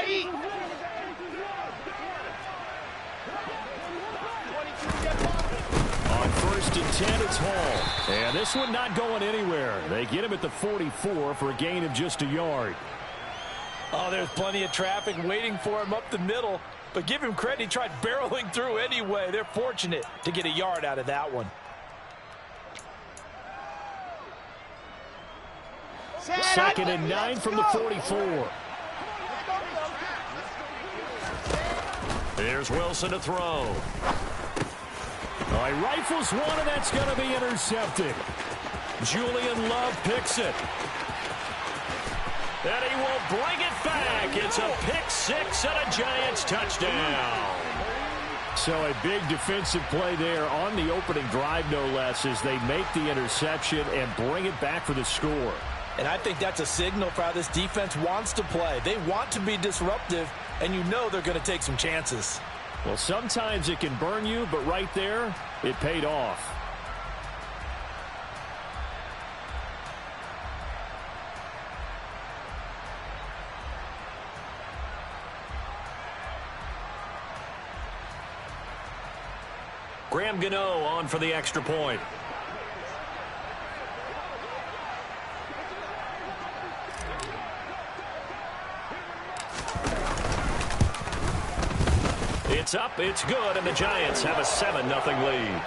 On 1st and 10, it's Hall. And this one not going anywhere. They get him at the 44 for a gain of just a yard. Oh, there's plenty of traffic waiting for him up the middle. But give him credit, he tried barreling through anyway. They're fortunate to get a yard out of that one. 2nd and 9 from the 44. Here's Wilson to throw. All right, rifles one, and that's going to be intercepted. Julian Love picks it. And he will bring it back. It's a pick six and a Giants touchdown. So a big defensive play there on the opening drive, no less, as they make the interception and bring it back for the score. And I think that's a signal for how this defense wants to play. They want to be disruptive, and you know they're going to take some chances. Well, sometimes it can burn you, but right there, it paid off. Graham Gano on for the extra point. It's up, it's good, and the Giants have a 7-0 lead.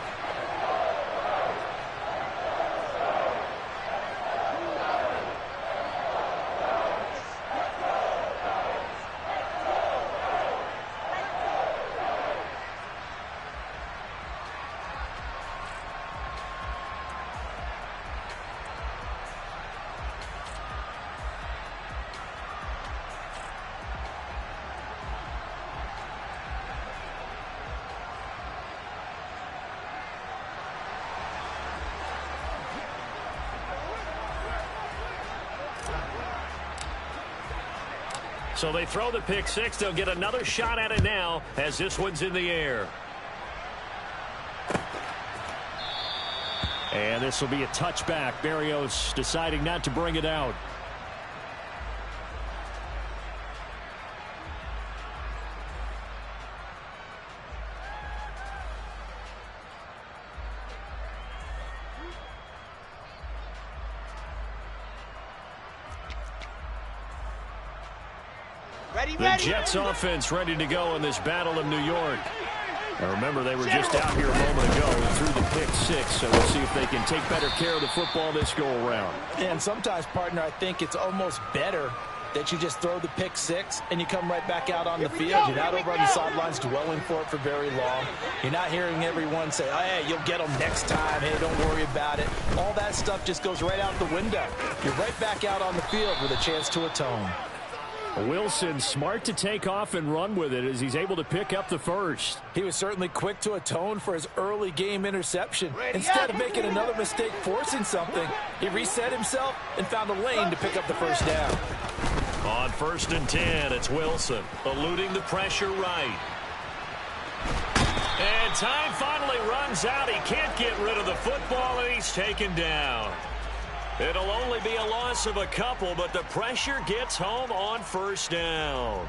So they throw the pick six. They'll get another shot at it now as this one's in the air. And this will be a touchback. Berrios deciding not to bring it out. The Jets offense ready to go in this battle of New York. Now remember, they were just out here a moment ago and threw the pick six, so we'll see if they can take better care of the football this go around. And sometimes, partner, I think it's almost better that you just throw the pick six and you come right back out on the field. You're not over on the sidelines dwelling for it for very long. You're not hearing everyone say, oh, hey, you'll get them next time. Hey, don't worry about it. All that stuff just goes right out the window. You're right back out on the field with a chance to atone. Wilson smart to take off and run with it as he's able to pick up the first. He was certainly quick to atone for his early game interception. Instead of making another mistake forcing something, he reset himself and found a lane to pick up the first down. On 1st and 10, it's Wilson eluding the pressure right. And time finally runs out. He can't get rid of the football, and he's taken down. It'll only be a loss of a couple, but the pressure gets home on 1st down.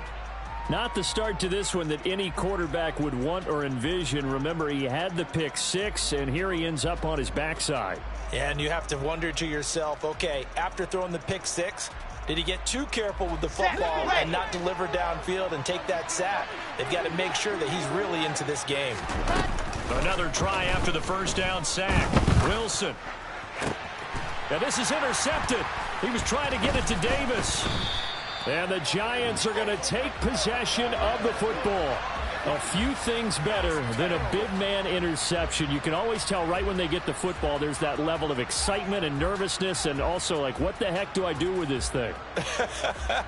Not the start to this one that any quarterback would want or envision. Remember, he had the pick six, and here he ends up on his backside. And you have to wonder to yourself, okay, after throwing the pick six, did he get too careful with the football and not deliver downfield and take that sack? They've got to make sure that he's really into this game. Another try after the first down sack. Wilson. Now this is intercepted. He was trying to get it to Davis. And the Giants are going to take possession of the football. A few things better than a big man interception. You can always tell right when they get the football, there's that level of excitement and nervousness, and also like, what the heck do I do with this thing?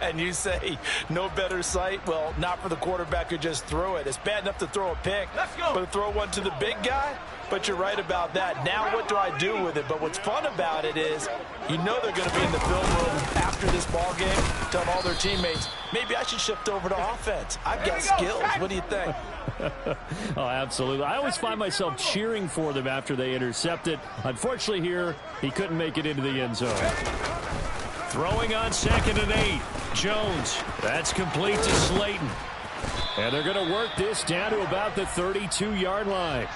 And you say no better sight? Well, not for the quarterback who just threw it. It's bad enough to throw a pick, but to throw one to the big guy? But you're right about that. Now what do I do with it? But what's fun about it is you know they're going to be in the film room after this ball game, telling all their teammates, maybe I should shift over to offense. I've got skills. What do you think? Oh, absolutely. I always find myself cheering for them after they intercept it. Unfortunately here, he couldn't make it into the end zone. Throwing on 2nd and 8. Jones. That's complete to Slayton. And they're going to work this down to about the 32-yard line.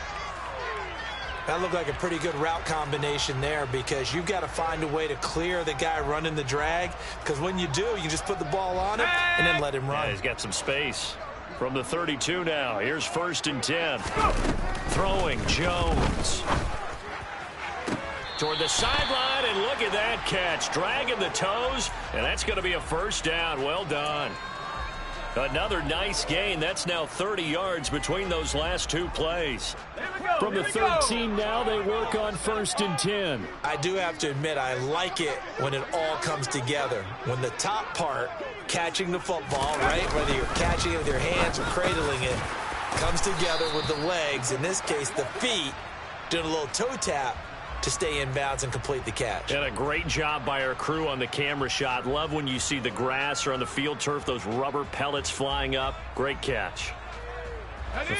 That looked like a pretty good route combination there, because you've got to find a way to clear the guy running the drag, because when you do, you just put the ball on him and then let him run. Yeah, he's got some space. From the 32 now, here's 1st and 10. Throwing Jones. Toward the sideline, and look at that catch. Dragging the toes, and that's going to be a first down. Well done. Another nice gain. That's now 30 yards between those last two plays. From the 13 now, they work on 1st and 10. I do have to admit, I like it when it all comes together. When the top part, catching the football, right, whether you're catching it with your hands or cradling it, comes together with the legs, in this case the feet, doing a little toe tap to stay in bounds and complete the catch. And a great job by our crew on the camera shot. Love when you see the grass or on the field turf, those rubber pellets flying up. Great catch.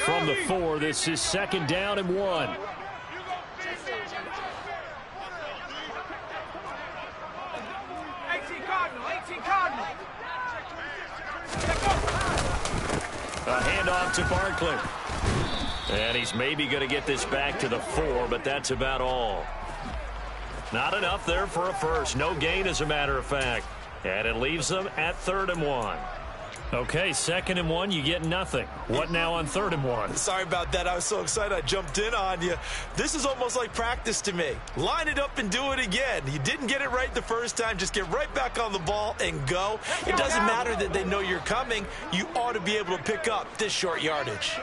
From the 4, this is 2nd down and 1. A handoff to Barkley. And he's maybe going to get this back to the 4, but that's about all. Not enough there for a first. No gain, as a matter of fact. And it leaves them at 3rd and 1. Okay, 2nd and 1, you get nothing. What now on 3rd and 1? Sorry about that. I was so excited I jumped in on you. This is almost like practice to me. Line it up and do it again. You didn't get it right the first time. Just get right back on the ball and go. It doesn't matter that they know you're coming. You ought to be able to pick up this short yardage.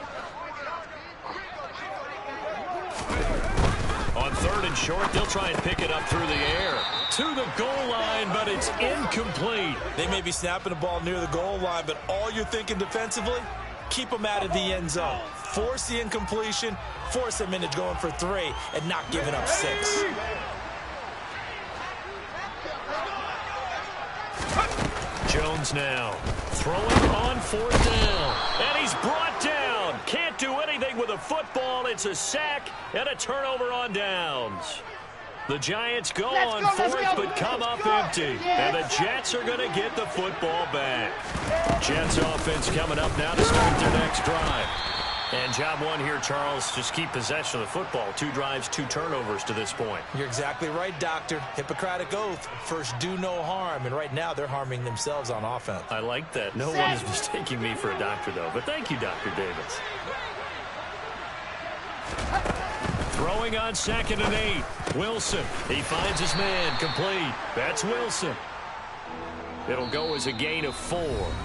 On 3rd and short, they'll try and pick it up through the air. To the goal line, but it's incomplete. They may be snapping the ball near the goal line, but all you're thinking defensively, keep them out of the end zone. Force the incompletion, force them into going for 3, and not giving up 6. Jones now throwing on 4th down. And he's brought down. Can't do anything with a football. It's a sack and a turnover on downs. The Giants go on 4th, but come up empty. And the Jets are going to get the football back. Jets offense coming up now to start their next drive. And job one here, Charles, just keep possession of the football. 2 drives, 2 turnovers to this point. You're exactly right, Doctor. Hippocratic oath. First, do no harm. And right now, they're harming themselves on offense. I like that. No one is mistaking me for a doctor, though. But thank you, Dr. Davis. Throwing on 2nd and 8. Wilson. He finds his man. Complete. That's Wilson. It'll go as a gain of 4.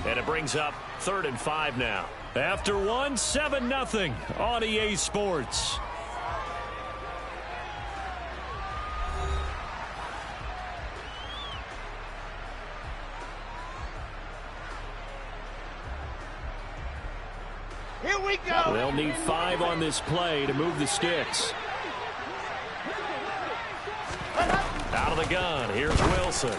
And it brings up 3rd and 5 now. After 1, 7-0 on EA Sports. Here we go. They'll need 5 on this play to move the sticks. Out of the gun, here's Wilson.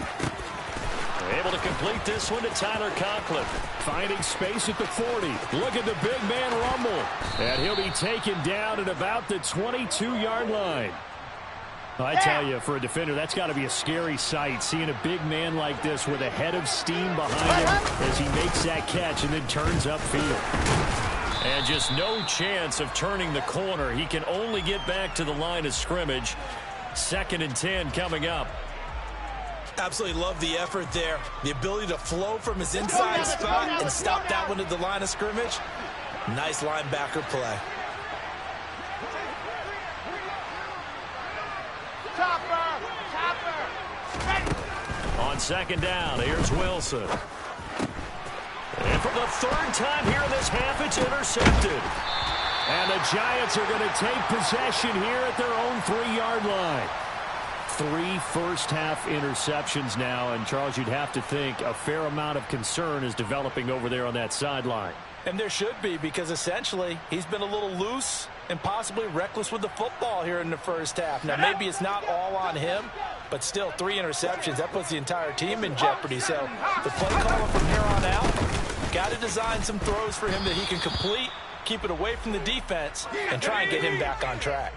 Able to complete this one to Tyler Conklin. Finding space at the 40. Look at the big man rumble. And he'll be taken down at about the 22-yard line. I tell you, for a defender, that's got to be a scary sight, seeing a big man like this with a head of steam behind him as he makes that catch and then turns upfield. And just no chance of turning the corner. He can only get back to the line of scrimmage. 2nd and 10 coming up. Absolutely love the effort there. The ability to flow from his inside spot and stop that one at the line of scrimmage. Nice linebacker play. On 2nd down, here's Wilson. And for the 3rd time here in this half, it's intercepted. And the Giants are going to take possession here at their own 3-yard line. 3 first-half interceptions now, and Charles, you'd have to think a fair amount of concern is developing over there on that sideline. And there should be, because essentially he's been a little loose and possibly reckless with the football here in the first half. Now, maybe it's not all on him, but still 3 interceptions. That puts the entire team in jeopardy. So the play caller from here on out, got to design some throws for him that he can complete, keep it away from the defense, and try and get him back on track.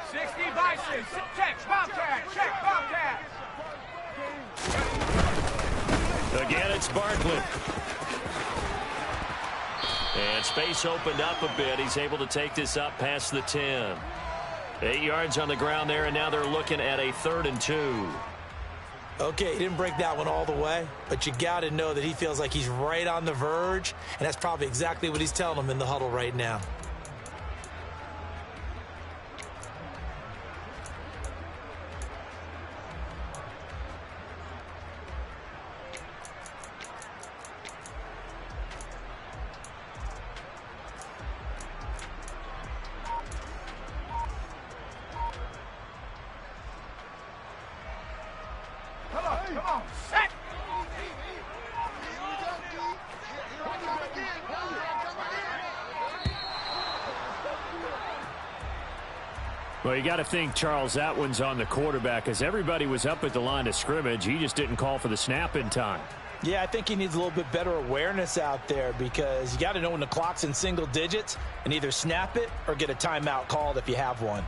60 by 6. Check. Bobcat. Check. Bobcat. Again, it's Barkley. And space opened up a bit. He's able to take this up past the 10. 8 yards on the ground there, and now they're looking at a 3rd and 2. Okay, he didn't break that one all the way, but you got to know that he feels like he's right on the verge, and that's probably exactly what he's telling them in the huddle right now. Well, you got to think, Charles, that one's on the quarterback as everybody was up at the line of scrimmage. He just didn't call for the snap in time. Yeah, I think he needs a little bit better awareness out there because you got to know when the clock's in single digits and either snap it or get a timeout called if you have one.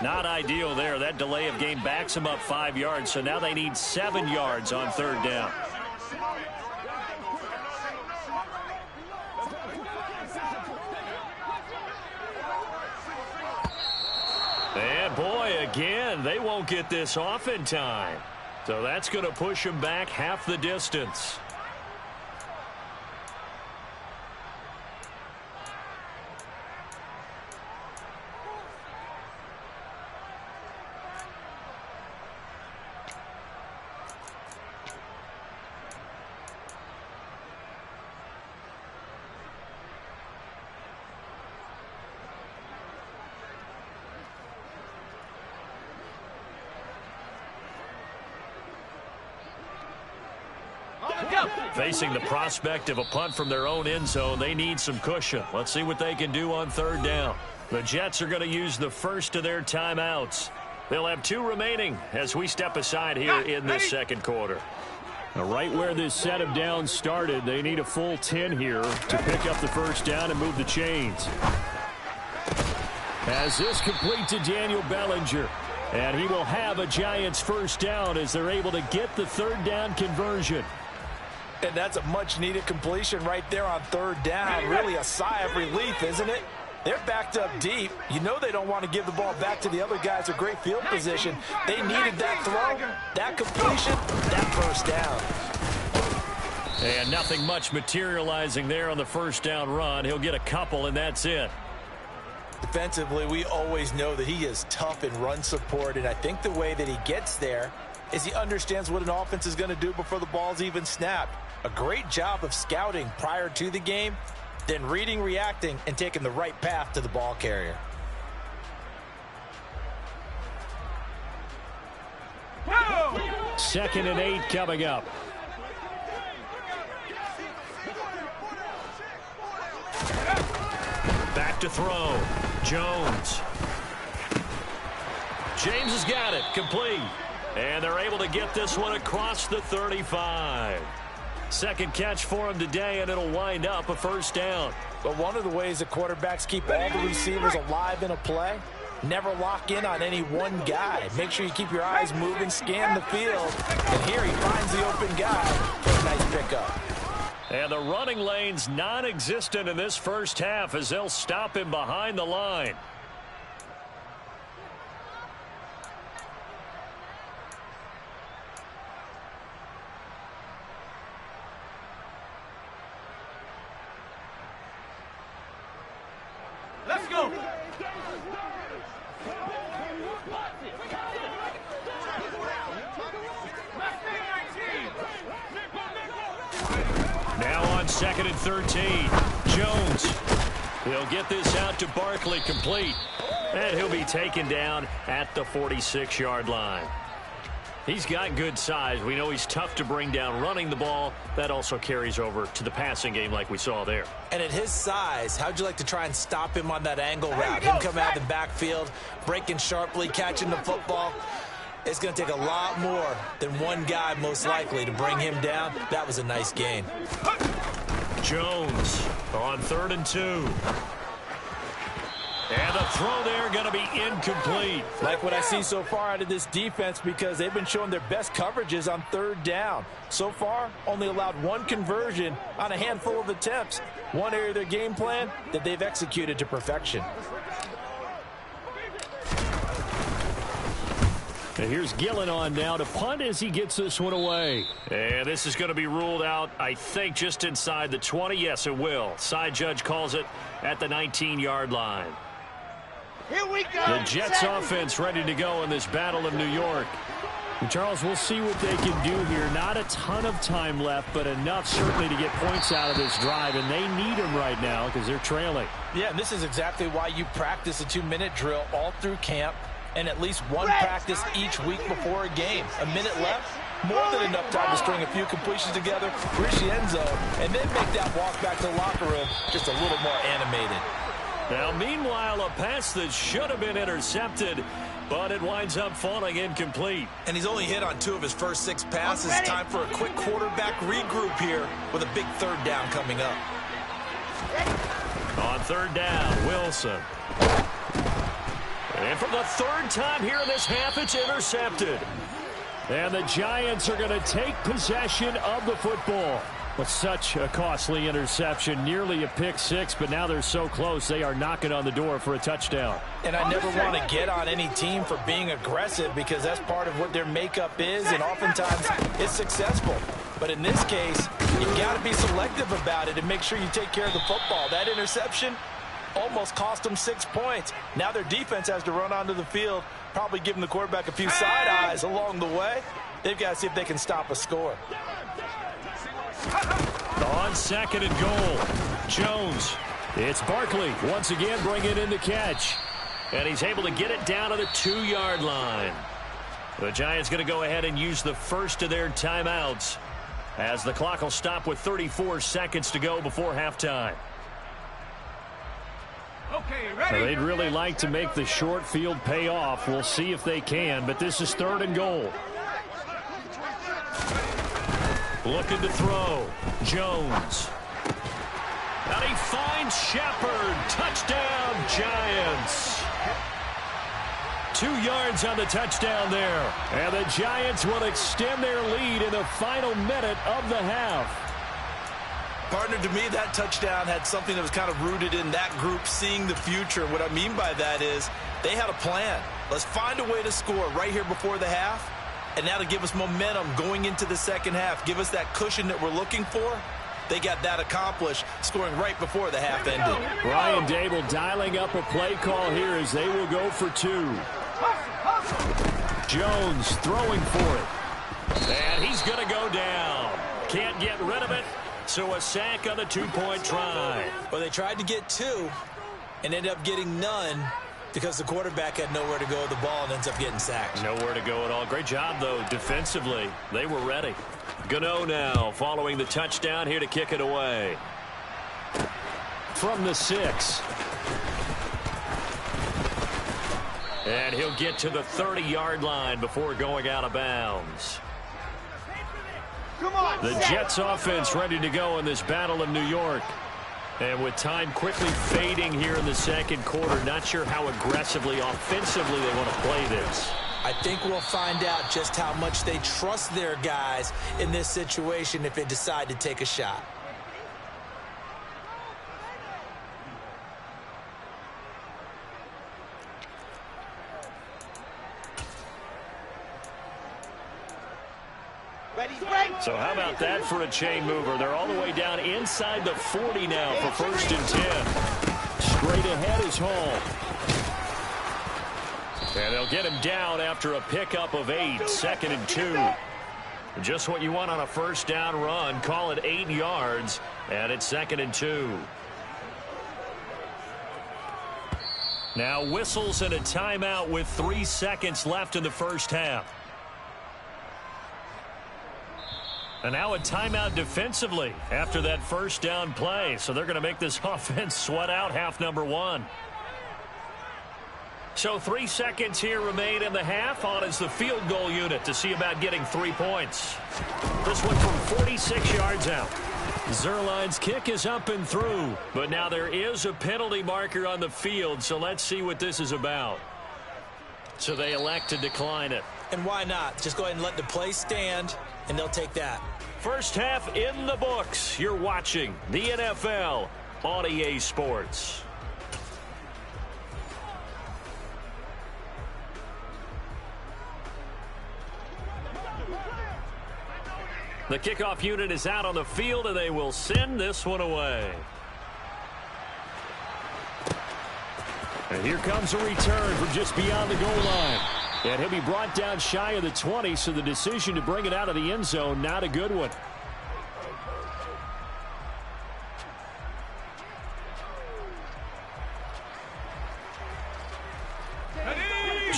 Not ideal there. That delay of game backs them up 5 yards, so now they need 7 yards on 3rd down. And boy, again, they won't get this off in time. So that's going to push them back half the distance. Facing the prospect of a punt from their own end zone, they need some cushion. Let's see what they can do on 3rd down. The Jets are going to use the first of their timeouts. They'll have 2 remaining as we step aside here in this 2nd quarter. Now, right where this set of downs started, they need a full 10 here to pick up the 1st down and move the chains. As this complete to Daniel Bellinger. And he will have a Giants 1st down as they're able to get the 3rd down conversion. And that's a much-needed completion right there on 3rd down. Really a sigh of relief, isn't it? They're backed up deep. You know they don't want to give the ball back to the other guys with great field position. They needed that throw, that completion, that 1st down. And nothing much materializing there on the 1st down run. He'll get a couple, and that's it. Defensively, we always know that he is tough in run support, and I think the way that he gets there is he understands what an offense is going to do before the ball's even snapped. A great job of scouting prior to the game, then reading, reacting, and taking the right path to the ball carrier. Whoa! 2nd and 8 coming up. Back to throw. Jones. James has got it. Complete. And they're able to get this one across the 35. 2nd catch for him today, and it'll wind up a 1st down. But one of the ways that quarterbacks keep all the receivers alive in a play, never lock in on any one guy. Make sure you keep your eyes moving, scan the field. And here he finds the open guy for a nice pickup. And the running lane's non-existent in this 1st half as they'll stop him behind the line. Let's go. Now on 2nd and 13. Jones. He'll get this out to Barkley, complete. And he'll be taken down at the 46-yard line. He's got good size. We know he's tough to bring down running the ball. That also carries over to the passing game like we saw there. And at his size, how'd you like to try and stop him on that angle route? Him coming out of the backfield, breaking sharply, catching the football. It's going to take a lot more than one guy, most likely, to bring him down. That was a nice gain. Jones on 3rd and 2. And the throw there going to be incomplete. Like what I see so far out of this defense, because they've been showing their best coverages on 3rd down. So far, only allowed one conversion on a handful of attempts. One area of their game plan that they've executed to perfection. And here's Gillen on now to punt as he gets this one away. And this is going to be ruled out, I think, just inside the 20. Yes, it will. Side judge calls it at the 19-yard line. Here we go. The Jets offense ready to go in this battle of New York. And Charles, we'll see what they can do here. Not a ton of time left, but enough certainly to get points out of this drive. And they need them right now because they're trailing. Yeah, and this is exactly why you practice a 2-minute drill all through camp. And at least one practice each week before a game. A minute left, more than enough time to string a few completions together, reach the end zone, and then make that walk back to the locker room just a little more animated. Now, meanwhile, a pass that should have been intercepted, but it winds up falling incomplete. And he's only hit on 2 of his first 6 passes. Time for a quick quarterback regroup here with a big 3rd down coming up. On 3rd down, Wilson. And for the 3rd time here in this half, it's intercepted. And the Giants are going to take possession of the football. But such a costly interception, nearly a pick 6, but now they're so close they are knocking on the door for a touchdown. And I never want to get on any team for being aggressive because that's part of what their makeup is, and oftentimes it's successful. But in this case, you've got to be selective about it and make sure you take care of the football. That interception almost cost them 6 points. Now their defense has to run onto the field, probably giving the quarterback a few side eyes along the way. They've got to see if they can stop a score. On 2nd and goal, Jones. It's Barkley once again bringing in the catch. And he's able to get it down to the 2-yard line. The Giants going to go ahead and use the first of their timeouts as the clock will stop with 34 seconds to go before halftime. Okay, ready? They'd really like to make the short field pay off. We'll see if they can, but this is 3rd and goal. Looking to throw. Jones. And he finds Shepard. Touchdown, Giants. 2 yards on the touchdown there. And the Giants will extend their lead in the final minute of the half. Partner, to me, that touchdown had something that was kind of rooted in that group seeing the future. What I mean by that is they had a plan. Let's find a way to score right here before the half, and that'll give us momentum going into the second half. Give us that cushion that we're looking for. They got that accomplished, scoring right before the half ended. Brian Dable dialing up a play call here as they will go for 2. Jones throwing for it. And he's going to go down. Can't get rid of it. So a sack on the 2-point try. Well, they tried to get 2 and ended up getting none because the quarterback had nowhere to go with the ball and ends up getting sacked. Nowhere to go at all. Great job, though, defensively. They were ready. Gano now following the touchdown here to kick it away. From the 6. And he'll get to the 30-yard line before going out of bounds. The Jets offense ready to go in this battle of New York. And with time quickly fading here in the second quarter, not sure how aggressively, offensively they want to play this. I think we'll find out just how much they trust their guys in this situation if they decide to take a shot. So how about that for a chain mover? They're all the way down inside the 40 now for 1st and 10. Straight ahead is Hall. And they'll get him down after a pickup of 8, 2nd and 2. Just what you want on a 1st down run. Call it 8 yards, and it's 2nd and 2. Now whistles and a timeout with 3 seconds left in the first half. And now a timeout defensively after that first down play. So they're going to make this offense sweat out half number one. So 3 seconds here remain in the half. On is the field goal unit to see about getting 3 points. This one from 46 yards out. Zerline's kick is up and through. But now there is a penalty marker on the field. So let's see what this is about. So they elect to decline it. And why not? Just go ahead and let the play stand, and they'll take that. First half in the books. You're watching the NFL on EA Sports. The kickoff unit is out on the field, and they will send this one away. And here comes a return from just beyond the goal line. And he'll be brought down shy of the 20, so the decision to bring it out of the end zone, not a good one.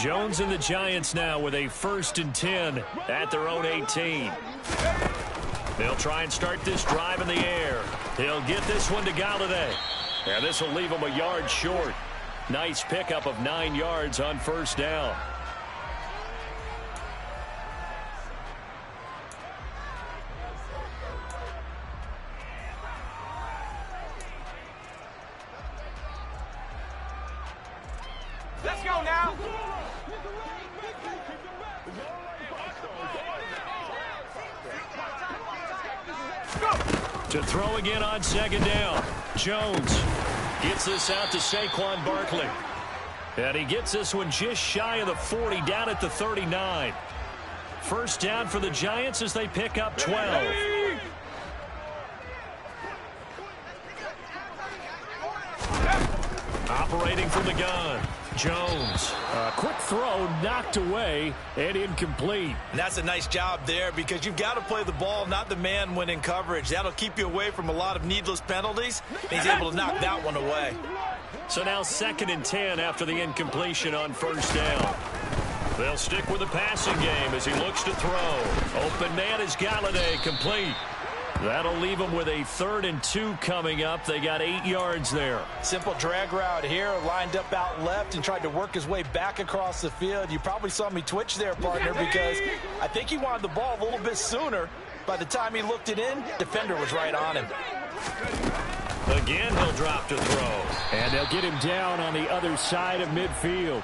Jones and the Giants now with a 1st and 10 at their own 18. They'll try and start this drive in the air. He'll get this one to Galladay. And this will leave him a yard short. Nice pickup of 9 yards on first down. Let's go now. To throw again on 2nd down. Jones gets this out to Saquon Barkley. And he gets this one just shy of the 40, down at the 39. First down for the Giants as they pick up 12. Operating from the gun. Jones. A quick throw knocked away and incomplete. And that's a nice job there because you've got to play the ball, not the man when in coverage. That'll keep you away from a lot of needless penalties. And he's able to knock that one away. So now 2nd and 10 after the incompletion on first down. They'll stick with the passing game as he looks to throw. Open man is Galladay, complete. That'll leave them with a 3rd and 2 coming up. They got 8 yards there. Simple drag route here, lined up out left and tried to work his way back across the field. You probably saw me twitch there, partner, because I think he wanted the ball a little bit sooner. By the time he looked it in, defender was right on him. Again, he'll drop to throw. And they'll get him down on the other side of midfield.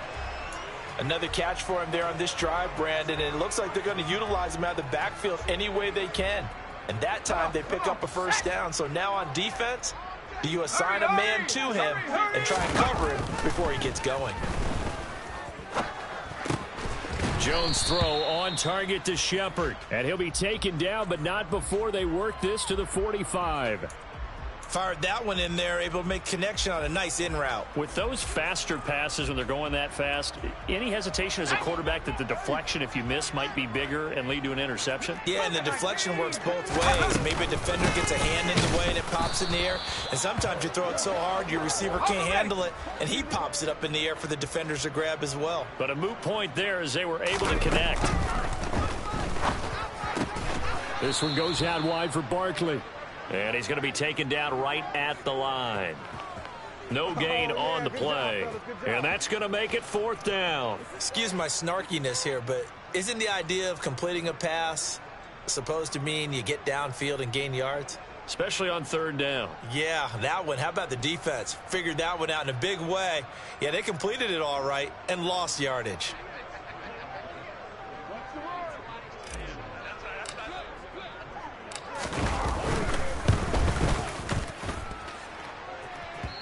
Another catch for him there on this drive, Brandon, and it looks like they're going to utilize him out of the backfield any way they can. And that time they pick up a first down. So now on defense, do you assign a man to him and try and cover him before he gets going? Jones throw on target to Shepard. And he'll be taken down, but not before they work this to the 45. Fired that one in there, able to make connection on a nice in route. With those faster passes when they're going that fast, any hesitation as a quarterback that the deflection, if you miss, might be bigger and lead to an interception? Yeah, and the deflection works both ways. Maybe a defender gets a hand in the way and it pops in the air. And sometimes you throw it so hard your receiver can't handle it, and he pops it up in the air for the defenders to grab as well. But a moot point there as they were able to connect. This one goes out wide for Barkley. And he's going to be taken down right at the line. No gain on the play. And that's going to make it 4th down. Excuse my snarkiness here, but isn't the idea of completing a pass supposed to mean you get downfield and gain yards? Especially on 3rd down. Yeah, that one. How about the defense? Figured that one out in a big way. Yeah, they completed it all right and lost yardage.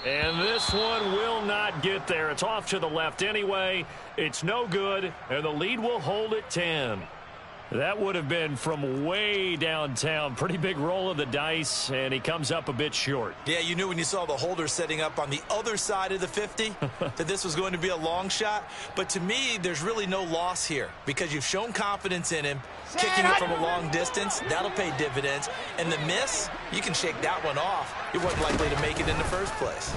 And this one will not get there. It's off to the left anyway. It's no good, and the lead will hold at 10. That would have been from way downtown. Pretty big roll of the dice, and he comes up a bit short. Yeah, you knew when you saw the holder setting up on the other side of the 50 that this was going to be a long shot. But to me, there's really no loss here because you've shown confidence in him. Kicking it from a long distance, that'll pay dividends. And the miss, you can shake that one off. He wasn't likely to make it in the first place.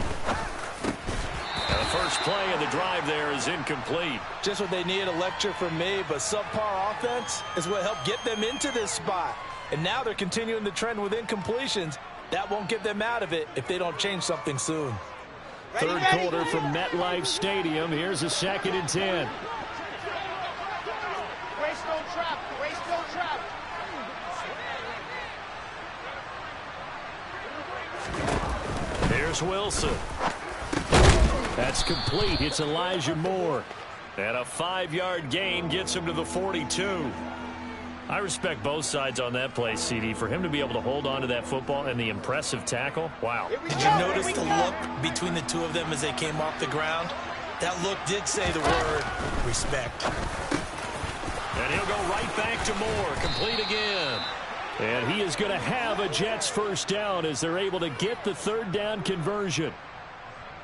And the first play of the drive there is incomplete. Just what they need, a lecture from me, but subpar offense is what helped get them into this spot. And now they're continuing the trend with incompletions. That won't get them out of it if they don't change something soon. Third quarter from MetLife Stadium. Here's a 2nd and 10. Waste no trap. Waste no trap. Here's Wilson. That's complete. It's Elijah Moore. And a 5-yard gain gets him to the 42. I respect both sides on that play, CD. For him to be able to hold on to that football and the impressive tackle, wow. Did you notice the look between the two of them as they came off the ground? That look did say the word respect. And he'll go right back to Moore. Complete again. And he is going to have a Jets first down as they're able to get the 3rd down conversion.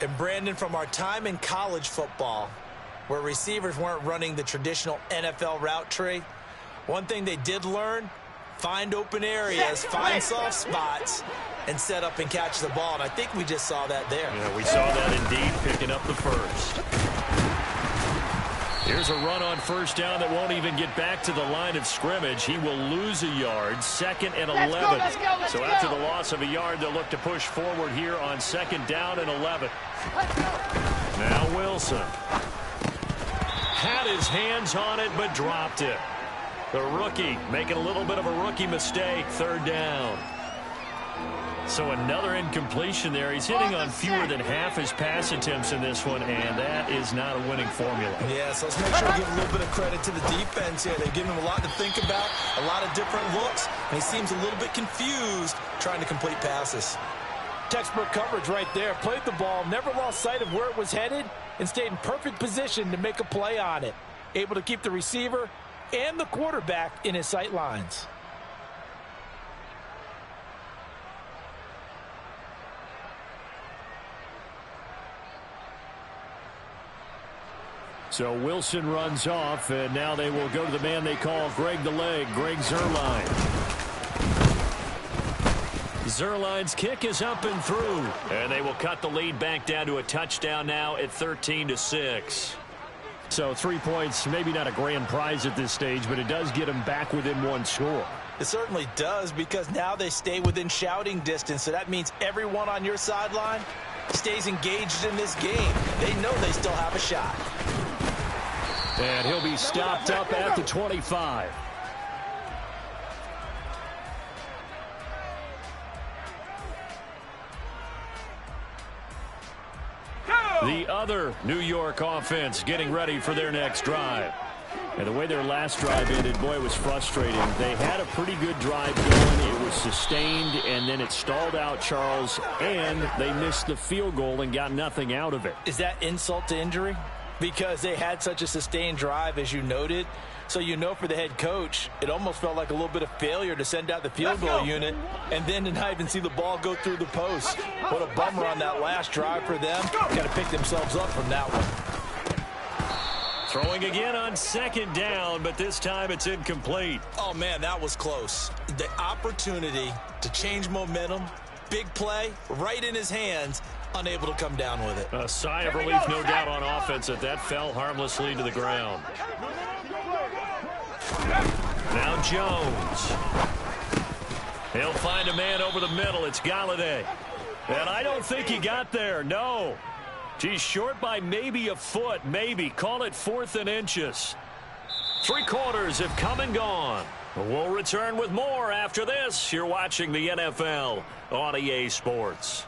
And Brandon, from our time in college football, where receivers weren't running the traditional NFL route tree, one thing they did learn, find open areas, find soft spots, and set up and catch the ball. And I think we just saw that there. Yeah, we saw that indeed, picking up the first. Here's a run on first down that won't even get back to the line of scrimmage. He will lose a yard, 2nd and 11. So after the loss of a yard, they'll look to push forward here on 2nd down and 11. Now Wilson. Had his hands on it, but dropped it. The rookie making a little bit of a rookie mistake, 3rd down. So another incompletion there. He's hitting on fewer than half his pass attempts in this one, and that is not a winning formula. Yeah, so let's make sure we give a little bit of credit to the defense here. They've given him a lot to think about, a lot of different looks, and he seems a little bit confused trying to complete passes. Textbook coverage right there. Played the ball, never lost sight of where it was headed, and stayed in perfect position to make a play on it. Able to keep the receiver and the quarterback in his sight lines. So Wilson runs off, and now they will go to the man they call Greg the Leg, Greg Zuerlein. Zuerlein's kick is up and through, and they will cut the lead back down to a touchdown now at 13-6. So 3 points, maybe not a grand prize at this stage, but it does get them back within one score. It certainly does, because now they stay within shouting distance, so that means everyone on your sideline stays engaged in this game. They know they still have a shot. And he'll be stopped up at the 25. The other New York offense getting ready for their next drive. And the way their last drive ended, boy, it was frustrating. They had a pretty good drive going. It was sustained, and then it stalled out, Charles, and they missed the field goal and got nothing out of it. Is that insult to injury? Because they had such a sustained drive, as you noted. So you know, for the head coach, it almost felt like a little bit of failure to send out the field goal unit and then to not even see the ball go through the post. What a bummer on that last drive for them. Got to pick themselves up from that one. Throwing again on 2nd down, but this time it's incomplete. Oh, man, that was close. The opportunity to change momentum, big play, right in his hands, unable to come down with it. A sigh of relief, no doubt, on offense that fell harmlessly to the ground. Now Jones. He'll find a man over the middle. It's Galladay. And I don't think he got there. No. He's short by maybe a foot. Maybe. Call it 4th and inches. 3 quarters have come and gone. We'll return with more after this. You're watching the NFL on EA Sports.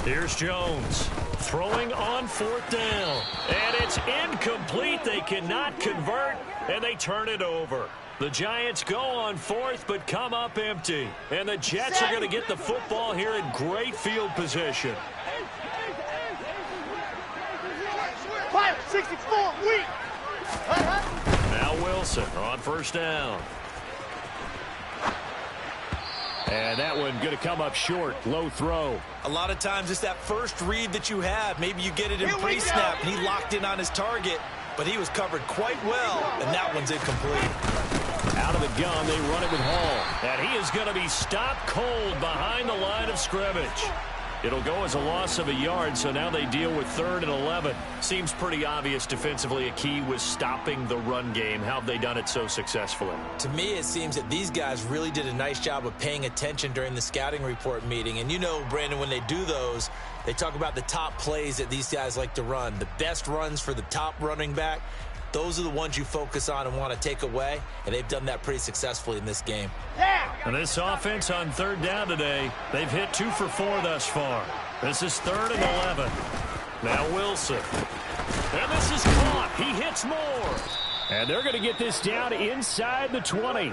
Here's Jones throwing on 4th down. And it's incomplete. They cannot convert, and they turn it over. The Giants go on fourth, but come up empty. And the Jets are going to get the football here in great field position. 64, weak. Now Wilson on first down. And that one going to come up short. Low throw. A lot of times it's that first read that you have. Maybe you get it in pre-snap, and he locked in on his target, but he was covered quite well, and that one's incomplete. Out of the gun, they run it with Hall. And he is going to be stopped cold behind the line of scrimmage. It'll go as a loss of a yard, so now they deal with 3rd and 11. Seems pretty obvious defensively a key was stopping the run game. How have they done it so successfully? To me, it seems that these guys really did a nice job of paying attention during the scouting report meeting. And you know, Brandon, when they do those, they talk about the top plays that these guys like to run. The best runs for the top running back. Those are the ones you focus on and want to take away, and they've done that pretty successfully in this game. And this offense on 3rd down today, they've hit 2 for 4 thus far. This is 3rd and 11. Now Wilson. And this is caught. He hits more. And they're going to get this down inside the 20.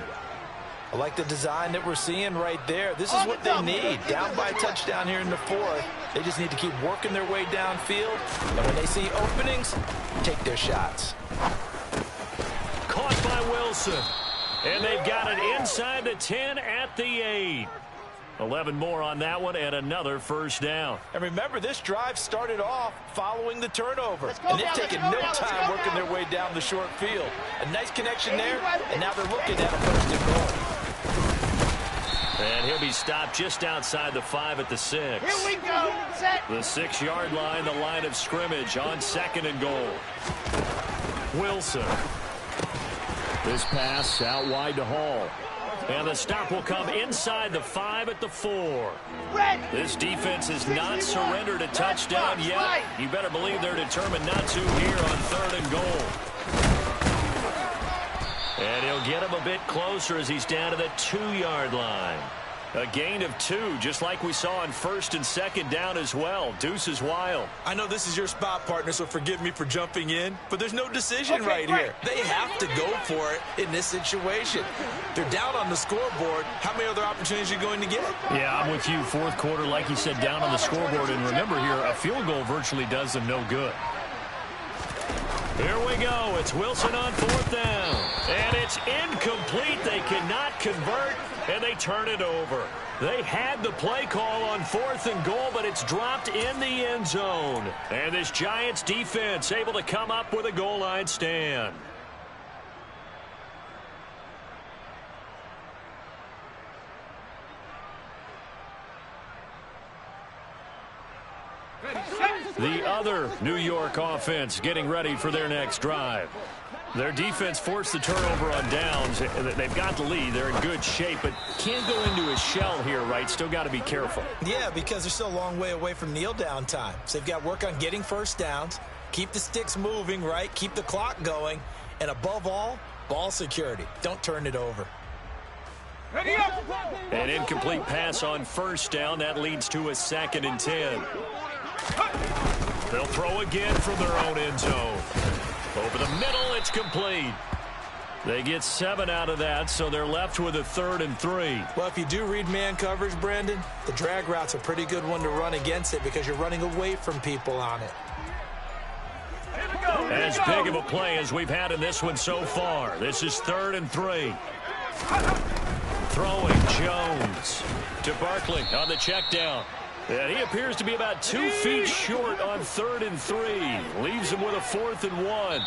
I like the design that we're seeing right there. This is what they need. Down by a touchdown here in the 4th. They just need to keep working their way downfield. And when they see openings, take their shots. Caught by Wilson. And they've got it inside the 10 at the 8. 11 more on that one and another first down. And remember, this drive started off following the turnover. And they've taken no time working their way down the short field. A nice connection there, and now they're looking at a 1st and goal. And he'll be stopped just outside the 5 at the 6. Here we go. Set. The 6-yard line, the line of scrimmage on 2nd and goal. Wilson. This pass out wide to Hall. And the stop will come inside the 5 at the 4. This defense has not surrendered a touchdown yet. You better believe they're determined not to here on 3rd and goal. And he'll get him a bit closer as he's down to the 2-yard line. A gain of 2, just like we saw on 1st and 2nd down as well. Deuce is wild. I know this is your spot, partner, so forgive me for jumping in, but there's no decision right here. They have to go for it in this situation. They're down on the scoreboard. How many other opportunities are you going to get? Yeah, I'm with you. 4th quarter, like you said, down on the scoreboard. And remember here, a field goal virtually does them no good. Here we go. It's Wilson on 4th down. And it's incomplete. They cannot convert, and they turn it over. They had the play call on 4th and goal, but it's dropped in the end zone. And this Giants defense able to come up with a goal line stand. The other New York offense getting ready for their next drive. Their defense forced the turnover on downs. They've got the lead. They're in good shape, but can't go into a shell here, right? Still got to be careful. Yeah, because they're still a long way away from kneel down time. So they've got to work on getting first downs, keep the sticks moving, right? Keep the clock going, and above all, ball security. Don't turn it over. An incomplete pass on 1st down. That leads to a 2nd and 10. They'll throw again from their own end zone. Over the middle, it's complete. They get 7 out of that, so they're left with a 3rd and 3. Well, if you do read man coverage, Brandon, the drag route's a pretty good one to run against it because you're running away from people on it. As big of a play as we've had in this one so far. This is 3rd and 3. Throwing Jones to Barkley on the check down. And he appears to be about 2 feet short on 3rd and 3. Leaves him with a 4th and 1.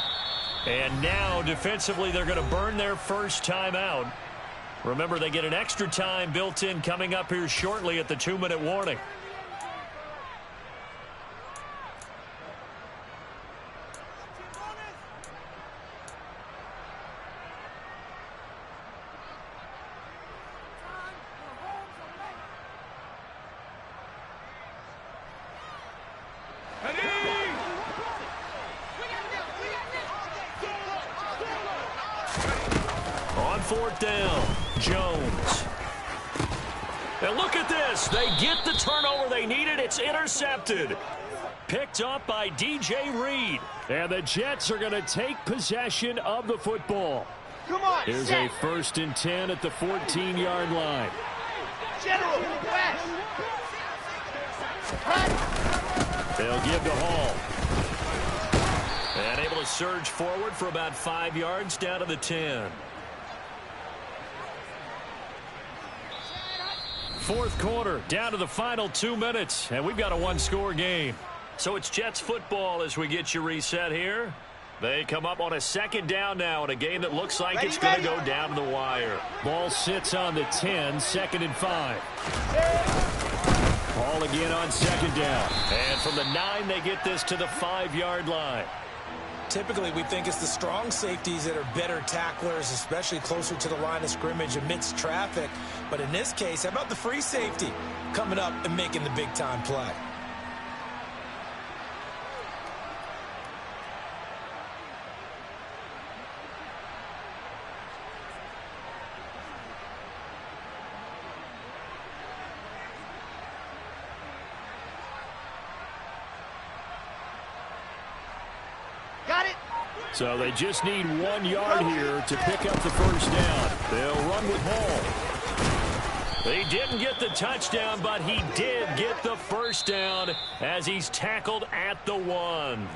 And now defensively they're going to burn their first time out. Remember, they get an extra time built in coming up here shortly at the 2-minute warning. On 4th down, Jones. And look at this. They get the turnover they needed. It's intercepted. Picked up by DJ Reed. And the Jets are going to take possession of the football. Come on, Here's a 1st and 10 at the 14-yard line. General, west. They'll give to Hall. And able to surge forward for about 5 yards down to the 10. 4th quarter, down to the final 2 minutes, and we've got a one-score game. So it's Jets football as we get you reset here. They come up on a 2nd down now in a game that looks like it's going to go down to the wire. Ball sits on the 10, 2nd and 5. Ball again on 2nd down. And from the 9, they get this to the 5-yard line. Typically, we think it's the strong safeties that are better tacklers, especially closer to the line of scrimmage amidst traffic. But in this case, how about the free safety coming up and making the big-time play? So they just need 1 yard here to pick up the 1st down. They'll run with Hall. He didn't get the touchdown, but he did get the 1st down as he's tackled at the 1.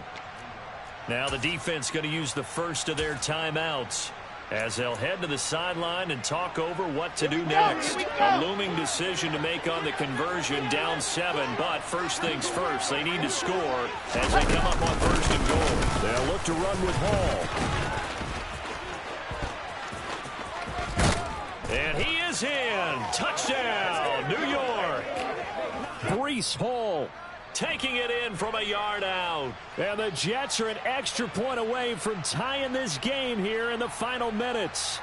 Now the defense going to use the first of their timeouts as they'll head to the sideline and talk over what to do next. A looming decision to make on the conversion, down 7, but first things first, they need to score as they come up on 1st and goal. They'll look to run with Hall. And he is in. Touchdown, New York. Breece Hall taking it in from a yard out. And the Jets are an extra point away from tying this game here in the final minutes.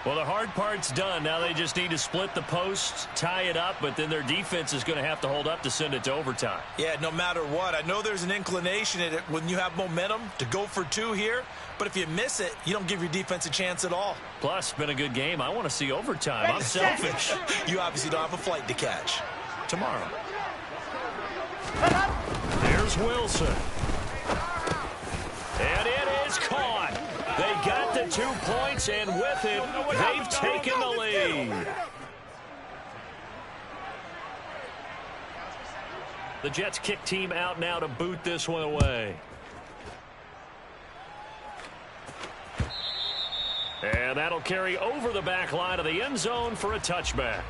Well, the hard part's done. Now they just need to split the posts, tie it up, but then their defense is going to have to hold up to send it to overtime. Yeah, no matter what. I know there's an inclination in it when you have momentum to go for 2 here, but if you miss it, you don't give your defense a chance at all. Plus, been a good game. I want to see overtime. I'm selfish. You obviously don't have a flight to catch. Tomorrow. Here's Wilson. And it is caught. They got the 2 points, and with it, they've taken the lead. The Jets kick team out now to boot this one away. And that'll carry over the back line of the end zone for a touchback.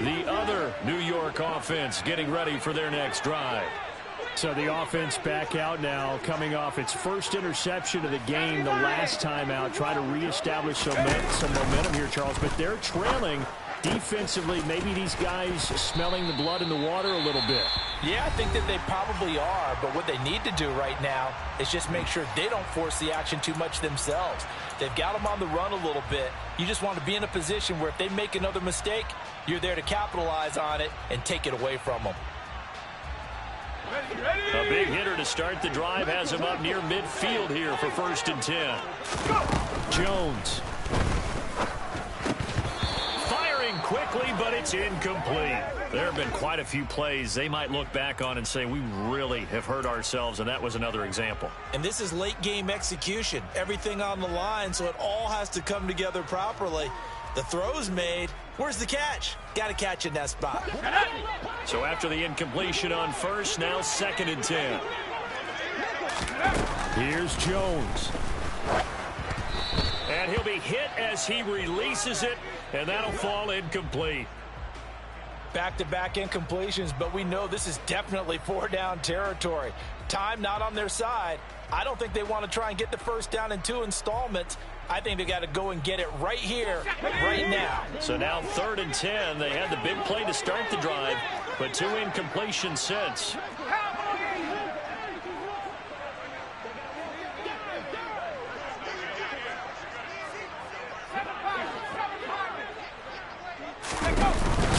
The other New York offense getting ready for their next drive. So the offense back out now, coming off its first interception of the game the last time out. Try to reestablish some momentum here, Charles, but they're trailing defensively. Maybe these guys smelling the blood in the water a little bit. Yeah, I think that they probably are, but what they need to do right now is just make sure they don't force the action too much themselves. They've got them on the run a little bit. You just want to be in a position where if they make another mistake, you're there to capitalize on it and take it away from them. A big hitter to start the drive has him up near midfield here for 1st and 10. Jones. Firing quickly, but it's incomplete. There have been quite a few plays they might look back on and say, we really have hurt ourselves, and that was another example. And this is late game execution. Everything on the line, so it all has to come together properly. The throw's made. Where's the catch? Got to catch in that spot. So after the incompletion on first, now 2nd and 10. Here's Jones. And he'll be hit as he releases it, and that'll fall incomplete. Back-to-back incompletions, but we know this is definitely 4-down territory. Time not on their side. I don't think they want to try and get the 1st down in 2 installments. I think they got to go and get it right here, right now. So now 3rd and 10. They had the big play to start the drive, but 2 incompletions since.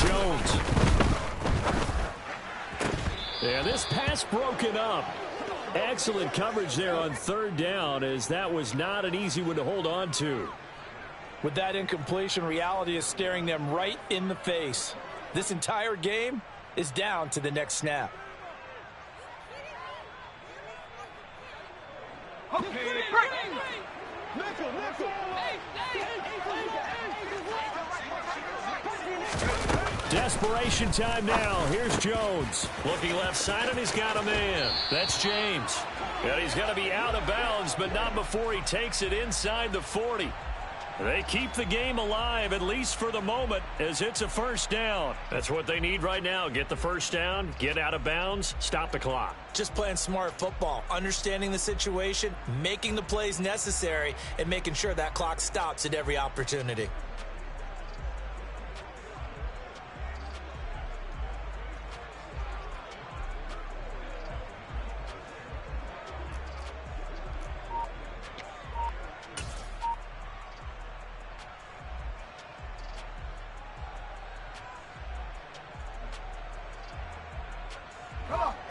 Jones. Yeah, this pass broken up. Excellent coverage there on third down, as that was not an easy one to hold on to. With that incompletion, reality is staring them right in the face. This entire game is down to the next snap. Desperation time now. Here's Jones. Looking left side, and he's got a man. That's James. And he's going to be out of bounds, but not before he takes it inside the 40. They keep the game alive, at least for the moment, as it's a first down. That's what they need right now. Get the first down, get out of bounds, stop the clock. Just playing smart football, understanding the situation, making the plays necessary, and making sure that clock stops at every opportunity.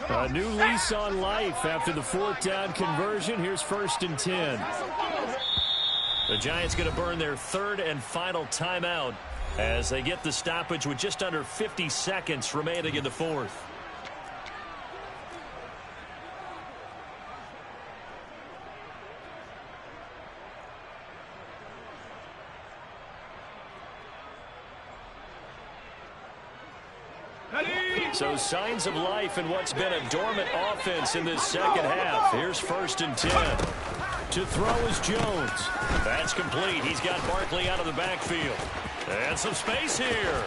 A new lease on life after the fourth down conversion. Here's 1st and 10. The Giants going to burn their third and final timeout as they get the stoppage with just under 50 seconds remaining in the fourth. So signs of life in what's been a dormant offense in this second half. Here's 1st and 10. To throw is Jones. That's complete. He's got Barkley out of the backfield. And some space here.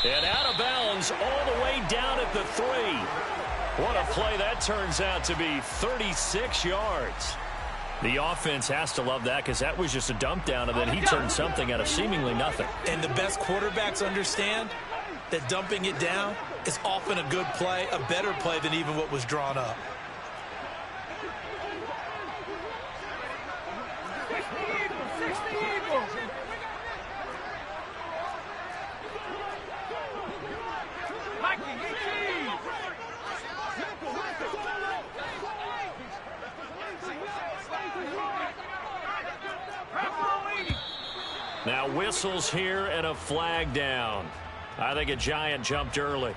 And out of bounds all the way down at the 3. What a play that turns out to be. 36 yards. The offense has to love that, because that was just a dump down, and then he turned something out of seemingly nothing. And the best quarterbacks understand that dumping it down is often a good play, a better play than even what was drawn up. Now whistles here and a flag down. I think a Giant jumped early.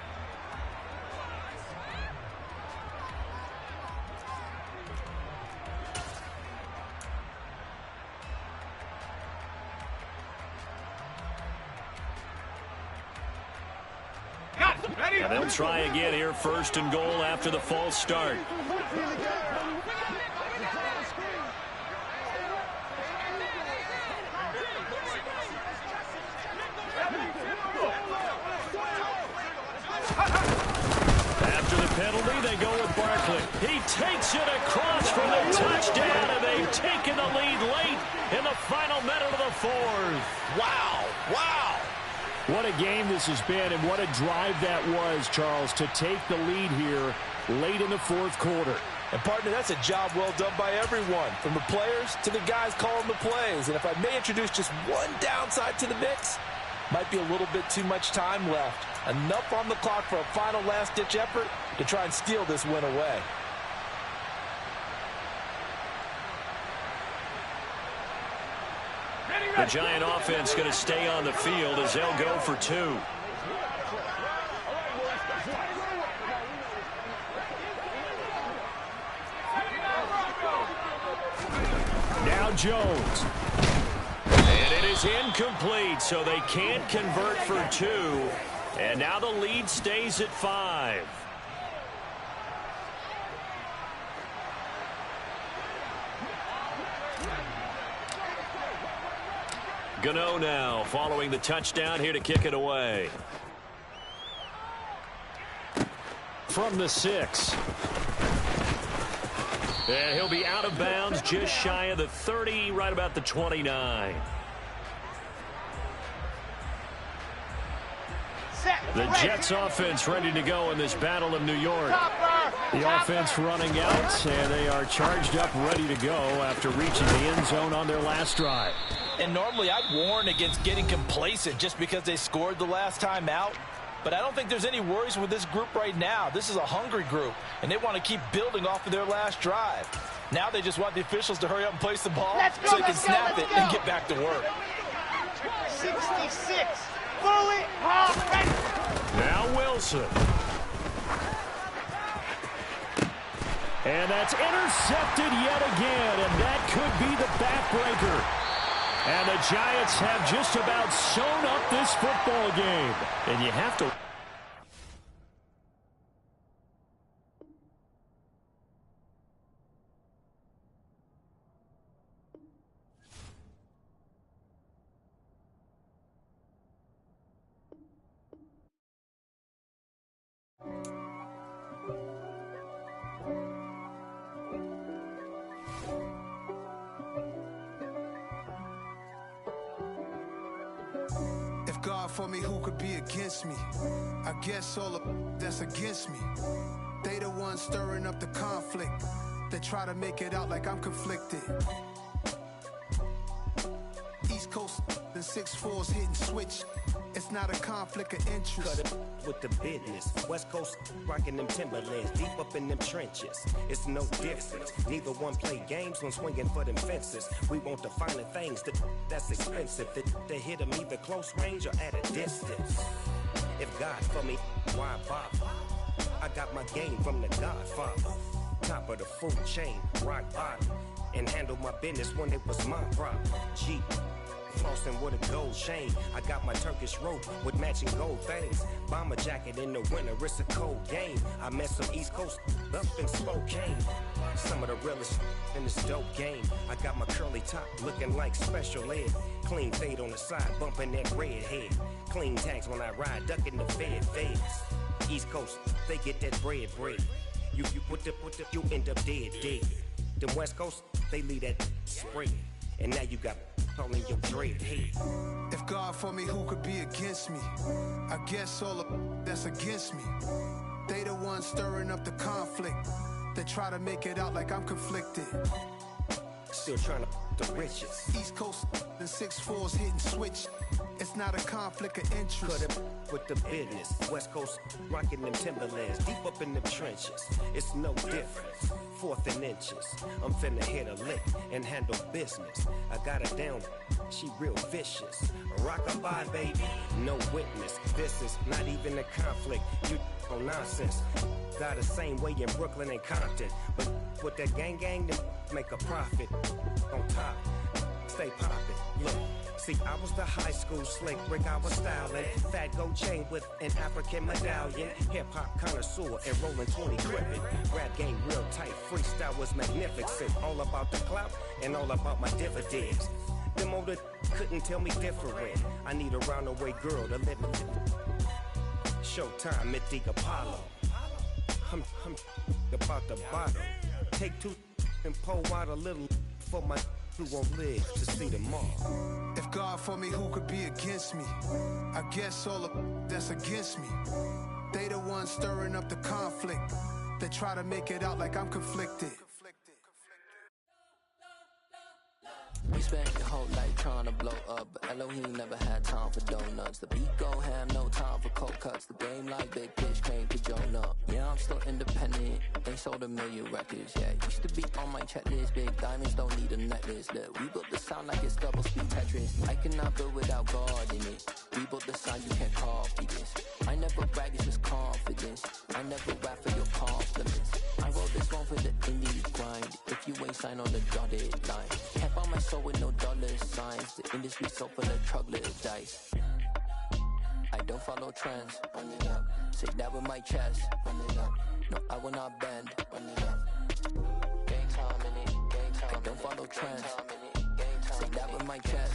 And they'll try again here, 1st and goal after the false start. After the penalty, they go with Barkley. He takes it across for the touchdown, and they've taken the lead late in the final minute of the fourth. Wow, wow. What a game this has been, and what a drive that was, Charles, to take the lead here late in the fourth quarter. And, partner, that's a job well done by everyone, from the players to the guys calling the plays. And if I may introduce just one downside to the mix, might be a little bit too much time left. Enough on the clock for a final last-ditch effort to try and steal this win away. The Giant offense going to stay on the field as they'll go for 2. Now Jones. And it is incomplete, so they can't convert for 2. And now the lead stays at 5. Gano now following the touchdown here to kick it away. From the 6. And he'll be out of bounds just shy of the 30, right about the 29. The Jets offense ready to go in this battle of New York. The offense running out, and they are charged up, ready to go after reaching the end zone on their last drive. And normally I'd warn against getting complacent just because they scored the last time out. But I don't think there's any worries with this group right now. This is a hungry group, and they want to keep building off of their last drive. Now they just want the officials to hurry up and place the ball so they can snap it and get back to work. 66. Fully hard. Now Wilson. And that's intercepted yet again, and that could be the backbreaker. And the Giants have just about sewn up this football game. And you have to... God for me, who could be against me? I guess all of that's against me. They the ones stirring up the conflict. They try to make it out like I'm conflicted. East Coast and 6'4's hitting switch. It's not a conflict of interest. Cut it with the business. West Coast rocking them Timberlands, deep up in them trenches. It's no difference. Neither one play games when swinging for them fences. We want the finer things that's expensive. They hit them either close range or at a distance. If God for me, why bother? I got my game from the Godfather. Top of the food chain, rock bottom. And handle my business when it was my problem. G. Flossing with a gold chain. I got my Turkish rope with matching gold things. Bomber jacket in the winter, it's a cold game. I met some East Coast up in Spokane. Some of the realest in this dope game. I got my curly top looking like special ed. Clean fade on the side, bumping that red head. Clean tags when I ride, ducking the feds. East Coast, they get that bread. You put the, you end up dead. Them West Coast, they leave that spread. And now you got all in your dread head. If God for me, who could be against me? I guess all of that's against me. They the ones stirring up the conflict. They try to make it out like I'm conflicted. Still trying to the riches. East Coast and 6'4's hitting switch. It's not a conflict of interest. Cut it with the business. West Coast rocking them Timberlands, deep up in them trenches. It's no difference. 4th and inches. I'm finna hit a lick and handle business. I got her down, she real vicious. Rock-a-bye, baby, no witness. This is not even a conflict. You on nonsense. Got the same way in Brooklyn and Compton. But with that gang, then make a profit. On top, stay poppin'. Look. See, I was the high school slick Rick, I was styling. Fat gold chain with an African medallion. Hip-hop connoisseur and rolling 20 gripping. Rap game real tight, freestyle was magnificent. All about the clout and all about my dividends. Them older couldn't tell me different. I need a roundaway girl to live in. Showtime, Mythic Apollo. I'm about the bottom. Take 2 and pour out a little for my who won't live to see them all. If God for me, who could be against me? I guess all of that's against me. They the ones stirring up the conflict. They try to make it out like I'm conflicted. We spent your whole life trying to blow up, but Elohim never had time for donuts. The beat go ham, no time for cold cuts. The game like big fish came to Jonah. Yeah, I'm still independent. They sold 1 million records. Yeah, used to be on my checklist. Big diamonds don't need a necklace. Look, we built the sound like it's double speed Tetris. I cannot build without God in it. We built the sound, you can't copy this. I never brag, it's just confidence. I never rap for your compliments. I wrote this one for the indie grind. If you ain't signed on the dotted line, can't buy my soul with no dollar signs. The industry so full of troglodytes. I don't follow trends. Run it up. Say that with my chest. Run it up. No, I will not bend. Run it up. Gang time in it. Gang time. I don't follow trends. Say that with my chest.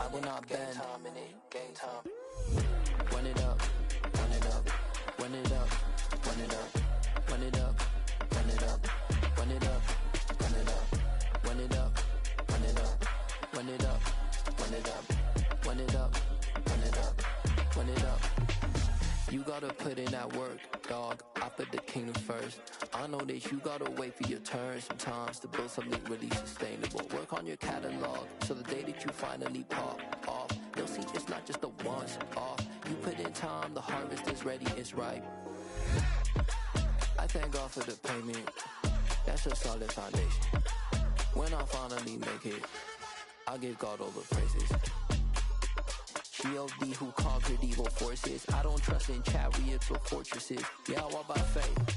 I will not bend. Gang time. Run it up. Run it up. Run it up. Run it up. Run it up. Run it up. Run it up. Run it up. Run it up. Run it up. Run it up. Run it up. Run it up. Run it up. Run it up. You gotta put in that work, dog. I put the kingdom first. I know that you gotta wait for your turn sometimes to build something really sustainable. Work on your catalog so the day that you finally pop off, you'll see it's not just a once off. You put in time, the harvest is ready, it's ripe. I thank God for the payment. That's a solid foundation. When I finally make it, I'll give God all the praises. G.O.D. who conquered evil forces. I don't trust in chariots or fortresses. Yeah, I walk by faith.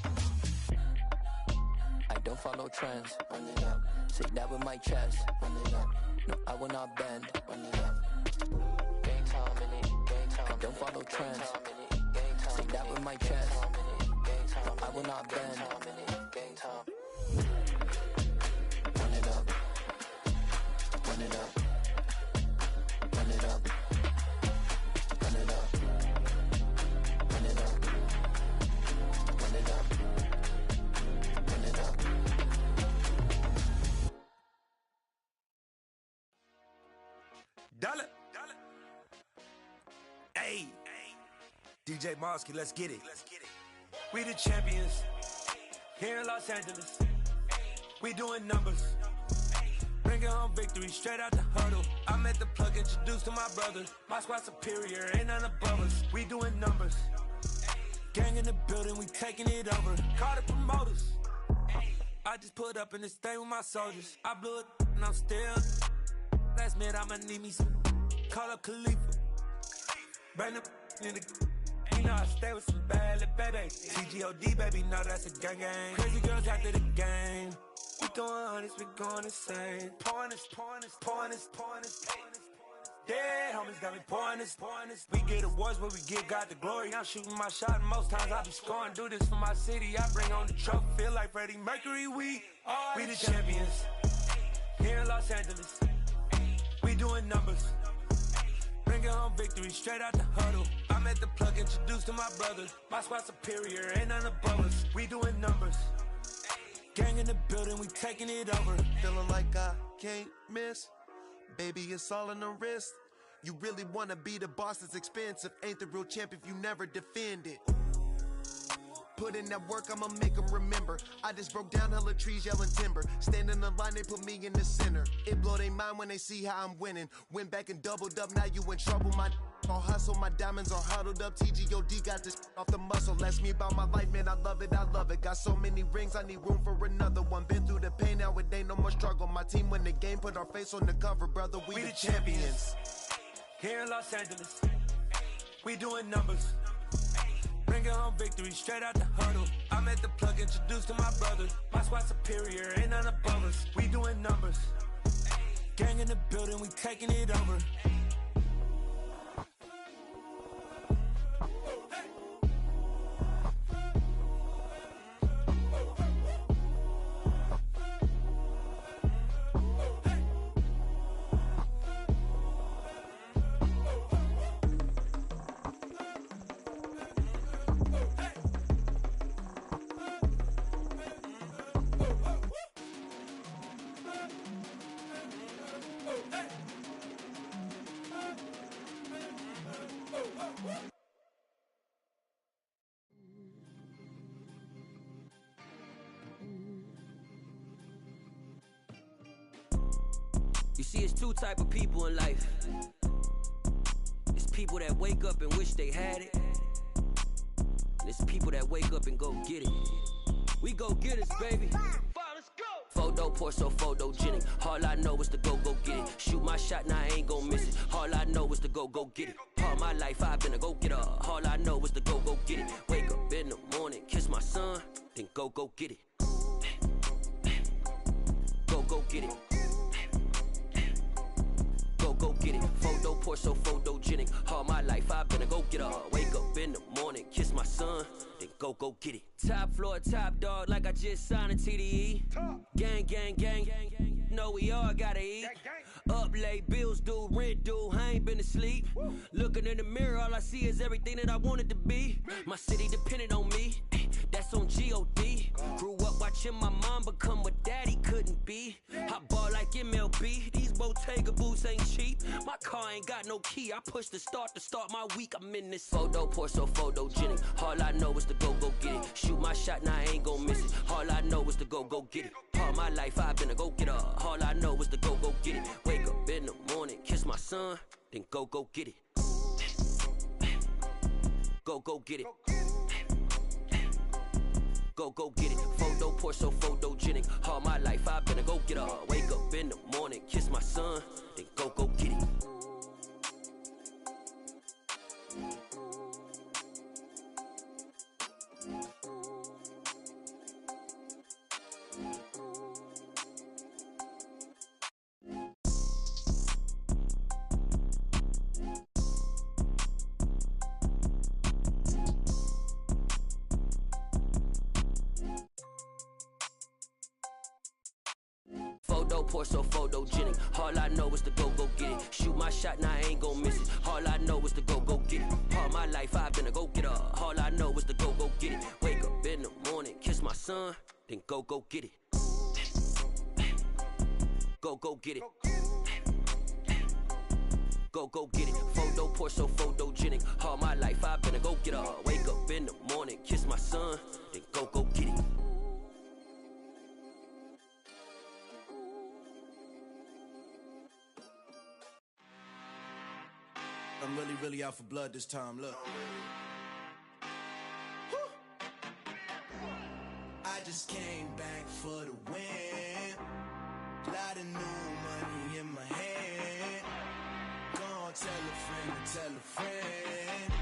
I don't follow trends. Run it up. Say that with my chest. Run it up. No, I will not bend. Run it up. Game time in it. Game time. I don't follow trends. Say that with my chest. No, I will not bend. Game time. Run it up. Run it up. Run it up. Run it up. Run it up. Run it up. Run it up. Dollar. Hey. DJ Mosky, let's get it. We the champions. Here in Los Angeles. We doing numbers. Bringing home victory straight out the huddle. I'm at the plug, introduced to my brother. My squad superior, ain't none above us. We doing numbers. Gang in the building, we taking it over. Call the promoters. I just put up in this thing with my soldiers. I blew it and I'm still. Last minute I'ma need me some. Call up Khalifa. Bring the in the. You know I stay with some bad little baby. TGOD baby, know that's a gang gang. Crazy girls after the game. We going honest, we going insane. Pouring this. Dead homies got me pouring this. We get awards, but we give God the glory. I'm shooting my shot, and most times I be scoring. Do this for my city, I bring on the trophy. Feel like Freddie Mercury, we the champions. Here in Los Angeles, we doing numbers. Bringing home victory straight out the huddle. I'm at the plug, introduced to my brother. My squad superior, ain't none above us. We doing numbers. Gang in the building, we taking it over. Feeling like I can't miss. Baby, it's all in the wrist. You really wanna be the boss, it's expensive. Ain't the real champ if you never defend it. Put in that work, I'ma make them remember. I just broke down hella trees, yelling timber. Stand in the line, they put me in the center. It blow their mind when they see how I'm winning. Went back and doubled up, now you in trouble. My all hustle, my diamonds are huddled up. TGOD got this off the muscle. Ask me about my life, man, I love it. Got so many rings, I need room for another one. Been through the pain, now it ain't no more struggle. My team win the game, put our face on the cover, brother. We the champions. Here in Los Angeles, we doing numbers. Bringing home victory straight out the huddle. I'm at the plug, introduced to my brother. My squad superior, ain't none above us. We doing numbers. Gang in the building, we taking it over. You see, it's two type of people in life. It's people that wake up and wish they had it. And it's people that wake up and go get it. We go get it, baby. Photo poor, so photogenic. All I know is to go get it. Shoot my shot, now I ain't gon' miss it. All I know is to go get it. All my life I've been a go-getter. All I know is to go get it. Wake up in the morning, kiss my son, then go get it. Go get it. Go get it. Photo poor, so photogenic. All my life I've been a go-getter. Wake up in the morning, kiss my son, then go get it. Top floor, top dog, like I just signed a TDE. Gang. Know we all gotta eat. Up late, bills due, rent due, I ain't been asleep. Looking in the mirror, all I see is everything that I wanted to be. My city depended on me, that's on G.O.D. Grew up watching my mom become what daddy couldn't be. I ball like MLB, these Bottega boots ain't cheap. My car ain't got no key, I push the start to start my week. I'm in this photo poor, so photogenic. All I know is to go get it. Shoot my shot, now I ain't gon' miss it. All I know is to go get it. All my life I've been a go-getter. All I know is to go get it. Wake up in the morning, kiss my son, then go get it. go get it. Go get it. Photo poor, so photogenic. All my life I've been a go getter. Wake up in the morning, kiss my son, then go get it. Photo poor, so photogenic. All I know is to go get it. Shoot my shot, now I ain't gon' miss it. All I know is to go get it. All my life I've been a go getter. All I know is to go get it. Wake up in the morning, kiss my son, then go get it. Go get it. Go get it. Photo poor, so photogenic. All my life I've been a go getter. Wake up in the morning, kiss my son, then go get it. I'm really out for blood this time, look. I just came back for the win. Lot of new money in my hand. Gonna tell a friend to tell a friend.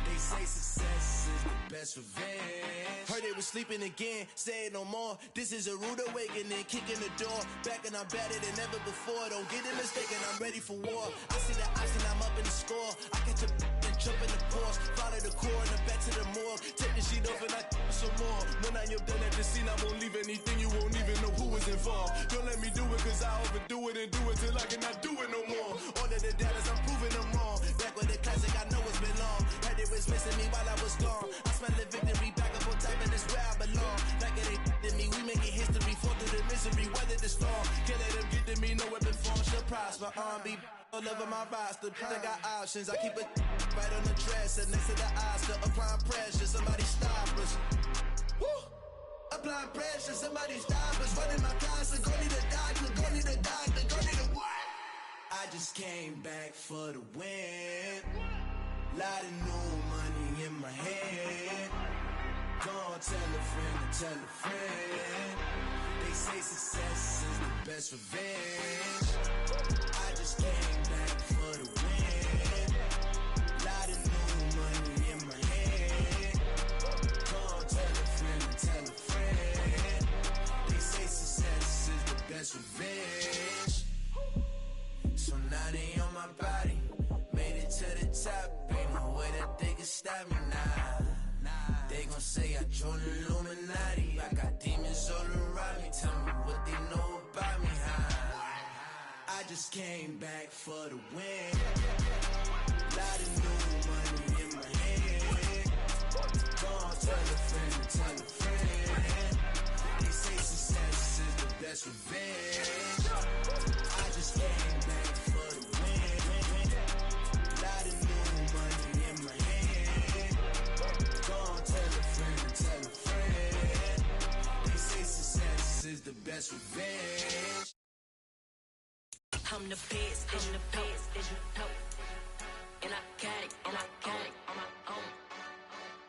They say success is the best revenge. Heard they was sleeping again, say it no more. This is a rude awakening, kicking the door. Back and I'm better than ever before. Don't get it mistaken, I'm ready for war. I see the option, I'm up in the score. I catch a and jump in the course. Follow the core and the back to the morgue. Take the sheet off and I some more. When I am done at the scene, I won't leave anything. You won't even know who was involved. Don't let me do it, cause I overdo it and do it till I cannot do it no more. All of the doubters, I'm proving them wrong. Back with the classic, I know it's been long. Heard it was missing me while I was gone. I smell the victory back up on top, and it's where I belong. Like it ain't to me, we making history. Fall through the misery, weather the storm. Can't let them get to me, no weapon form shall prosper. R&B all over my roster. I got options, I keep it right on the dresser. Next to the Oscar, applying pressure. Somebody stop us. Woo! Applying pressure, somebody stop us. Running my closet, go need a doctor, go need a doctor, go need a what? I just came back for the win. Lot of new money in my hand. Gonna tell a friend to tell a friend. They say success is the best revenge. I just came back for the win. Lot of new money in my hand. Gonna tell a friend to tell a friend. They say success is the best revenge. So now they on my body. Made it to the top. Ain't no way that they can stop me now. They gon' say I joined the Illuminati. I got demons all around me. Tell me what they know about me, huh? I just came back for the win. Lot of new money in my hand. Gonna tell a friend to tell a friend. They say success is the best revenge. I just came back for the win. Lot of new money in my hand. Gonna tell a friend to tell a friend. They say success is the best revenge. I'm the best, I'm the best, and you know. And I got it, and I got it on my own.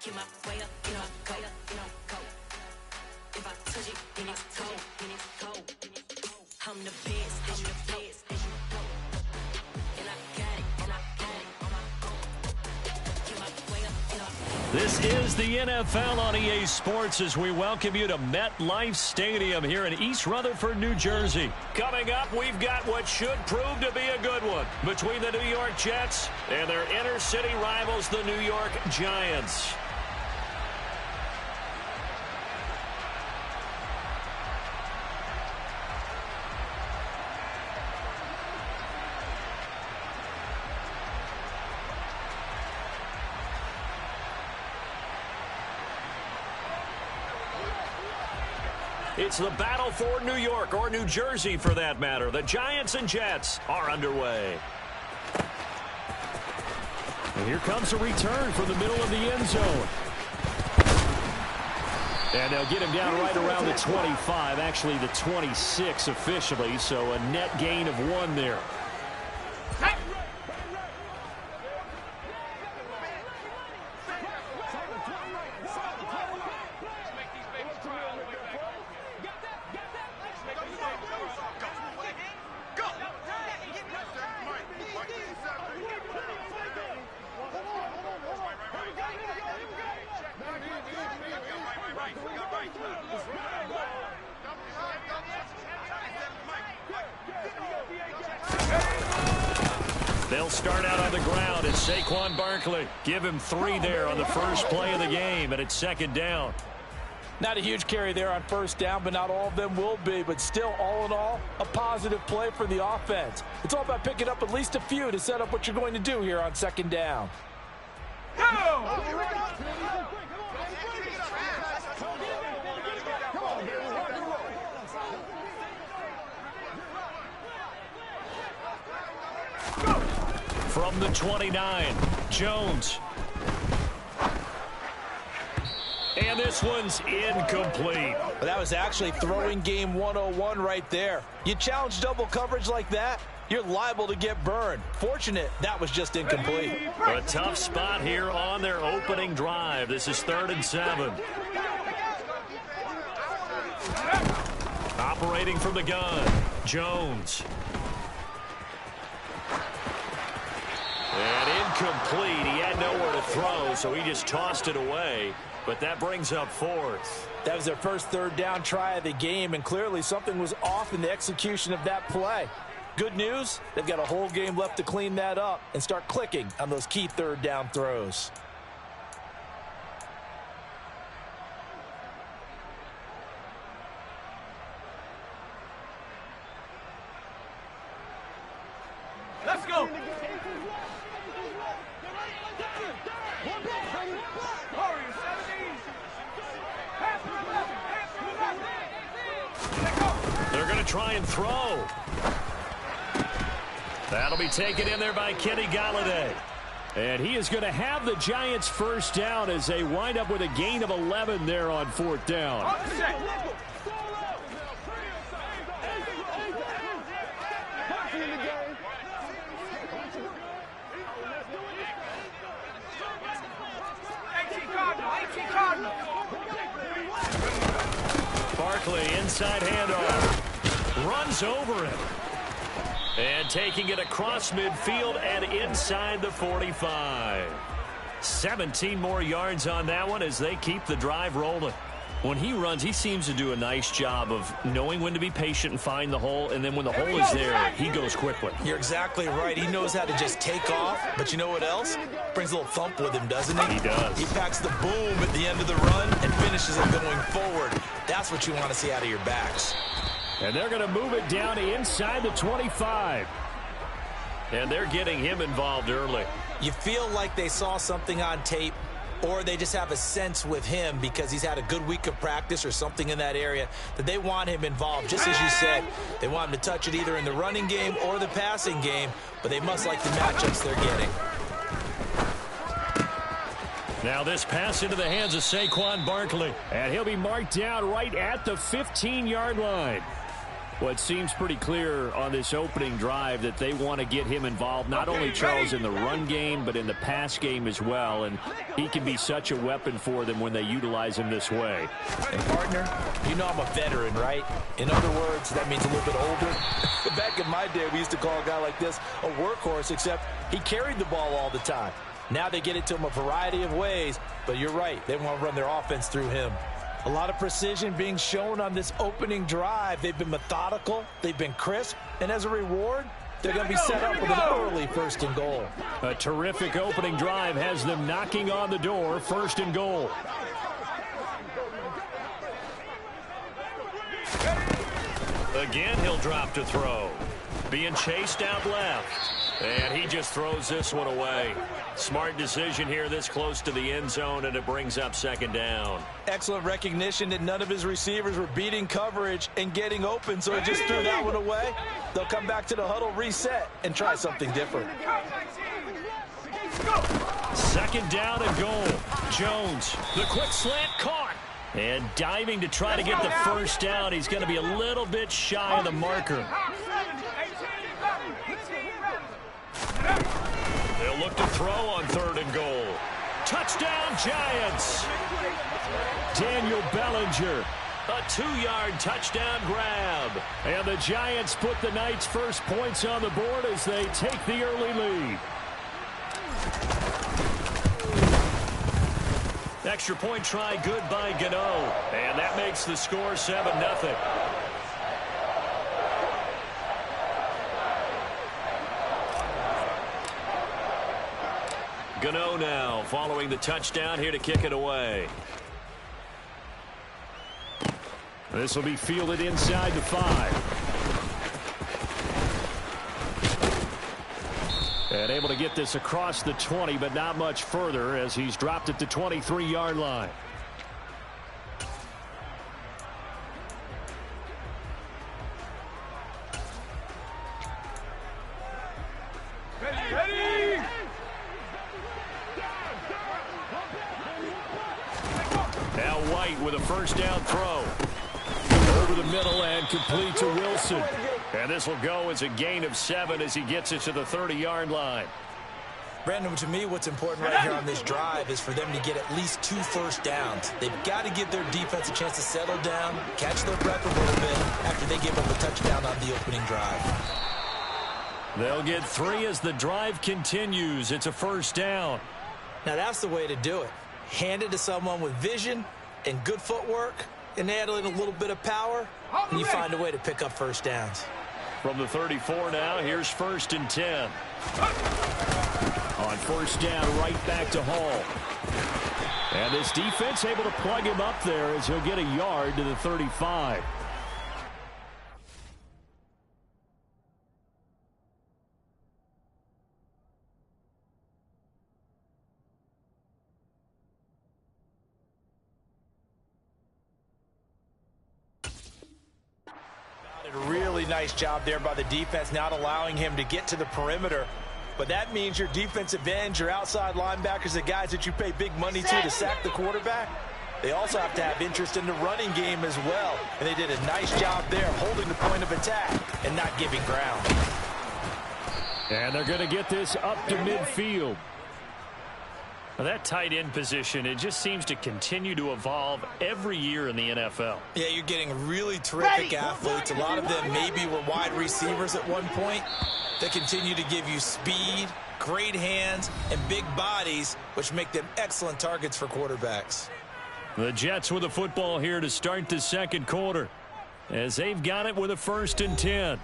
Get my way up, get my go, go. If I touch it, then it's cold, I'm the best, I'm the best, and you know. And I got it, and I got it on my own. Get my way up, get my go. This is the NFL on EA Sports as we welcome you to MetLife Stadium here in East Rutherford, New Jersey. Coming up, we've got what should prove to be a good one between the New York Jets and their inner city rivals, the New York Giants. It's the battle for New York, or New Jersey for that matter. The Giants and Jets are underway. And here comes a return from the middle of the end zone. And they'll get him down right around the 25, actually the 26 officially, so a net gain of 1 there. They'll start out on the ground. It's Saquon Barkley. Give him 3 there on the first play of the game, and it's second down. Not a huge carry there on first down, but not all of them will be. But still, all in all, a positive play for the offense. It's all about picking up at least a few to set up what you're going to do here on second down. Go! From the 29, Jones. And this one's incomplete. Well, that was actually throwing game 101 right there. You challenge double coverage like that, you're liable to get burned. Fortunate that was just incomplete. A tough spot here on their opening drive. This is 3rd and 7. Operating from the gun, Jones. And incomplete. He had nowhere to throw, so he just tossed it away. But that brings up 4th. That was their first 3rd down try of the game, and clearly something was off in the execution of that play. Good news, they've got a whole game left to clean that up and start clicking on those key 3rd down throws. Let's go! They're going to try and throw. That'll be taken in there by Kenny Galladay. And he is going to have the Giants first down as they wind up with a gain of 11 there on 4th down. Barkley, inside handoff. Runs over him. And taking it across midfield and inside the 45. 17 more yards on that one as they keep the drive rolling. When he runs, he seems to do a nice job of knowing when to be patient and find the hole, and then when the hole is there, he goes quickly. You're exactly right. He knows how to just take off, but you know what else? Brings a little thump with him, doesn't he? He does. He packs the boom at the end of the run and finishes it going forward. That's what you want to see out of your backs. And they're going to move it down inside the 25. And they're getting him involved early. You feel like they saw something on tape, or they just have a sense with him because he's had a good week of practice or something in that area that they want him involved. Just as you said, they want him to touch it either in the running game or the passing game, but they must like the matchups they're getting. Now this pass into the hands of Saquon Barkley, and he'll be marked down right at the 15-yard line. Well, it seems pretty clear on this opening drive that they want to get him involved, not only, Charles, in the run game, but in the pass game as well. And he can be such a weapon for them when they utilize him this way. And, partner, you know I'm a veteran, right? In other words, that means a little bit older. Back in my day, we used to call a guy like this a workhorse, except he carried the ball all the time. Now they get it to him a variety of ways, but you're right. They want to run their offense through him. A lot of precision being shown on this opening drive. They've been methodical. They've been crisp. And as a reward, they're going to be set up with an early 1st and goal. A terrific opening drive has them knocking on the door, 1st and goal. Again, he'll drop to throw. Being chased out left. And he just throws this one away. Smart decision here this close to the end zone, and it brings up 2nd down. Excellent recognition that none of his receivers were beating coverage and getting open, so he just threw that one away. They'll come back to the huddle, reset, and try something different. 2nd down and goal. Jones, the quick slant caught. And diving to try to get the first down. He's going to be a little bit shy of the marker. They'll look to throw on 3rd and goal. Touchdown, Giants. Daniel Bellinger, a 2-yard touchdown grab. And the Giants put the night's first points on the board as they take the early lead. Extra point try good by Gano. And that makes the score 7-0. Gano now following the touchdown here to kick it away. This will be fielded inside the 5. And able to get this across the 20, but not much further as he's dropped it to 23-yard line. Now White with a first down throw. Over the middle and complete to Wilson. And this will go as a gain of 7 as he gets it to the 30-yard line. Brandon, to me, what's important right here on this drive is for them to get at least 2 first downs. They've got to give their defense a chance to settle down, catch their breath a little bit after they give up a touchdown on the opening drive. They'll get 3 as the drive continues. It's a first down. Now, that's the way to do it. Hand it to someone with vision and good footwork, and add in a little bit of power, and you find a way to pick up first downs. From the 34 now, here's 1st and 10. On first down, right back to Hall. And this defense able to plug him up there as he'll get a yard to the 35. Really nice job there by the defense, not allowing him to get to the perimeter. But that means your defensive ends, your outside linebackers, the guys that you pay big money to sack the quarterback, they also have to have interest in the running game as well. And they did a nice job there holding the point of attack and not giving ground. And they're going to get this up to midfield. Well, that tight end position, it just seems to continue to evolve every year in the NFL. Yeah, you're getting really terrific athletes. A lot of them maybe were wide receivers at one point. They continue to give you speed, great hands, and big bodies, which make them excellent targets for quarterbacks. The Jets with the football here to start the second quarter, as they've got it with a 1st and 10.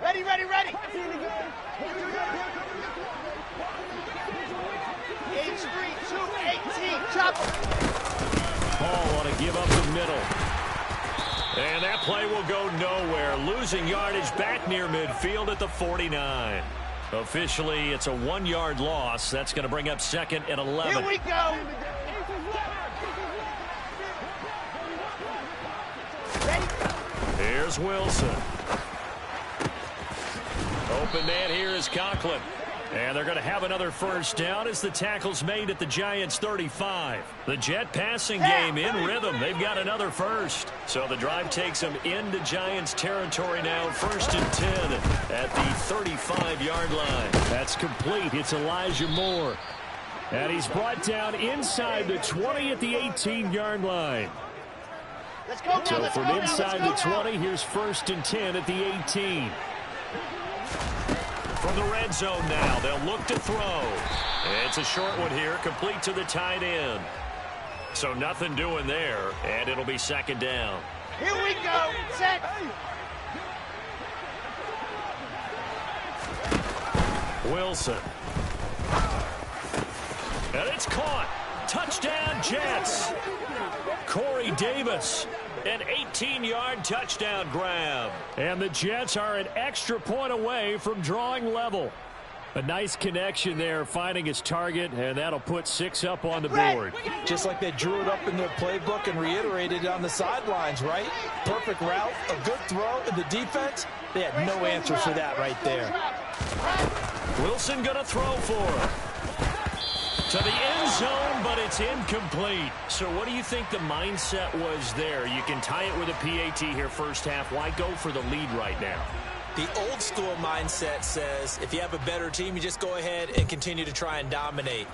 Ready, ready, ready. H3, 218, chop. Hall want to give up the middle. And that play will go nowhere. Losing yardage back near midfield at the 49. Officially, it's a 1-yard loss. That's going to bring up 2nd and 11. Here we go. Ready? Here's Wilson. Open man here is Conklin. And they're going to have another first down as the tackle's made at the Giants' 35. The Jet passing game in rhythm. They've got another first. So the drive takes them into Giants territory now. 1st and 10 at the 35-yard line. That's complete. It's Elijah Moore. And he's brought down inside the 20 at the 18-yard line. Let's go now, so let's from go inside now, the 20, here's 1st and 10 at the 18. From the red zone now, they'll look to throw. It's a short one here, complete to the tight end. So nothing doing there, and it'll be 2nd down. Here we go. Set. Wilson. And it's caught. Touchdown, Jets. Corey Davis. An 18-yard touchdown grab. And the Jets are an extra point away from drawing level. A nice connection there, finding his target, and that'll put 6 up on the board. Just like they drew it up in their playbook and reiterated it on the sidelines, right? Perfect route, a good throw, and the defense, they had no answer for that right there. Wilson going to throw for him. To the end zone, but it's incomplete. So what do you think the mindset was there? You can tie it with a PAT here first half. Why go for the lead right now? The old school mindset says if you have a better team, you just go ahead and continue to try and dominate.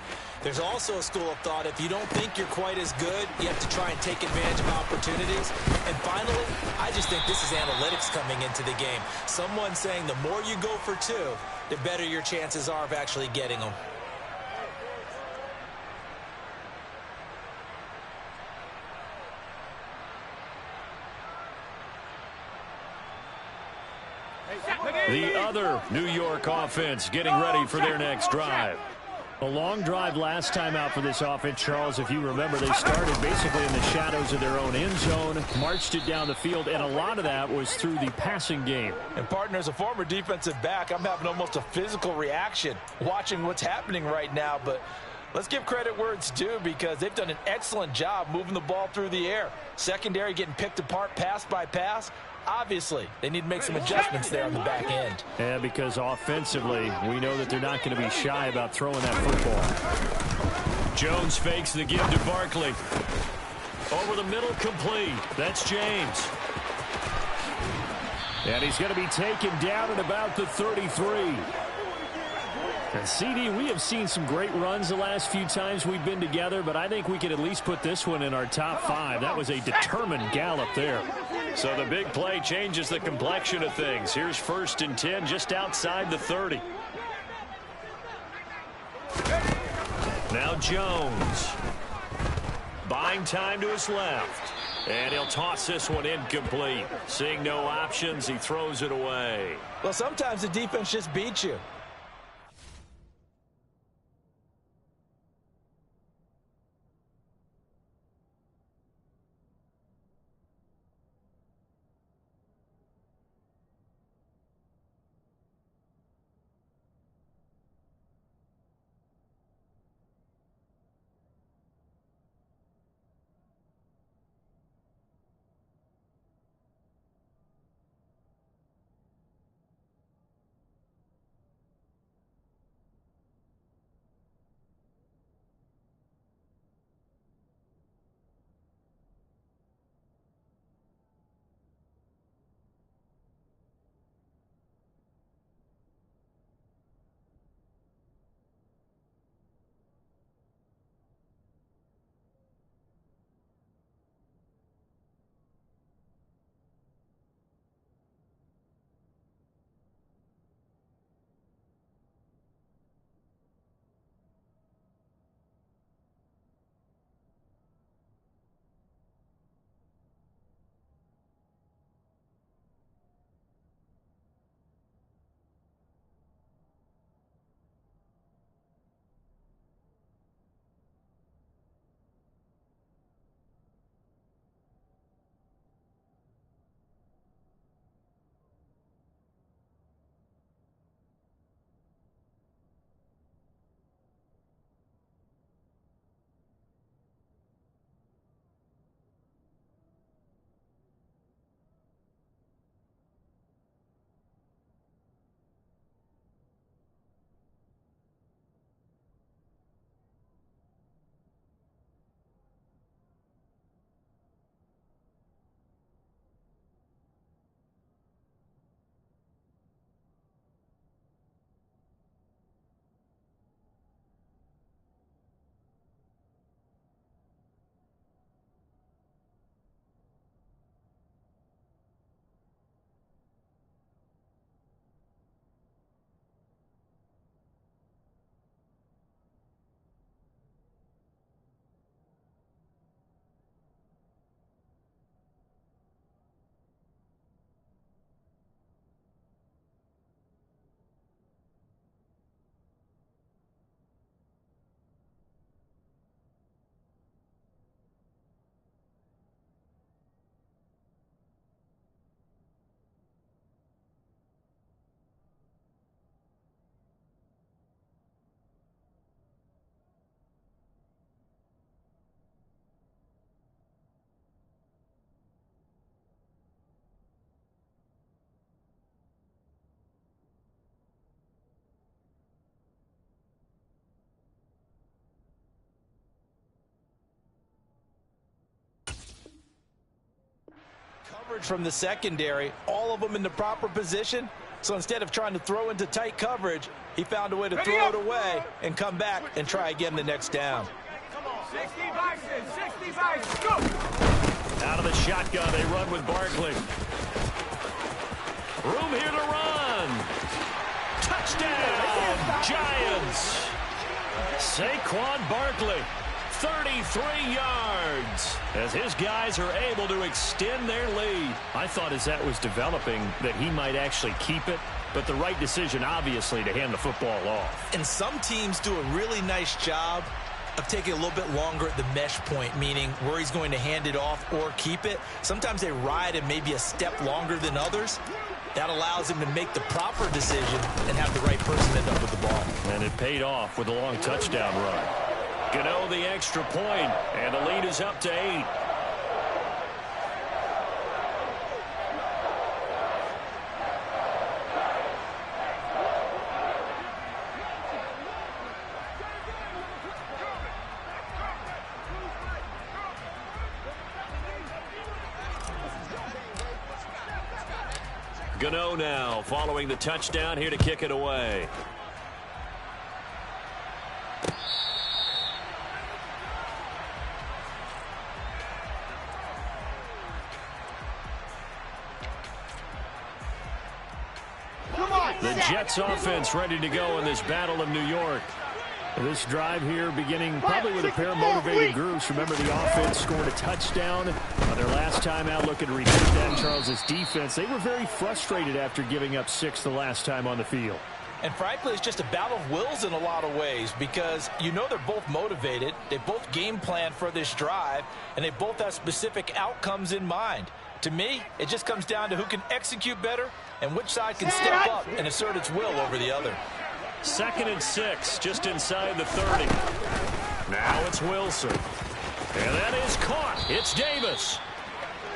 There's also a school of thought, if you don't think you're quite as good, you have to try and take advantage of opportunities. And finally, I just think this is analytics coming into the game. Someone saying the more you go for 2, the better your chances are of actually getting them. The other New York offense getting ready for their next drive. A long drive last time out for this offense, Charles. If you remember, they started basically in the shadows of their own end zone, marched it down the field, and a lot of that was through the passing game. And, partner, as a former defensive back, I'm having almost a physical reaction watching what's happening right now. But let's give credit where it's due, because they've done an excellent job moving the ball through the air. Secondary getting picked apart pass by pass. Obviously, they need to make some adjustments there on the back end. Yeah, because offensively, we know that they're not going to be shy about throwing that football. Jones fakes the give to Barkley. Over the middle, complete. That's James. And he's going to be taken down at about the 33. And CD, we have seen some great runs the last few times we've been together, but I think we could at least put this one in our top 5. That was a determined gallop there. So the big play changes the complexion of things. Here's 1st and 10 just outside the 30. Now Jones. Buying time to his left. And he'll toss this one incomplete. Seeing no options, he throws it away. Well, sometimes the defense just beats you. From the secondary, all of them in the proper position. So instead of trying to throw into tight coverage, he found a way to throw it away and come back and try again the next down. 60 vices, go! Out of the shotgun, they run with Barkley. Room here to run. Touchdown, Giants. Saquon Barkley. 33 yards as his guys are able to extend their lead. I thought as that was developing that he might actually keep it, but the right decision, obviously, to hand the football off. And some teams do a really nice job of taking a little bit longer at the mesh point, meaning where he's going to hand it off or keep it. Sometimes they ride him maybe a step longer than others. That allows him to make the proper decision and have the right person end up with the ball. And it paid off with a long touchdown run. Gano the extra point, and the lead is up to 8. Gano now following the touchdown here to kick it away. The Jets offense ready to go in this battle of New York. This drive here beginning probably with a pair of motivated groups. Remember, the offense scored a touchdown on their last time out, looking to repeat that in Charles' defense. They were very frustrated after giving up 6 the last time on the field. And frankly, it's just a battle of wills in a lot of ways because you know they're both motivated. They both game plan for this drive, and they both have specific outcomes in mind. To me, it just comes down to who can execute better and which side can step up and assert its will over the other. 2nd and 6, just inside the 30. Now it's Wilson. And that is caught. It's Davis.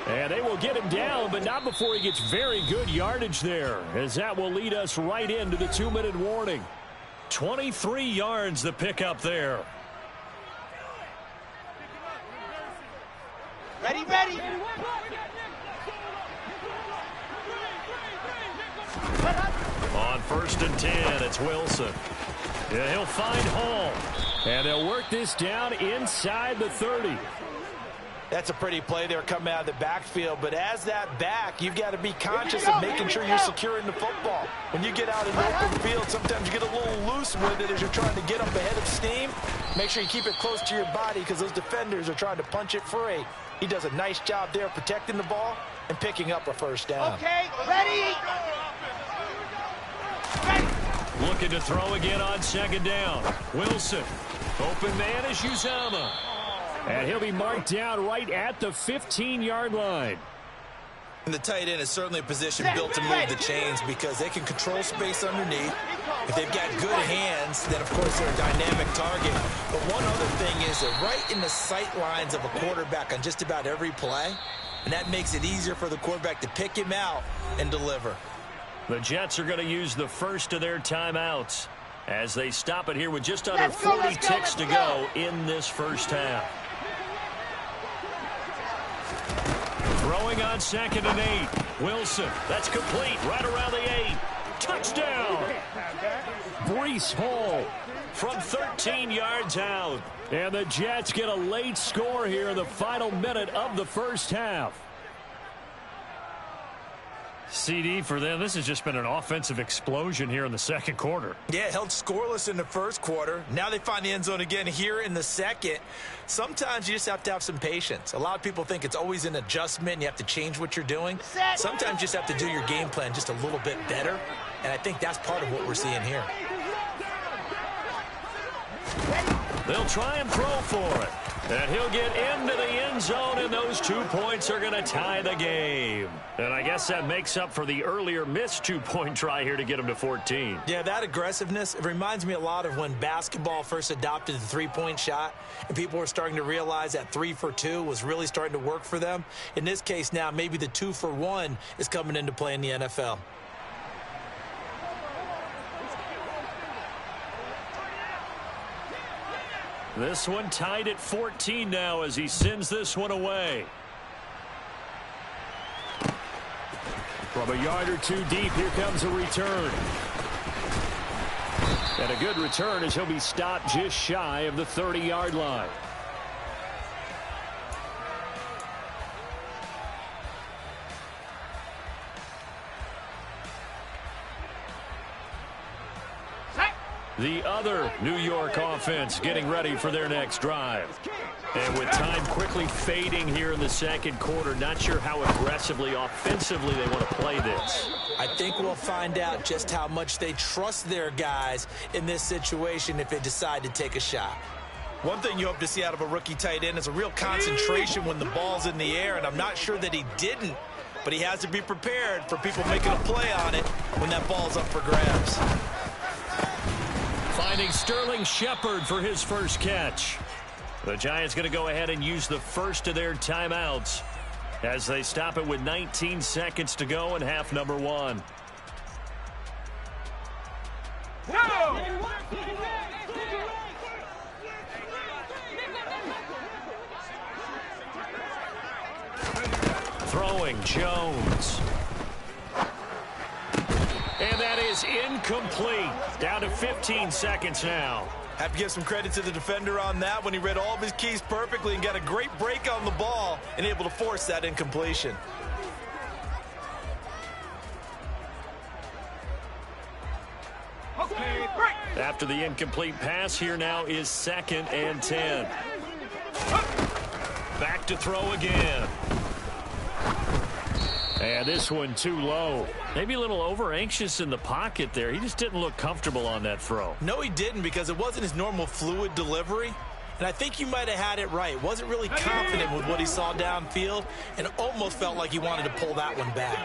And they will get him down, but not before he gets very good yardage there, as that will lead us right into the 2-minute warning. 23 yards the pickup there. Ready, ready. On 1st and 10, it's Wilson. Yeah, he'll find Hall. And they'll work this down inside the 30. That's a pretty play there coming out of the backfield, but as that back, you've got to be conscious of making sure you're securing the football. When you get out in the open field, sometimes you get a little loose with it as you're trying to get up ahead of steam. Make sure you keep it close to your body because those defenders are trying to punch it free. He does a nice job there protecting the ball and picking up a first down. Okay, ready. Looking to throw again on 2nd down. Wilson. Open man is Uzama. And he'll be marked down right at the 15-yard line. And the tight end is certainly a position built to move the chains because they can control space underneath. If they've got good hands, then, of course, they're a dynamic target. But one other thing is they're right in the sight lines of a quarterback on just about every play. And that makes it easier for the quarterback to pick him out and deliver. The Jets are going to use the first of their timeouts as they stop it here with just under 40 ticks to go in this first half. Throwing on 2nd and 8. Wilson. That's complete right around the 8. Touchdown. Breece Hall from 13 yards out. And the Jets get a late score here in the final minute of the first half. CD for them, this has just been an offensive explosion here in the second quarter. Yeah, held scoreless in the first quarter. Now they find the end zone again here in the second. Sometimes you just have to have some patience. A lot of people think it's always an adjustment. You have to change what you're doing. Sometimes you just have to do your game plan just a little bit better. And I think that's part of what we're seeing here. They'll try and throw for it. And he'll get into the end zone, and those 2 points are going to tie the game. And I guess that makes up for the earlier missed 2-point try here to get him to 14. Yeah, that aggressiveness, it reminds me a lot of when basketball first adopted the three-point shot, and people were starting to realize that 3 for 2 was really starting to work for them. In this case now, maybe the 2 for 1 is coming into play in the NFL. This one tied at 14 now as he sends this one away. From a yard or 2 deep, here comes a return. And a good return as he'll be stopped just shy of the 30-yard line. The other New York offense getting ready for their next drive. And with time quickly fading here in the second quarter, not sure how aggressively, offensively they want to play this. I think we'll find out just how much they trust their guys in this situation if they decide to take a shot. One thing you hope to see out of a rookie tight end is a real concentration when the ball's in the air, and I'm not sure that he didn't, but he has to be prepared for people making a play on it when that ball's up for grabs. Finding Sterling Shepard for his first catch. The Giants going to go ahead and use the first of their timeouts as they stop it with 19 seconds to go in half number one. Throwing Jones. And that is incomplete. Down to 15 seconds now. Have to give some credit to the defender on that when he read all of his keys perfectly and got a great break on the ball and able to force that incompletion. Okay, break. After the incomplete pass, here now is 2nd and 10. Back to throw again. And this one too low. Maybe a little over-anxious in the pocket there. He just didn't look comfortable on that throw. No, he didn't, because it wasn't his normal fluid delivery. And I think you might have had it right. Wasn't really confident with what he saw downfield and almost felt like he wanted to pull that one back.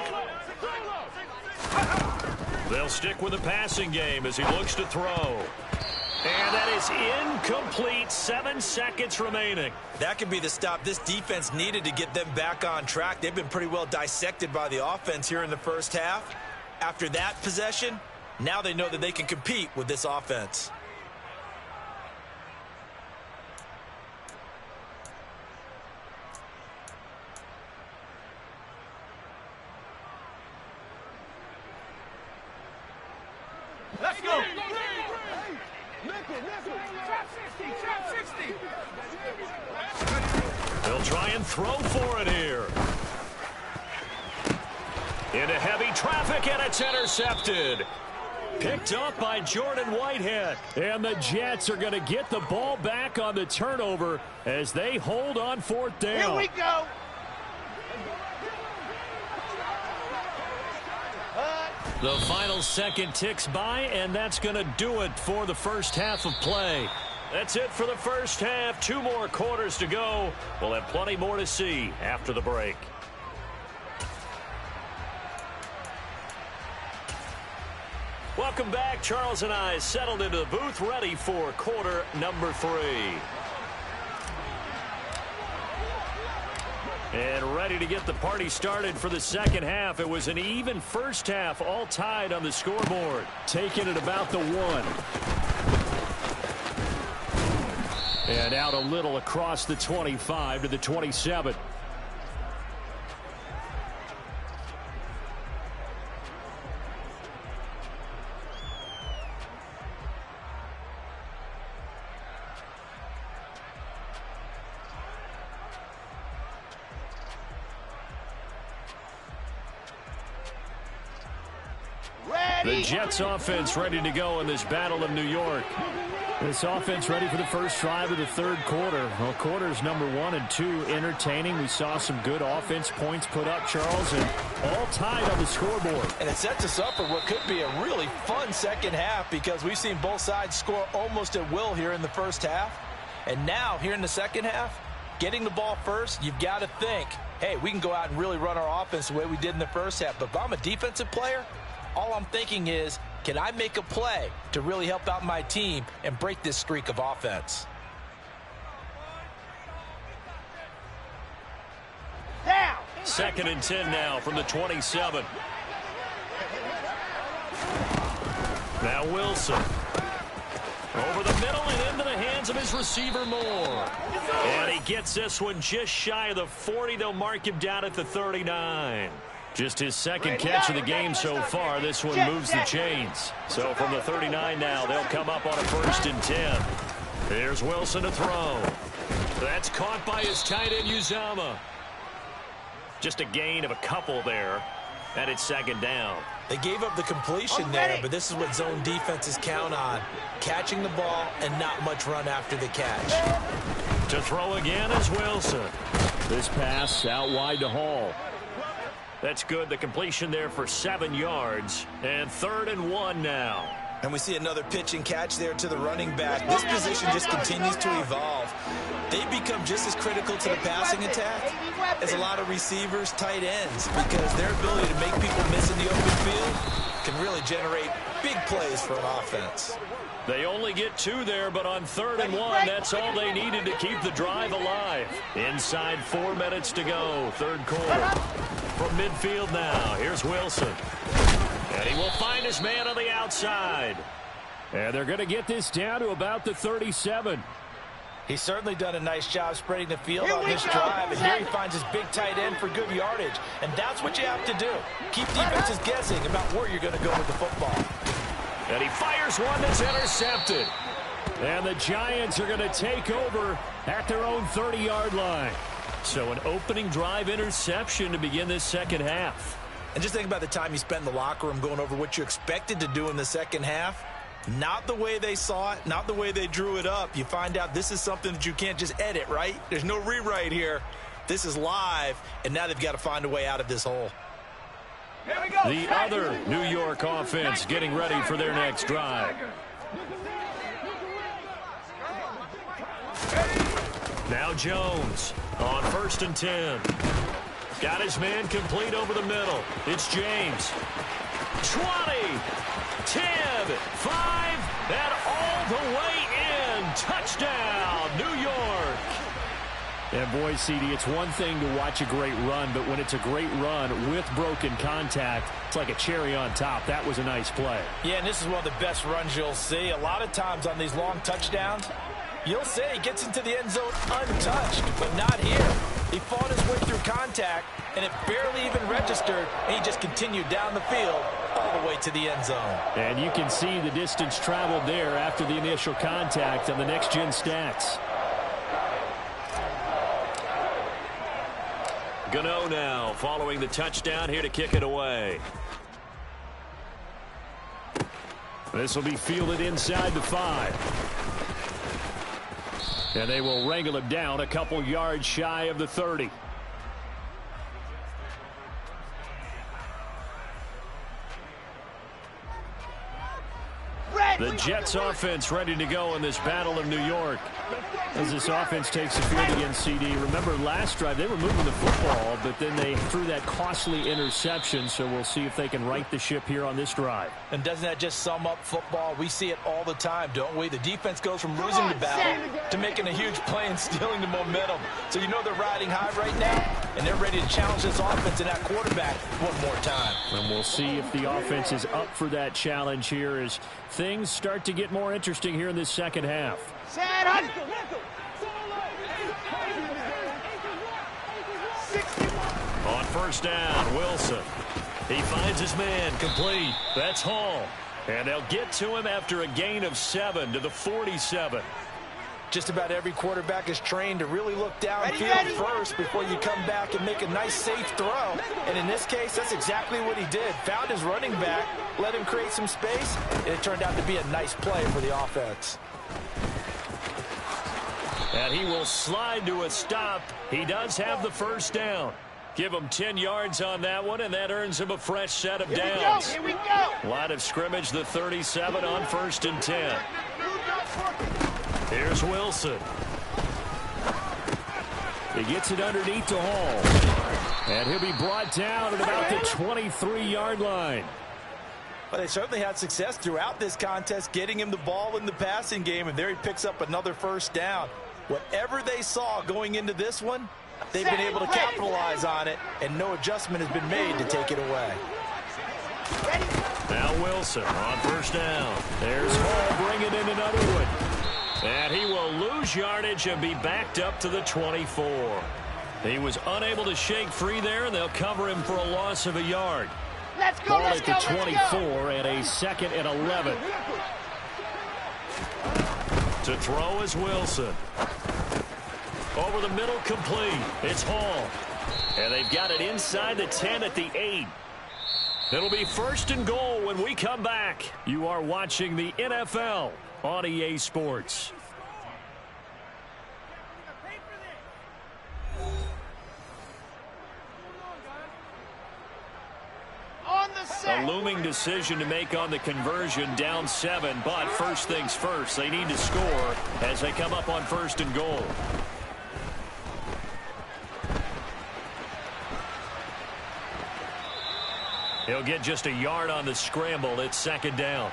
They'll stick with the passing game as he looks to throw. And that is incomplete. 7 seconds remaining. That could be the stop this defense needed to get them back on track. They've been pretty well dissected by the offense here in the first half. After that possession, now they know that they can compete with this offense. Let's go. Trap 60. They'll try and throw for it here. Into heavy traffic, and it's intercepted. Picked up by Jordan Whitehead. And the Jets are going to get the ball back on the turnover as they hold on 4th down. Here we go. The final second ticks by, and that's going to do it for the first half of play. That's it for the first half. 2 more quarters to go. We'll have plenty more to see after the break. Welcome back. Charles and I settled into the booth, ready for quarter number 3. And ready to get the party started for the second half. It was an even first half, all tied on the scoreboard. Taking it about the 1. And out a little across the 25 to the 27. The Jets offense ready to go in this Battle of New York. This offense ready for the first drive of the third quarter. Well, quarters number 1 and 2 entertaining. We saw some good offense points put up, Charles, and all tied on the scoreboard. And it sets us up for what could be a really fun second half because we've seen both sides score almost at will here in the first half. And now, here in the second half, getting the ball first, you've got to think, hey, we can go out and really run our offense the way we did in the first half. But if I'm a defensive player, all I'm thinking is, can I make a play to really help out my team and break this streak of offense? Down. 2nd and 10 now from the 27. Now Wilson. Over the middle and into the hands of his receiver Moore. And he gets this one just shy of the 40. They'll mark him down at the 39. Just his second catch of the game so far. This one moves the chains. So from the 39 now, they'll come up on a 1st and 10. Here's Wilson to throw. That's caught by his tight end, Uzama. Just a gain of a couple there. And it's 2nd down. They gave up the completion there, but this is what zone defenses count on. Catching the ball and not much run after the catch. To throw again is Wilson. This pass out wide to Hall. That's good. The completion there for 7 yards. And 3rd and 1 now. And we see another pitch and catch there to the running back. This position just continues to evolve. They become just as critical to the passing attack as a lot of receivers, tight ends, because their ability to make people miss in the open field can really generate big plays for an offense. They only get 2 there, but on 3rd and 1, that's all they needed to keep the drive alive. Inside 4 minutes to go, 3rd quarter. From midfield now, here's Wilson. And he will find his man on the outside. And they're going to get this down to about the 37. He's certainly done a nice job spreading the field on this drive, and here he finds his big tight end for good yardage. And that's what you have to do. Keep defenses guessing about where you're going to go with the football. And he fires one that's intercepted. And the Giants are going to take over at their own 30-yard line. So an opening drive interception to begin this second half. And just think about the time you spent in the locker room going over what you expected to do in the second half. Not the way they saw it, not the way they drew it up. You find out this is something that you can't just edit, right? There's no rewrite here. This is live, and now they've got to find a way out of this hole. The other New York offense getting ready for their next drive. Now Jones on 1st and 10. Got his man complete over the middle. It's James. 20, 10, 5, and all the way in. Touchdown, New York. And boy, CD, it's one thing to watch a great run, but when it's a great run with broken contact, it's like a cherry on top. That was a nice play. Yeah, and this is one of the best runs you'll see. A lot of times on these long touchdowns, you'll say he gets into the end zone untouched, but not here. He fought his way through contact, and it barely even registered, and he just continued down the field all the way to the end zone. And you can see the distance traveled there after the initial contact on the next-gen stats. Gano now following the touchdown here to kick it away. This will be fielded inside the 5. And they will wrangle him down a couple yards shy of the 30. The Jets offense ready to go in this battle of New York. As this offense takes the field against CD. Remember last drive they were moving the football, but then they threw that costly interception. So we'll see if they can right the ship here on this drive. And doesn't that just sum up football? We see it all the time, don't we? The defense goes from losing the battle to making a huge play and stealing the momentum. So you know they're riding high right now, and they're ready to challenge this offense and that quarterback one more time. And we'll see if the offense is up for that challenge here as things start to get more interesting here in this second half. On 1st down, Wilson. He finds his man complete. That's Hall. And they'll get to him after a gain of 7 to the 47. Just about every quarterback is trained to really look downfield first before you come back and make a nice, safe throw. And in this case, that's exactly what he did. Found his running back, let him create some space, and it turned out to be a nice play for the offense. And he will slide to a stop. He does have the 1st down. Give him 10 yards on that one, and that earns him a fresh set of downs. Here we go. Line of scrimmage, the 37 on 1st and 10. Here's Wilson. He gets it underneath to Hall. And he'll be brought down at about the 23-yard line. Well, they certainly had success throughout this contest getting him the ball in the passing game, and there he picks up another 1st down. Whatever they saw going into this one, they've been able to capitalize on it, and no adjustment has been made to take it away. Now Wilson on 1st down. There's Hall bringing in another one. And he will lose yardage and be backed up to the 24. He was unable to shake free there, and they'll cover him for a loss of a yard. Let's go, Ball let's at go, the 24 and a 2nd and 11. To throw is Wilson. Over the middle, complete. It's Hall. And they've got it inside the 10 at the 8. It'll be 1st and goal when we come back. You are watching the NFL on EA Sports. A looming decision to make on the conversion, down 7, but first things first, they need to score as they come up on 1st and goal. He'll get just a yard on the scramble. It's 2nd down.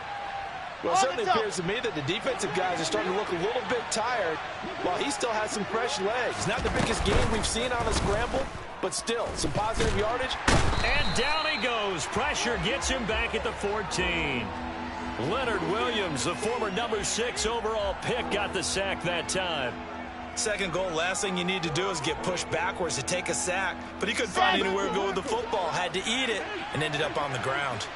Well, it certainly appears to me that the defensive guys are starting to look a little bit tired while he still has some fresh legs. Not the biggest game we've seen on a scramble, but still some positive yardage. And down he goes. Pressure gets him back at the 14. Leonard Williams, the former number 6 overall pick, got the sack that time. 2nd goal, last thing you need to do is get pushed backwards to take a sack. But he couldn't find anywhere to go with the football. Had to eat it and ended up on the ground.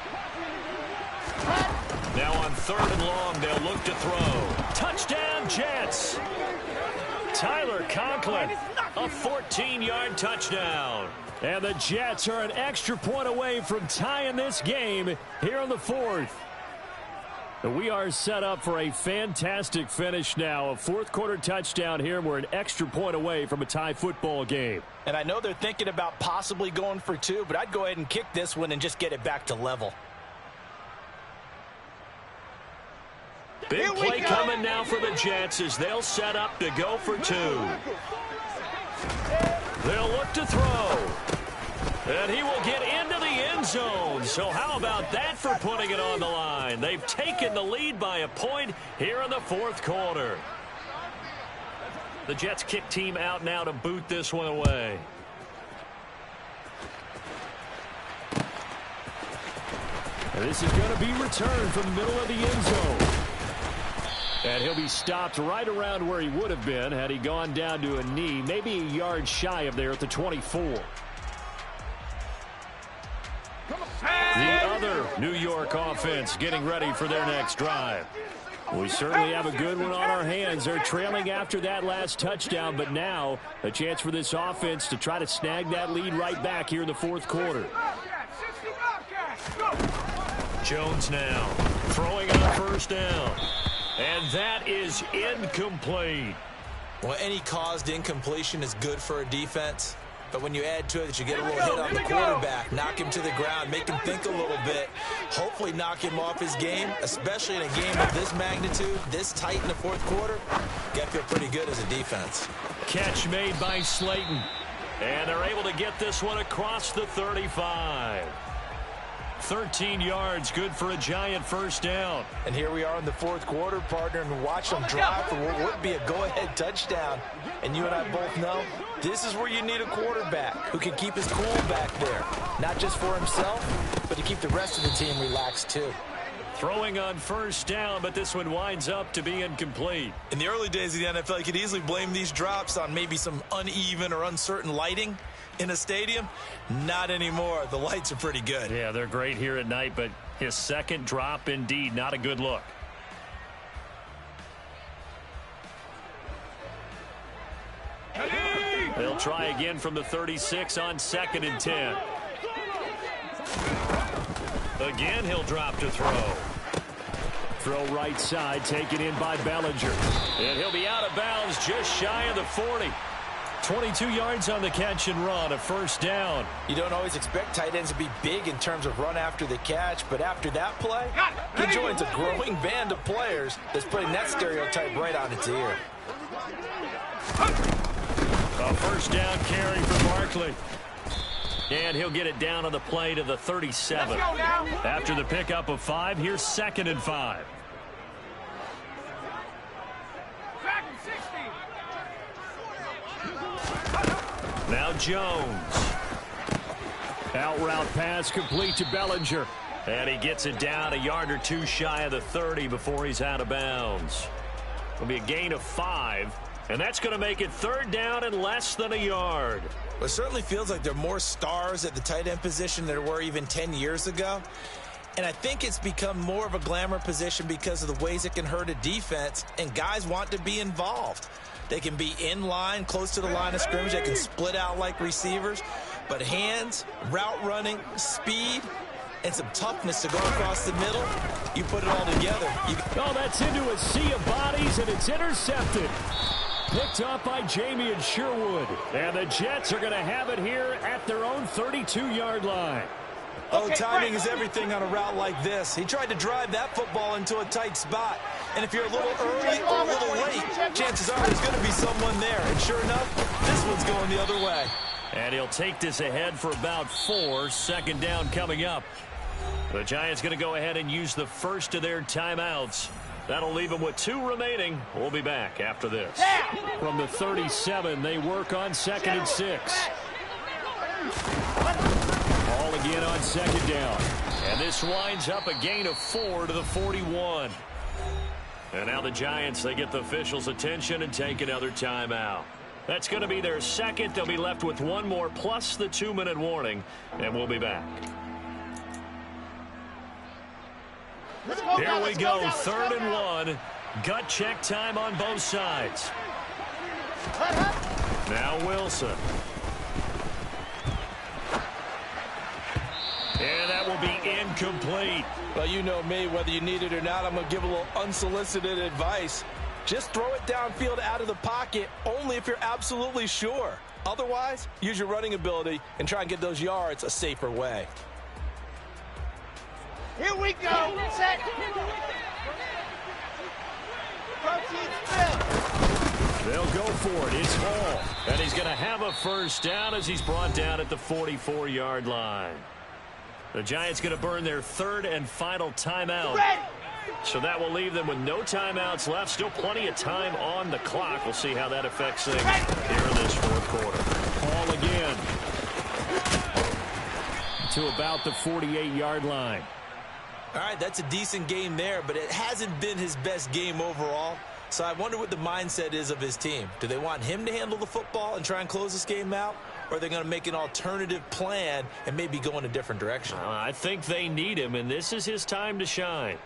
Now on 3rd and long, they'll look to throw. Touchdown, Jets. Tyler Conklin, a 14-yard touchdown. And the Jets are an extra point away from tying this game here in the 4th. We are set up for a fantastic finish now. A 4th-quarter touchdown here. We're an extra point away from a tie football game. And I know they're thinking about possibly going for 2, but I'd go ahead and kick this one and just get it back to level. Big play coming now for the Jets as they'll set up to go for 2. They'll look to throw. And he will get into the end zone. So how about that for putting it on the line? They've taken the lead by a point here in the 4th quarter. The Jets kick team out now to boot this one away. And this is going to be returned from the middle of the end zone. And he'll be stopped right around where he would have been had he gone down to a knee, maybe a yard shy of there at the 24. The other New York offense getting ready for their next drive. We certainly have a good one on our hands. They're trailing after that last touchdown, but now a chance for this offense to try to snag that lead right back here in the 4th quarter. Jones now throwing on 1st down. And that is incomplete. Well, any caused incompletion is good for a defense. But when you add to it that you get a little hit on the quarterback, knock him to the ground, make him think a little bit, hopefully knock him off his game, especially in a game of this magnitude, this tight in the 4th quarter, you got to feel pretty good as a defense. Catch made by Slayton. And they're able to get this one across the 35. 13 yards, good for a Giant 1st down. And here we are in the 4th quarter, partner, and watch them drive for what would be a go-ahead touchdown. And you and I both know this is where you need a quarterback who can keep his cool back there. Not just for himself, but to keep the rest of the team relaxed too. Throwing on 1st down, but this one winds up to be incomplete. In the early days of the NFL, you could easily blame these drops on maybe some uneven or uncertain lighting in a stadium. Not anymore. The lights are pretty good. Yeah, they're great here at night, but his 2nd drop, indeed, not a good look. They'll try again from the 36 on 2nd and 10. Again, he'll drop to throw. Throw right side, taken in by Bellinger. And he'll be out of bounds just shy of the 40. 22 yards on the catch and run, a 1st down. You don't always expect tight ends to be big in terms of run after the catch, but after that play, he joins a growing band of players that's putting that stereotype right on its ear. A 1st down carry for Barkley. And he'll get it down on the play to the 37. After the pickup of 5, here's 2nd and 5. Now Jones. Out route pass complete to Bellinger. And he gets it down a yard or 2 shy of the 30 before he's out of bounds. It'll be a gain of 5. And that's going to make it 3rd down and less than a yard. Well, it certainly feels like there are more stars at the tight end position than there were even 10 years ago. And I think it's become more of a glamour position because of the ways it can hurt a defense, and guys want to be involved. They can be in line, close to the line of scrimmage. They can split out like receivers. But hands, route running, speed, and some toughness to go across the middle. You put it all together. Oh, that's into a sea of bodies, and it's intercepted. Picked up by Jamie and Sherwood. And the Jets are going to have it here at their own 32-yard line. Oh, timing is everything on a route like this. He tried to drive that football into a tight spot. And if you're a little early or a little late, chances are there's going to be someone there. And sure enough, this one's going the other way. And he'll take this ahead for about 4. Second down coming up. The Giants going to go ahead and use the first of their timeouts. That'll leave them with 2 remaining. We'll be back after this. From the 37, they work on 2nd and 6. Ball again on 2nd down. And this winds up a gain of 4 to the 41. And now the Giants, they get the officials' attention and take another timeout. That's going to be their second. They'll be left with 1 more plus the 2-minute warning. And we'll be back. Here we go, 3rd and 1. Gut check time on both sides. Now Wilson. And that will be incomplete. Well, you know me, whether you need it or not, I'm going to give a little unsolicited advice. Just throw it downfield out of the pocket only if you're absolutely sure. Otherwise, use your running ability and try and get those yards a safer way. Here we go. Set. They'll go for it. It's Hall. And he's going to have a first down as he's brought down at the 44-yard line. The Giants going to burn their 3rd and final timeout. So that will leave them with no timeouts left. Still plenty of time on the clock. We'll see how that affects things here in this 4th quarter. Hall again to about the 48-yard line. All right, that's a decent game there, but it hasn't been his best game overall. So I wonder what the mindset is of his team. Do they want him to handle the football and try and close this game out? Or are they going to make an alternative plan and maybe go in a different direction? I think they need him, and this is his time to shine.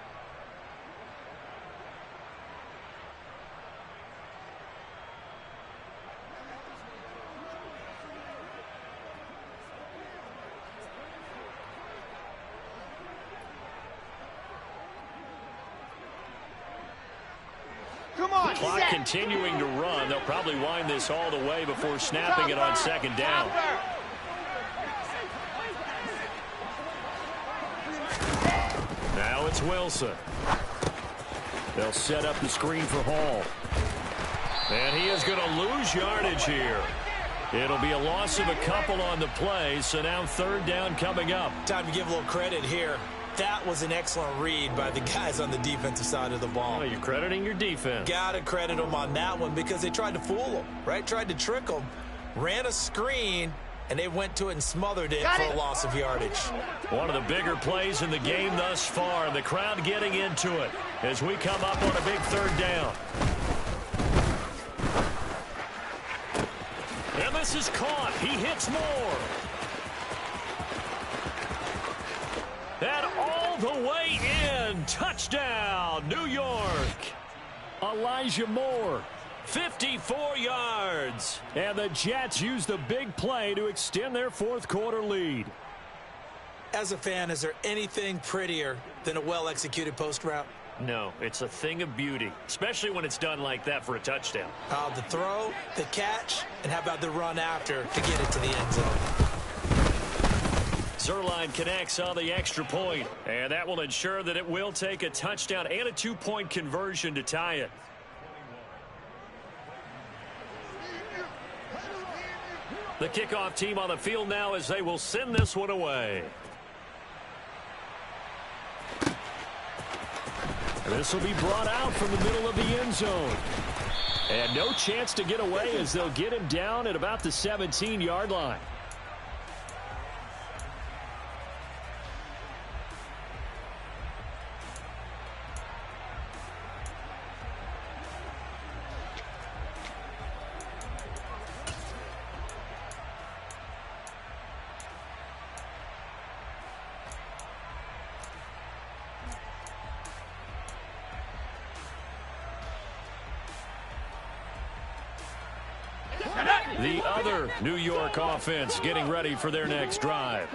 Clock continuing to run. They'll probably wind this all the way before snapping it on 2nd down. Now it's Wilson. They'll set up the screen for Hall. And he is going to lose yardage here. It'll be a loss of a couple on the play, so now 3rd down coming up. Time to give a little credit here. That was an excellent read by the guys on the defensive side of the ball. Oh, you're crediting your defense. Got to credit them on that one because they tried to fool them, right? Tried to trick them, ran a screen, and they went to it and smothered it for a loss of yardage. One of the bigger plays in the game thus far, and the crowd getting into it as we come up on a big 3rd down. And this is caught. He hits more. And all the way in. Touchdown, New York. Elijah Moore, 54 yards. And the Jets use the big play to extend their 4th quarter lead. As a fan, is there anything prettier than a well-executed post route? No, it's a thing of beauty, especially when it's done like that for a touchdown. The throw, the catch, and how about the run after to get it to the end zone? Zerline connects on the extra point, and that will ensure that it will take a touchdown and a 2-point conversion to tie it. The kickoff team on the field now as they will send this one away. This will be brought out from the middle of the end zone. And no chance to get away as they'll get him down at about the 17-yard line. The other New York offense getting ready for their next drive.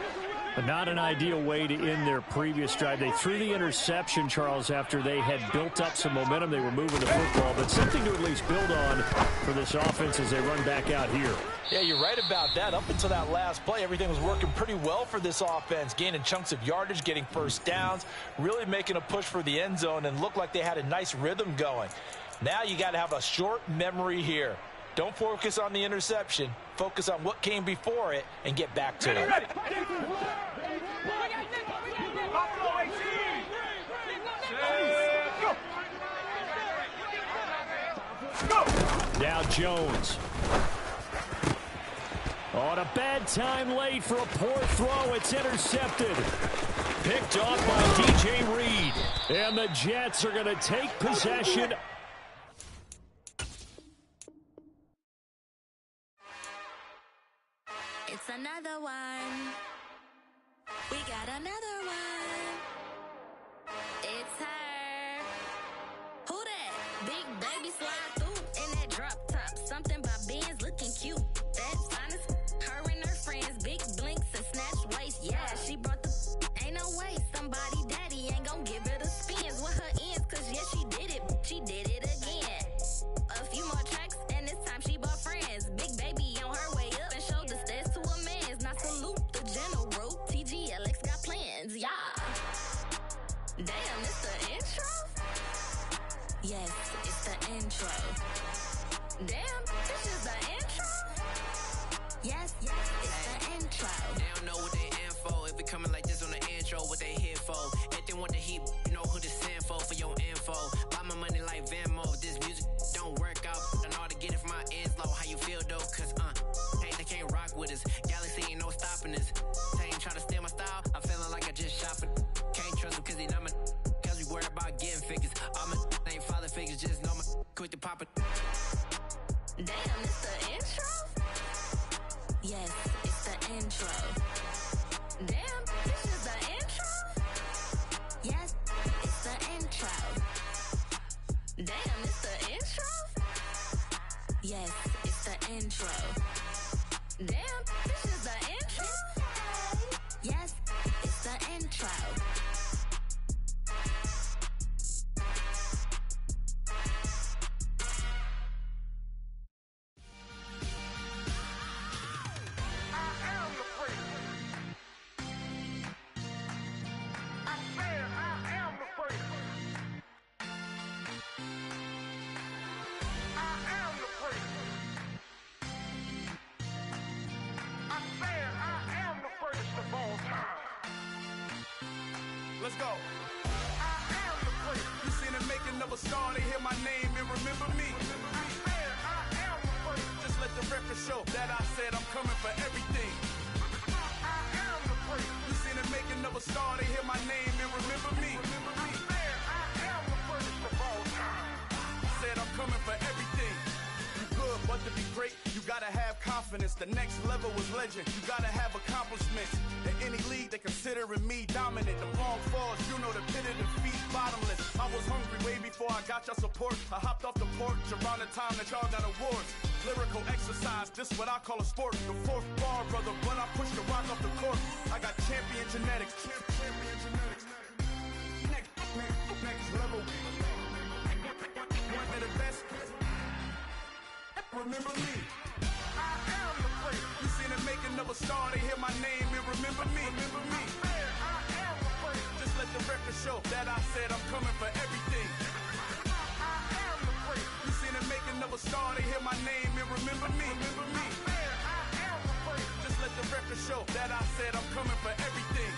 But not an ideal way to end their previous drive. They threw the interception, Charles, after they had built up some momentum. They were moving the football, but something to at least build on for this offense as they run back out here. Yeah, you're right about that. Up until that last play, everything was working pretty well for this offense, gaining chunks of yardage, getting first downs, really making a push for the end zone, and looked like they had a nice rhythm going. Now you got to have a short memory here. Don't focus on the interception. Focus on what came before it and get back to it. Now Jones. On a bad time late for a poor throw. It's intercepted. Picked off by DJ Reed. And the Jets are going to take possession. It's another one. We got another one. It's her. Who that? Big baby slide through in that drop top. Something by Benz looking cute. That's honest. Her and her friends, big blinks and snatch waist. Yeah, she brought the. Ain't no way somebody daddy ain't gon' give her the spins with her ends. Cause yeah, she did it. She did it again. A few more tracks and this time she bought friends. Big baby on her way up and showed the stairs to a man's. Now salute the general. TGLX got plans, yeah. Damn, it's the intro? Yes, it's the intro. Damn, this is the intro? Yes, it's the intro. They don't know what they in for. If we coming like this on the intro, what they here for? If they want the heat, you know who to send for your info. Buy my money like Venmo. If this music don't work out, I know how to get it from my ends low. How you feel though? Cause hey, they can't rock with us. Galaxy ain't no stopping us. They ain't try to steal my style. I'm feeling like I just shot for. Can't trust them cause they not my. Cause we worried about getting figures. All my ain't father figures, just know my quick to pop it. Damn, it's the intro? Yes, it's the intro. Damn, this is the intro? Yes, it's the intro. Damn, it's the intro? Yes, it's the intro. Damn, this is the intro? Yes, it's the intro. Let's go. I am the prince. You seen the making of a star, they hear my name and remember me. I am the prince. Just let the record show that I said I'm coming for everything. I am the prince. You seen the making of a star, they hear my name and remember me. I am the prince of all time. Said I'm coming for everything. You good, but to be great, you gotta have confidence. The next level was legend. You gotta have accomplishments. In any league, they considering me dominant. The long falls, you know the pit of defeat, bottomless. I was hungry way before I got your support. I hopped off the porch around the time that y'all got awards. Lyrical exercise, this what I call a sport. The fourth bar, brother, when I push the rock off the court. I got champion genetics. Champion genetics. Next level. One of the best. Remember me. I am the prince. You seen the making of a star, they hear my name and remember me. Remember me. I am the prince. Just let the record show that I said I'm coming for everything. I am the prince. You seen the making of a star, they hear my name and remember me. Remember me. I am the prince. Just let the record show that I said I'm coming for everything.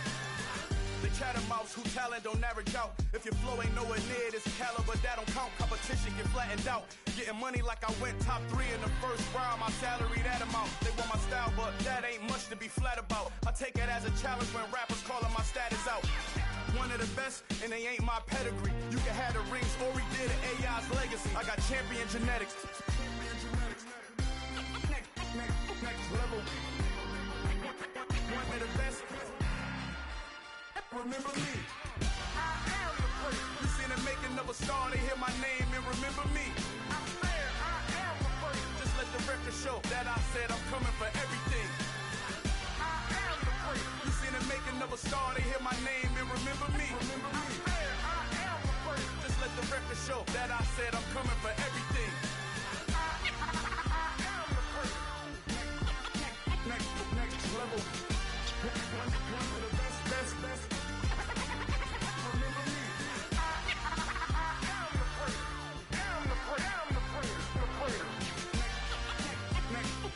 The chattermouths who talent don't average out. If your flow ain't nowhere near this caliber, that don't count. Competition get flattened out. Getting money like I went top 3 in the first round. My salary that amount. They want my style, but that ain't much to be flat about. I take it as a challenge when rappers calling my status out. One of the best, and they ain't my pedigree. You can have the rings, or we did it, AI's legacy. I got champion genetics. Next level. One of the best. Remember me. I am the prince. You seen the making of a star, they hear my name and remember me. I am the prince. Just let the record show that I said I'm coming for everything. I am the prince. You seen the making star, they hear my name and remember me. I am the first. Just let the record show that I said I'm coming for everything. I am the first. Next level. One of the best. Remember me. I am the first. Am the first.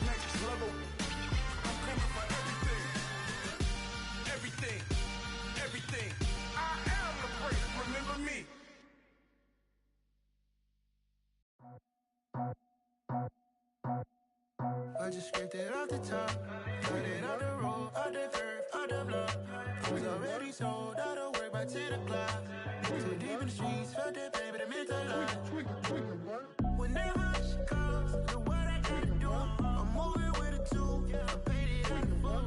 Next level. I'm coming for everything. Everything. I am the first. Remember me. I just scraped it off the top, cut it out the road, out the curve, out the block. I was already sold, out of work by 10 o'clock. Too deep in the streets, felt that baby, the mental lie. Whenever she calls, do what I gotta do. I'm moving with a two, I paid it out the full.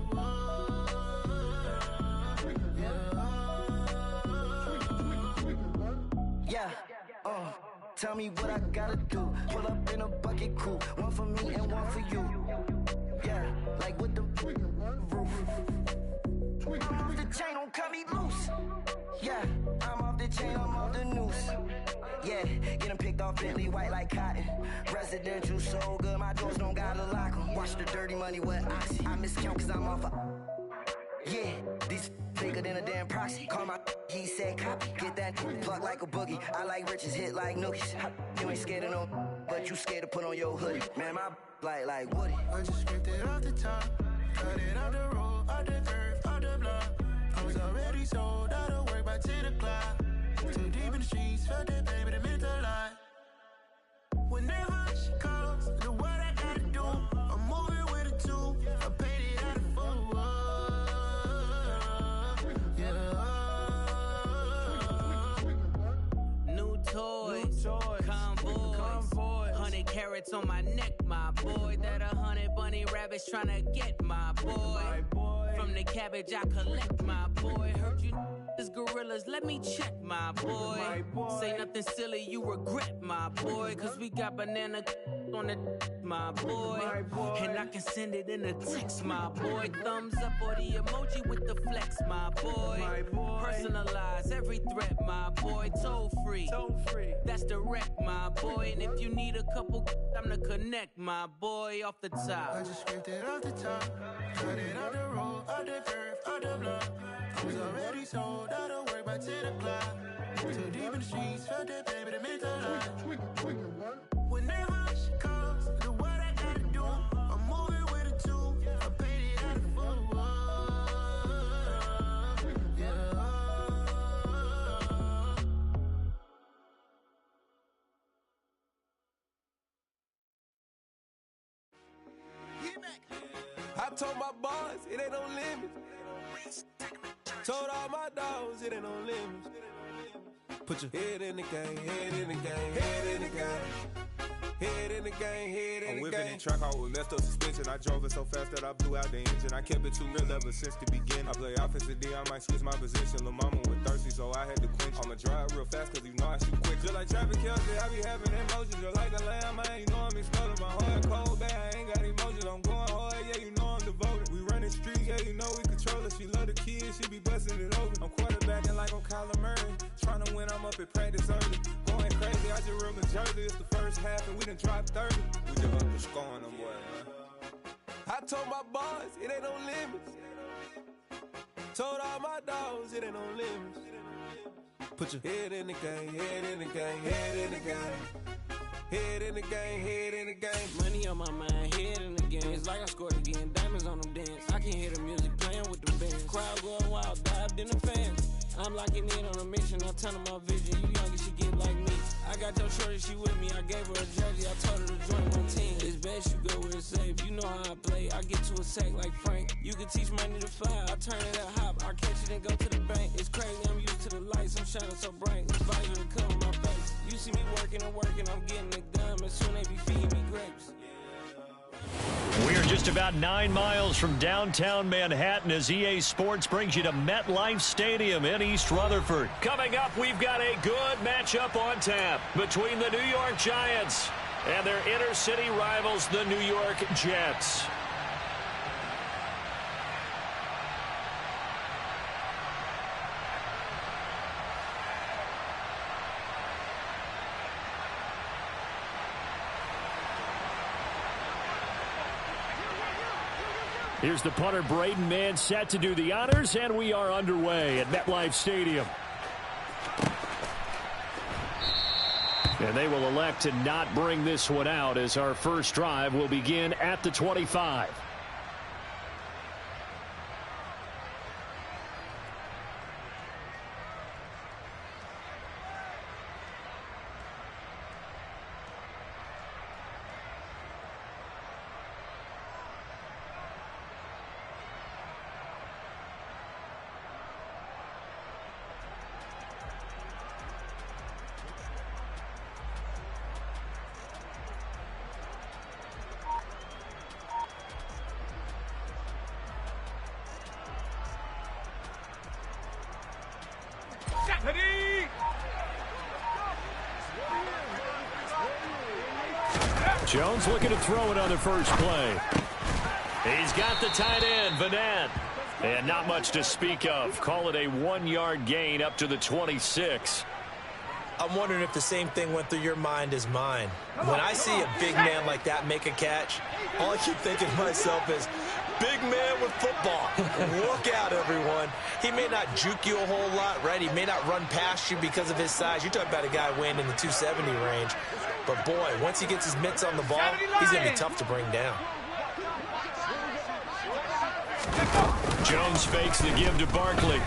Yeah, tell me what I gotta do. Pull up in a bucket crew, one for me and one for you. Yeah, like with the roof. I'm off the chain, don't cut me loose. Yeah, I'm off the chain, I'm off the noose. Yeah, getting picked off Bentley, white like cotton. Residential so good, my doors don't gotta lock 'em. Watch the dirty money with oxy. I miscount cause I'm off a... Yeah, these bigger than a damn proxy. Call my he said copy. Get that plug like a boogie. I like riches, hit like nookies. You ain't scared of no, but you scared to put on your hoodie. Man, my like Woody. I just scraped it off the top, cut it out the road, out the curve, out the block. I was already sold, out of work by 10 o'clock. Too deep in the streets, felt that baby, the mental lie. Whenever she calls, do what I gotta do. I'm moving with a two, I paid it out of full. New toys, convoy, 100 carats on my neck, my boy. That 100 bunny rabbits tryna get my boy. From the cabbage I collect, my boy. Heard you is gorillas, let me check, my boy. Say nothing silly, you regret, my boy. Cause we got banana on the my boy. And I can send it in a text, my boy. Thumbs up or the emoji with the flex, my boy. Personalize every threat, my boy. Toll free, that's direct, my boy. And if you need a couple, I'm the connect, my boy. Off the top, I just scraped it off the top, cut it out the road, out the curve, out the block. I was already sold, out of work by 10 o'clock. Too deep in the streets, felt that baby, the mental lie. Whenever she calls, do what I gotta do. I'm moving with a two, I paid it out of full. I told my boys, it ain't no limits. Told all my dogs, it ain't no limits. Put your head in the game, head in the game, head in the game. Head in the game, head in the game. I'm whipping in track out with messed up suspension. I drove it so fast that I blew out the engine. I kept it too real ever since the beginning. I play offensive D, I might switch my position. Lil' mama was thirsty, so I had to quench. I'ma drive real fast, cause you know I shoot quick. Just like traffic Kelsey, I be having emotions. Just like a lamb, man, you know I'm exploding. My heart cold, bad, I ain't got emotions. I'm going hard, yeah, you know I'm devoted. We running streets, yeah, you know we control it. She love the kids, she be busting it open. I'm quarterbacking like I'm Kyler Murray. Trying to win, I'm up at practice early. Going crazy, I just real Jersey. It's the first half and we done dropped 30. We just up to scoring them, boy, man. I told my boys, it ain't no limits. Told all my dogs, it ain't no limits. Put your head in the game, head in the game, head in the game. Head in the game, head in the game. Money on my mind, head in the game. It's like I scored again, diamonds on them dance. I can hear the music playing with the bands. Crowd going wild, dived in the fans. I'm locking in on a mission, I'm telling my vision. You young, you should get like me. I got your shorty, she with me. I gave her a jersey, I told her to join my team. It's best you go where it's safe. You know how I play. I get to a sack like Frank. You can teach money to fly. I turn it up hop. I catch it and go to the bank. It's crazy, I'm used to the lights. I'm shining so bright. This visor to cover my face. You see me working and working, I'm getting it done. And soon they be feeding me grapes. We are just about 9 miles from downtown Manhattan as EA Sports brings you to MetLife Stadium in East Rutherford. Coming up, we've got a good matchup on tap between the New York Giants and their inner-city rivals, the New York Jets. Here's the punter, Braden Mann, set to do the honors, and we are underway at MetLife Stadium. And they will elect to not bring this one out as our first drive will begin at the 25. Jones looking to throw it on the first play. He's got the tight end, Vanette. And not much to speak of. Call it a 1-yard gain up to the 26. I'm wondering if the same thing went through your mind as mine. When I see a big man like that make a catch, all I keep thinking to myself is, big man with football. Look out, everyone. He may not juke you a whole lot, right? He may not run past you because of his size. You're talking about a guy weighing in the 270 range. But, boy, once he gets his mitts on the ball, he's going to be tough to bring down. Jones fakes the give to Barkley.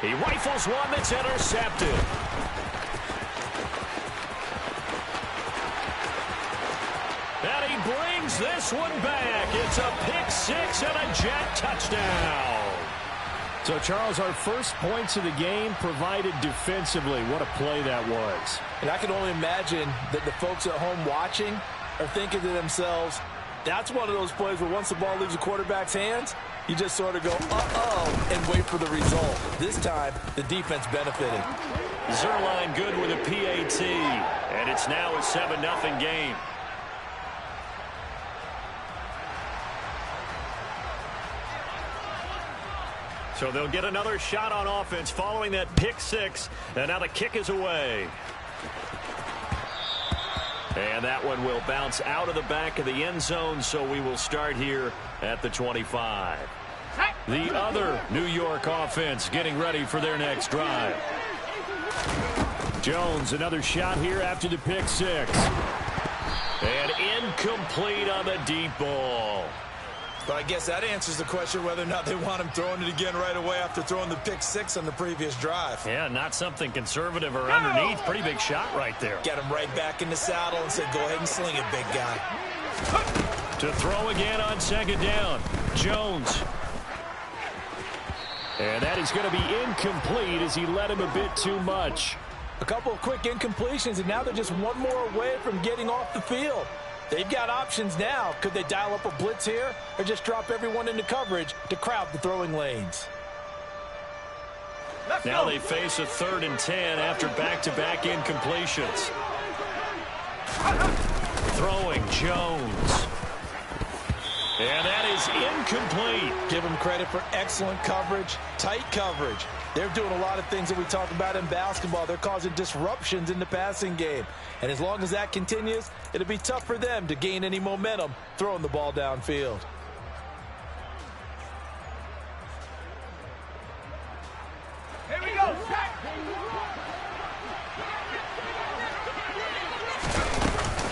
He rifles one that's intercepted. And he brings this one back. It's a pick six and a Jet touchdown. So, Charles, our first points of the game provided defensively. What a play that was. And I can only imagine that the folks at home watching are thinking to themselves, that's one of those plays where once the ball leaves the quarterback's hands, you just sort of go, uh-oh, and wait for the result. This time, the defense benefited. Zerline good with a PAT, and it's now a 7-0 game. So they'll get another shot on offense following that pick six, and now the kick is away. And that one will bounce out of the back of the end zone, so we will start here at the 25. The other New York offense getting ready for their next drive. Jones, another shot here after the pick six. And incomplete on the deep ball. But I guess that answers the question whether or not they want him throwing it again right away after throwing the pick six on the previous drive. Yeah, not something conservative or underneath. Pretty big shot right there. Get him right back in the saddle and say, go ahead and sling it, big guy. To throw again on second down, Jones. And that is going to be incomplete as he led him a bit too much. A couple of quick incompletions, and now they're just one more away from getting off the field. They've got options now. Could they dial up a blitz here or just drop everyone into coverage to crowd the throwing lanes? Now they face a 3rd and 10 after back-to-back incompletions. Throwing Jones. And that is incomplete. Give them credit for excellent coverage, tight coverage. They're doing a lot of things that we talk about in basketball. They're causing disruptions in the passing game. And as long as that continues, it'll be tough for them to gain any momentum throwing the ball downfield. Here we go.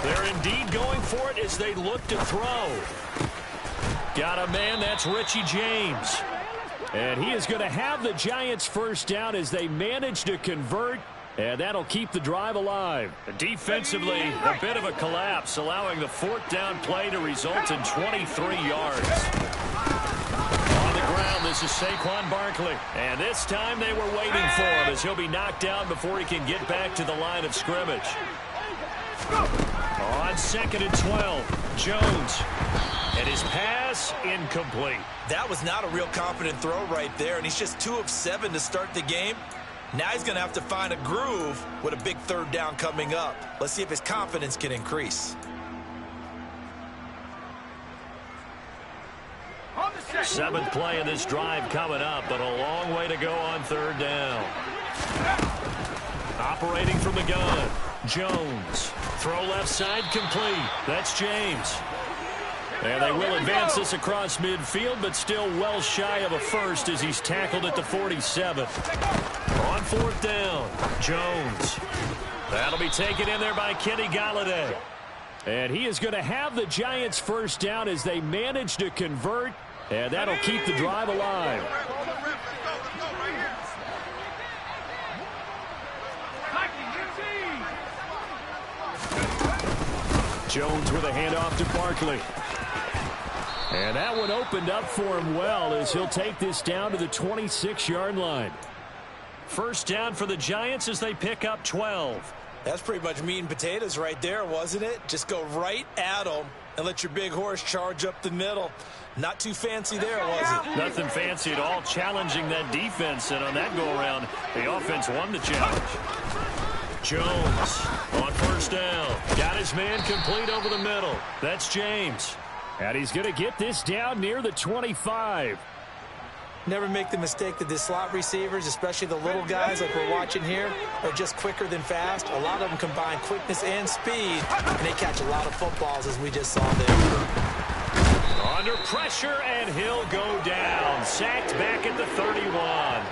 They're indeed going for it as they look to throw. Got a man, that's Richie James. And he is going to have the Giants first down as they manage to convert, and that'll keep the drive alive. Defensively, a bit of a collapse, allowing the 4th down play to result in 23 yards. On the ground, this is Saquon Barkley. And this time they were waiting for him as he'll be knocked down before he can get back to the line of scrimmage. On 2nd and 12, Jones. And his pass incomplete. That was not a real confident throw right there, and he's just 2 of 7 to start the game. Now he's going to have to find a groove with a big 3rd down coming up. Let's see if his confidence can increase. 7th play of this drive coming up, but a long way to go on 3rd down. Operating from the gun, Jones. Throw left side complete. That's James. And they will advance this across midfield, but still well shy of a first as he's tackled at the 47. On fourth down, Jones. That'll be taken in there by Kenny Golladay. And he is going to have the Giants first down as they manage to convert, and that'll keep the drive alive. Jones with a handoff to Barkley. And that one opened up for him well as he'll take this down to the 26-yard line. First down for the Giants as they pick up 12. That's pretty much meat and potatoes right there, wasn't it? Just go right at them and let your big horse charge up the middle. Not too fancy there, was it? Nothing fancy at all, challenging that defense. And on that go-around, the offense won the challenge. Jones on first down. Got his man complete over the middle. That's James. And he's going to get this down near the 25. Never make the mistake that the slot receivers, especially the little guys like we're watching here, are just quicker than fast. A lot of them combine quickness and speed, and they catch a lot of footballs, as we just saw there. Under pressure, and he'll go down. Sacked back at the 31.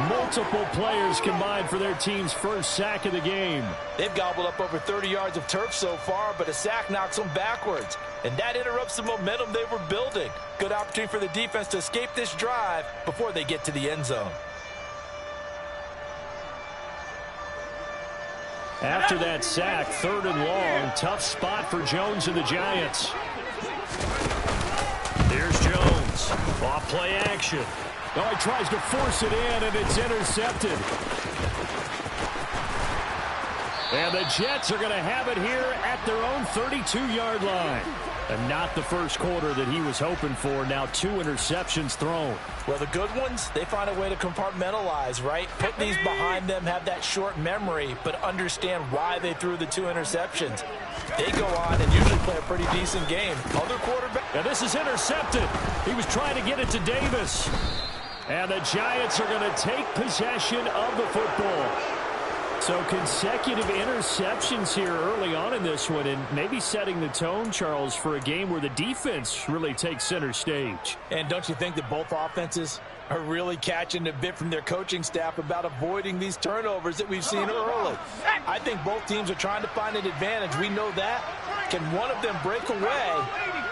Multiple players combined for their team's first sack of the game. They've gobbled up over 30 yards of turf so far, but a sack knocks them backwards. And that interrupts the momentum they were building. Good opportunity for the defense to escape this drive before they get to the end zone. After that sack, 3rd and long, tough spot for Jones and the Giants. Here's Jones. Off play action. Oh, he tries to force it in, and it's intercepted. And the Jets are going to have it here at their own 32-yard line. And not the first quarter that he was hoping for. Now 2 interceptions thrown. Well, the good ones, they find a way to compartmentalize, right? Put these behind them, have that short memory, but understand why they threw the 2 interceptions. They go on and usually play a pretty decent game. Other quarterback. And this is intercepted. He was trying to get it to Davis. And the Giants are going to take possession of the football. So consecutive interceptions here early on in this one, and maybe setting the tone, Charles, for a game where the defense really takes center stage. And don't you think that both offenses are really catching a bit from their coaching staff about avoiding these turnovers that we've seen early? I think both teams are trying to find an advantage. We know that. Can one of them break away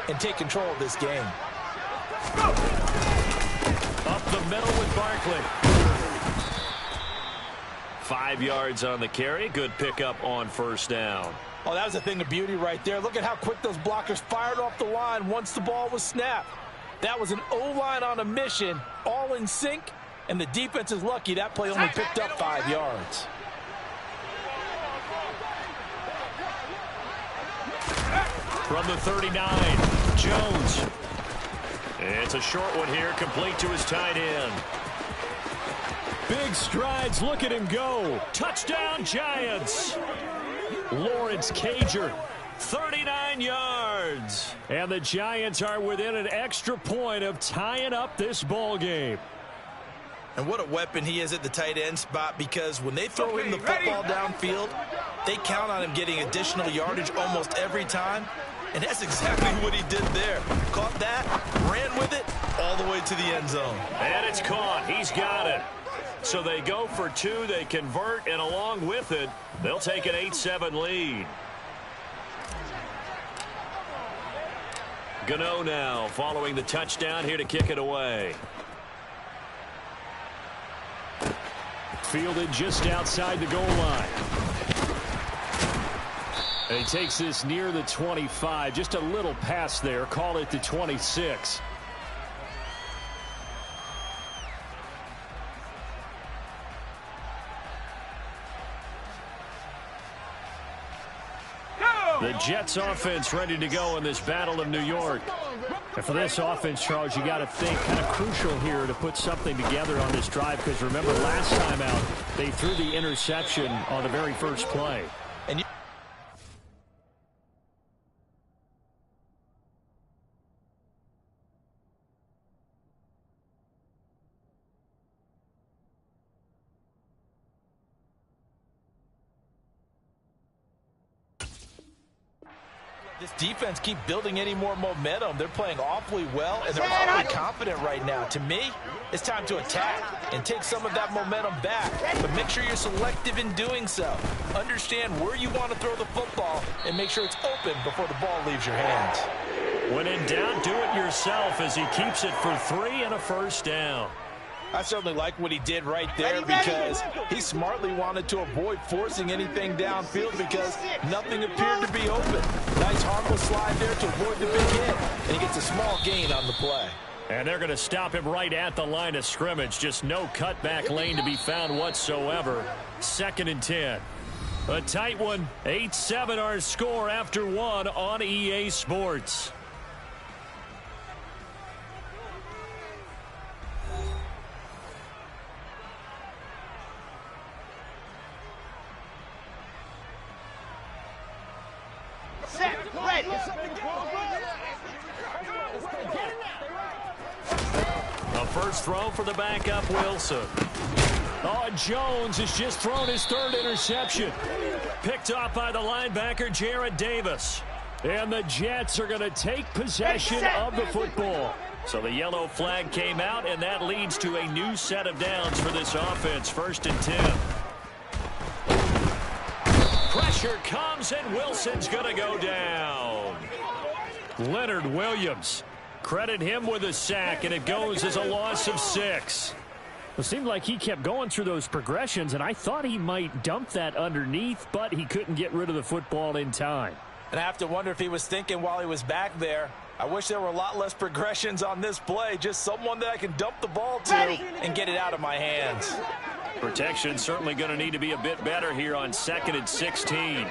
and take control of this game? Up the middle with Barkley. 5 yards on the carry. Good pickup on first down. Oh, that was a thing of beauty right there. Look at how quick those blockers fired off the line once the ball was snapped. That was an O-line on a mission, all in sync, and the defense is lucky that play only picked up 5 yards. From the 39, Jones. It's a short one here, complete to his tight end. Big strides, look at him go. Touchdown, Giants. Lawrence Cager, 39 yards. And the Giants are within an extra point of tying up this ball game. And what a weapon he is at the tight end spot, because when they throw him the football downfield, they count on him getting additional yardage almost every time. And that's exactly what he did there. Caught that, ran with it, all the way to the end zone. And it's caught. He's got it. So they go for 2, they convert, and along with it, they'll take an 8-7 lead. Gano now following the touchdown here to kick it away. Fielded just outside the goal line. And he takes this near the 25. Just a little pass there. Call it the 26. The Jets offense ready to go in this Battle of New York. And for this offense, Charles, you got to think kind of crucial here to put something together on this drive, because remember last time out, they threw the interception on the very first play. And this defense keep building any more momentum. They're playing awfully well, and they're awfully confident right now. To me, it's time to attack and take some of that momentum back. But make sure you're selective in doing so. Understand where you want to throw the football and make sure it's open before the ball leaves your hands. When in doubt, do it yourself as he keeps it for 3 and a first down. I certainly like what he did right there because he smartly wanted to avoid forcing anything downfield because nothing appeared to be open. Nice harmless slide there to avoid the big hit, and he gets a small gain on the play. And they're going to stop him right at the line of scrimmage. Just no cutback lane to be found whatsoever. 2nd and 10. A tight one. 8-7 our score after 1 on EA Sports. A first throw for the backup, Wilson. Oh, Jones has just thrown his 3rd interception. Picked off by the linebacker, Jarrad Davis. And the Jets are going to take possession of the football. So the yellow flag came out, and that leads to a new set of downs for this offense. 1st and 10. Pressure comes, and Wilson's going to go down. Leonard Williams. Credit him with a sack, and it goes as a loss of 6. It seemed like he kept going through those progressions, and I thought he might dump that underneath, but he couldn't get rid of the football in time. And I have to wonder if he was thinking while he was back there, I wish there were a lot less progressions on this play, just someone that I can dump the ball to and get it out of my hands. Protection certainly going to need to be a bit better here on 2nd and 16.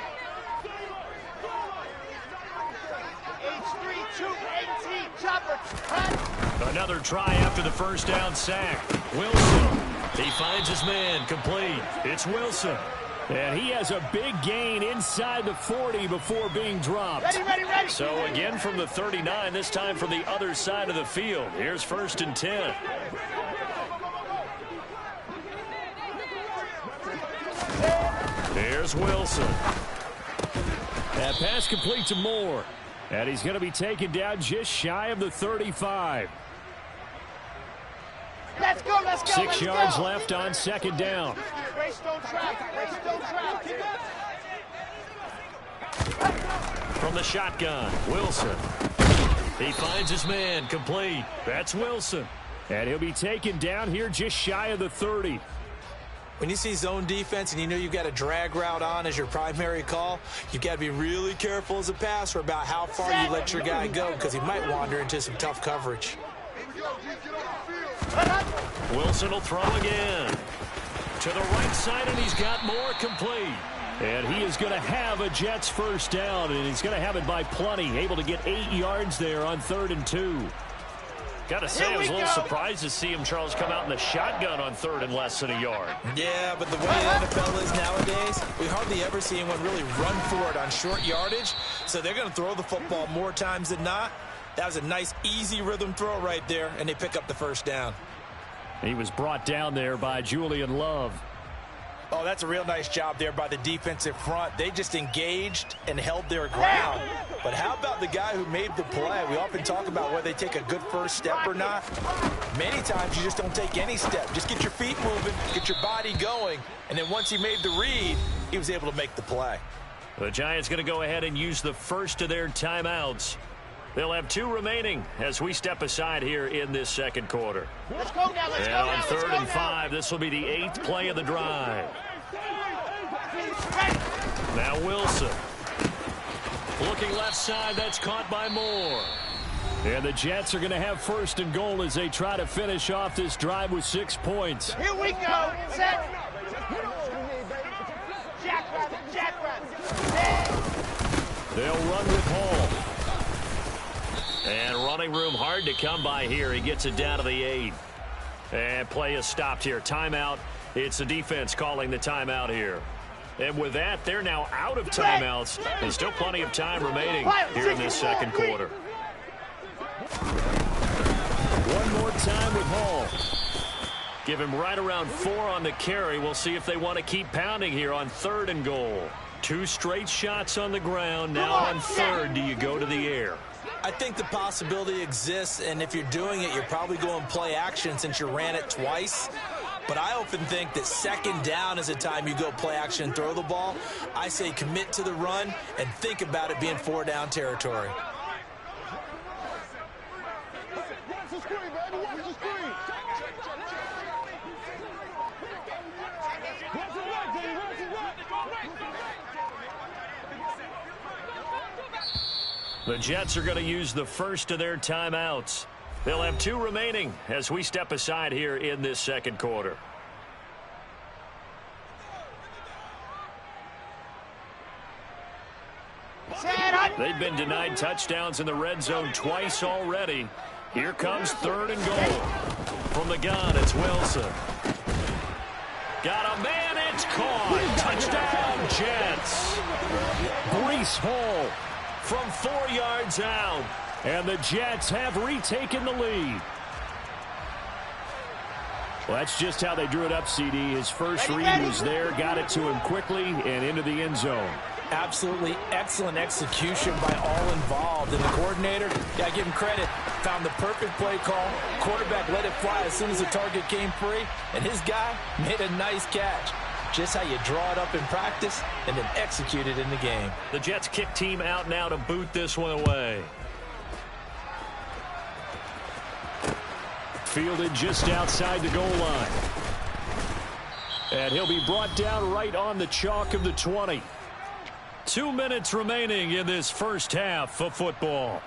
Another try after the first down sack. Wilson. He finds his man complete. It's Wilson. And he has a big gain inside the 40 before being dropped. Ready. So again from the 39, this time from the other side of the field. Here's 1st and 10. Here's Wilson. That pass complete to Moore. And he's going to be taken down just shy of the 35. Let's go. 6 yards left on 2nd down. From the shotgun, Wilson. He finds his man complete. That's Wilson. And he'll be taken down here just shy of the 30. When you see zone defense and you know you've got a drag route on as your primary call, you've got to be really careful as a passer about how far you let your guy go because he might wander into some tough coverage. Wilson will throw again. To the right side, and he's got Moore complete. And he is going to have a Jets first down, and he's going to have it by plenty. Able to get 8 yards there on 3rd and 2. Got to say, I was a little surprised to see him, Charles, come out in the shotgun on 3rd and less than a yard. Yeah, but the way the NFL is nowadays, we hardly ever see anyone really run for it on short yardage. So they're going to throw the football more times than not. That was a nice, easy rhythm throw right there, and they pick up the first down. He was brought down there by Julian Love. Oh, that's a real nice job there by the defensive front. They just engaged and held their ground. But how about the guy who made the play? We often talk about whether they take a good first step or not. Many times you just don't take any step. Just get your feet moving, get your body going, and then once he made the read, he was able to make the play. The Giants going to go ahead and use the first of their timeouts. They'll have 2 remaining as we step aside here in this 2nd quarter. Let's go now. And on 3rd and 5, this will be the 8th play of the drive. Now Wilson. Looking left side, that's caught by Moore. And the Jets are going to have 1st and goal as they try to finish off this drive with 6 points. Here we go. Set. Jack rabbit. They'll run with Hall. And running room hard to come by here. He gets it down to the 8. And play is stopped here. Timeout. It's the defense calling the timeout here. And with that, they're now out of timeouts. There's still plenty of time remaining here in this 2nd quarter. One more time with Hall. Give him right around 4 on the carry. We'll see if they want to keep pounding here on 3rd and goal. 2 straight shots on the ground. Now on third, do you go to the air? I think the possibility exists, and if you're doing it, you're probably going play action since you ran it twice. But I often think that second down is a time you go play action and throw the ball. I say commit to the run and think about it being 4-down territory. Watch the screen, baby. Watch the screen. Watch it right, baby. Watch it right. The Jets are going to use the first of their timeouts. They'll have 2 remaining as we step aside here in this second quarter. They've been denied touchdowns in the red zone twice already. Here comes 3rd and goal. From the gun, it's Wilson. Got a man, it's caught. Touchdown, Jets. Breece Hall from 4 yards out. And the Jets have retaken the lead. Well, that's just how they drew it up, CD. His first read was there, got it to him quickly, and into the end zone. Absolutely excellent execution by all involved. And the coordinator, got to give him credit, found the perfect play call. Quarterback let it fly as soon as the target came free, and his guy made a nice catch. Just how you draw it up in practice and then execute it in the game. The Jets kick team out now to boot this one away. Fielded just outside the goal line. And he'll be brought down right on the chalk of the 20. 2 minutes remaining in this first half of football.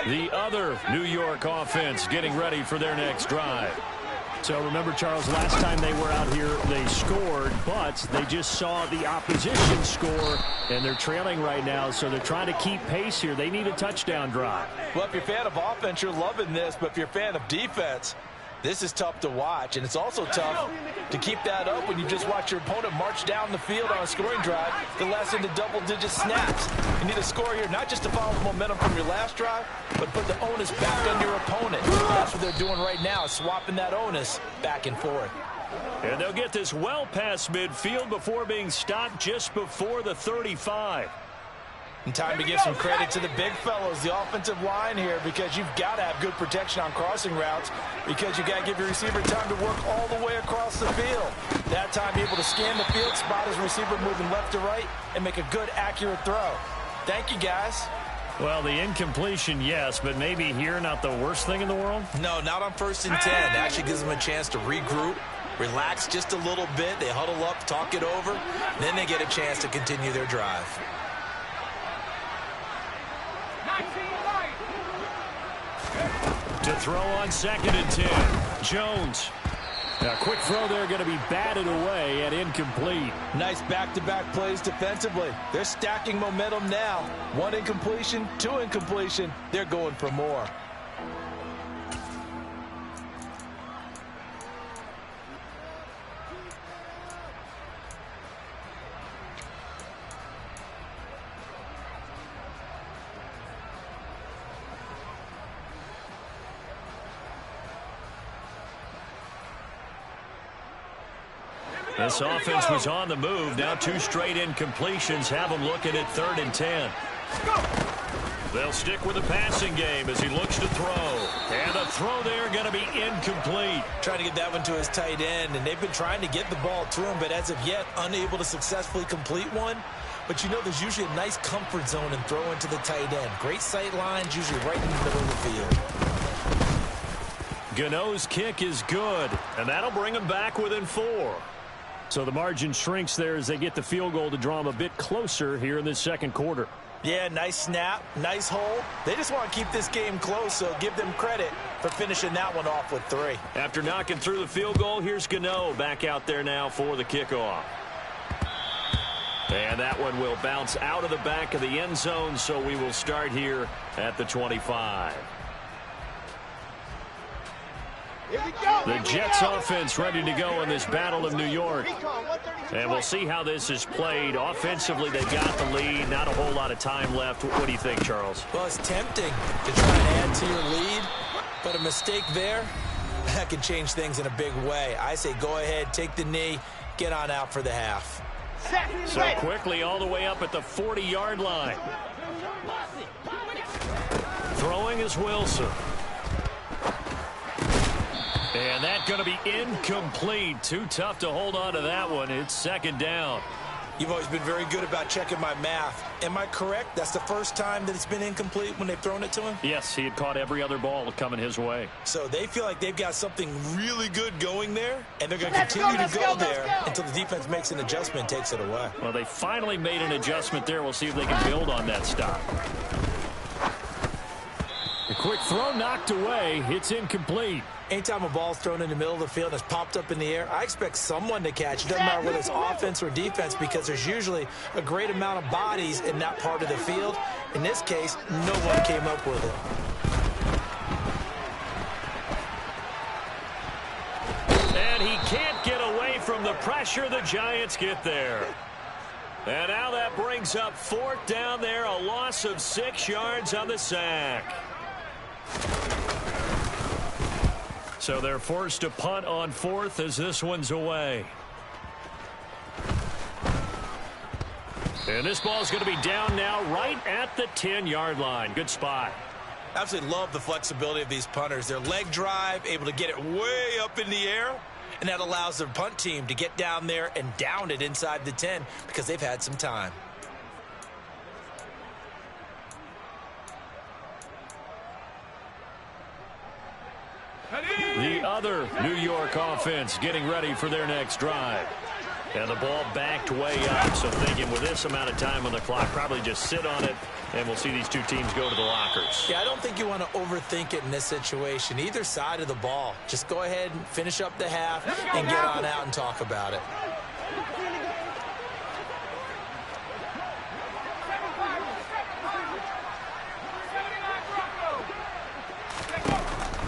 The other New York offense getting ready for their next drive. So remember, Charles, last time they were out here, they scored, but they just saw the opposition score, and they're trailing right now, so they're trying to keep pace here. They need a touchdown drive. Well, if you're a fan of offense, you're loving this, but if you're a fan of defense, this is tough to watch, and it's also tough to keep that up when you just watch your opponent march down the field on a scoring drive the last into double-digit snaps. You need a score here, not just to follow the momentum from your last drive, but put the onus back on your opponent. That's what they're doing right now, swapping that onus back and forth. And they'll get this well past midfield before being stopped just before the 35. And time to give some credit to the big fellows, the offensive line here, because you've got to have good protection on crossing routes, because you've got to give your receiver time to work all the way across the field. That time able to scan the field, spot his receiver moving left to right, and make a good, accurate throw. Thank you, guys. Well, the incompletion, yes, but maybe here not the worst thing in the world? No, not on 1st and 10. It actually gives them a chance to regroup, relax just a little bit. They huddle up, talk it over, then they get a chance to continue their drive. To throw on 2nd and 10. Jones. A quick throw there, going to be batted away and incomplete. Nice back-to-back plays defensively. They're stacking momentum now. 1 incompletion, 2 incompletion. They're going for more. This offense was on the move. Now 2 straight incompletions have them looking at 3rd and 10. They'll stick with the passing game as he looks to throw. And the throw there going to be incomplete. Trying to get that one to his tight end, and they've been trying to get the ball to him, but as of yet, unable to successfully complete one. But you know there's usually a nice comfort zone in throwing to the tight end. Great sight lines, usually right in the middle of the field. Gano's kick is good, and that'll bring him back within 4. So the margin shrinks there as they get the field goal to draw them a bit closer here in this second quarter. Yeah, nice snap, nice hole. They just want to keep this game close, so give them credit for finishing that one off with 3. After knocking through the field goal, here's Gano back out there now for the kickoff. And that one will bounce out of the back of the end zone, so we will start here at the 25. The Jets offense ready to go in this Battle of New York. And we'll see how this is played. Offensively, they've got the lead. Not a whole lot of time left. What do you think, Charles? Well, it's tempting to try and add to your lead, but a mistake there, that can change things in a big way. I say go ahead, take the knee, get on out for the half. So quickly all the way up at the 40-yard line. Throwing is Wilson. And that's going to be incomplete. Too tough to hold on to that one. It's second down. You've always been very good about checking my math. Am I correct? That's the first time that it's been incomplete when they've thrown it to him? Yes, he had caught every other ball coming his way. So they feel like they've got something really good going there, and they're going to continue to go there until the defense makes an adjustment and takes it away. Well, they finally made an adjustment there. We'll see if they can build on that stop. A quick throw knocked away. It's incomplete. Anytime a ball's thrown in the middle of the field and it's popped up in the air, I expect someone to catch it. Doesn't matter whether it's offense or defense, because there's usually a great amount of bodies in that part of the field. In this case, no one came up with it. And he can't get away from the pressure. The Giants get there. And now that brings up fourth down there, a loss of 6 yards on the sack. So they're forced to punt on fourth as this one's away. And this ball's going to be down now right at the 10-yard line. Good spot. Absolutely love the flexibility of these punters. Their leg drive, able to get it way up in the air, and that allows their punt team to get down there and down it inside the 10 because they've had some time. The other New York offense getting ready for their next drive. And the ball backed way up, so thinking with this amount of time on the clock, probably just sit on it, and we'll see these two teams go to the lockers. Yeah, I don't think you want to overthink it in this situation. Either side of the ball. Just go ahead and finish up the half and get on out and talk about it.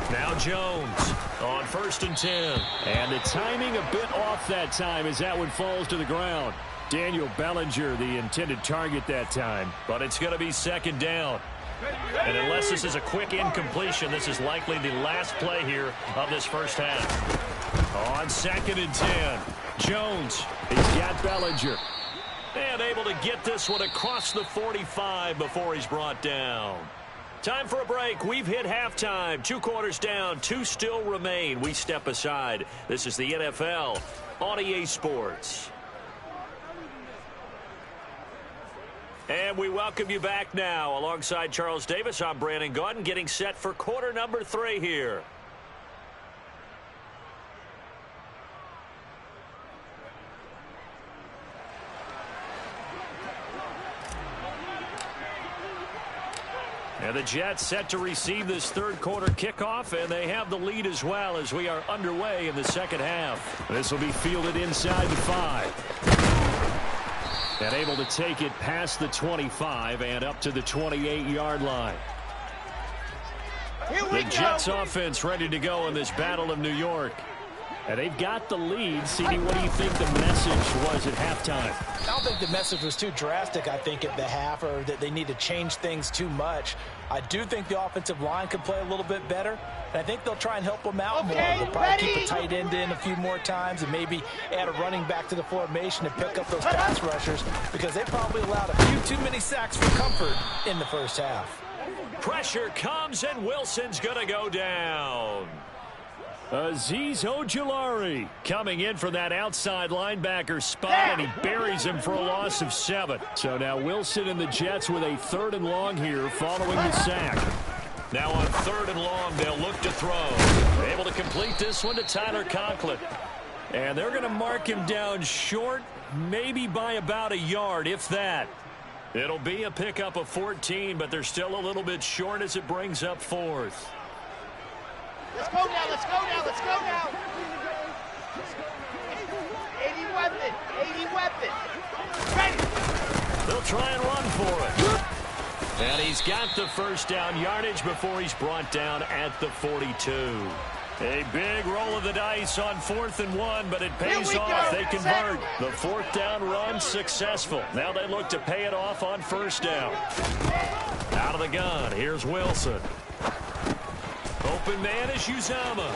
Now Jones on 1st and 10. And the timing a bit off that time as that one falls to the ground. Daniel Bellinger, the intended target that time. But it's going to be second down. And unless this is a quick incompletion, this is likely the last play here of this first half. On 2nd and 10. Jones, he's got Bellinger. And able to get this one across the 45 before he's brought down. Time for a break. We've hit halftime. 2 quarters down. 2 still remain. We step aside. This is the NFL on EA Sports. And we welcome you back now. Alongside Charles Davis, I'm Brandon Gaudin, getting set for quarter number 3 here. And the Jets set to receive this third quarter kickoff, and they have the lead as well as we are underway in the second half. This will be fielded inside the 5. And able to take it past the 25 and up to the 28-yard line. The Jets offense ready to go in this Battle of New York. And they've got the lead. CD, what do you think the message was at halftime? I don't think the message was too drastic, I think, at the half, or that they need to change things too much. I do think the offensive line could play a little bit better, and I think they'll try and help them out more. They'll probably keep a tight end in a few more times and maybe add a running back to the formation and pick up those pass rushers, because they probably allowed a few too many sacks for comfort in the first half. Pressure comes, and Wilson's going to go down. Azeez Ojulari coming in from that outside linebacker spot, and he buries him for a loss of 7. So now Wilson and the Jets with a 3rd and long here following the sack. Now on 3rd and long, they'll look to throw. Able to complete this one to Tyler Conklin. And they're going to mark him down short, maybe by about a yard, if that. It'll be a pickup of 14, but they're still a little bit short as it brings up 4th. Let's go now, let's go now, let's go now. 80 weapon, 80 weapon. Ready. They'll try and run for it. And he's got the first down yardage before he's brought down at the 42. A big roll of the dice on 4th and 1, but it pays off. They convert. The 4th down run successful. Now they look to pay it off on 1st down. Out of the gun, here's Wilson. Open man is Uzomah.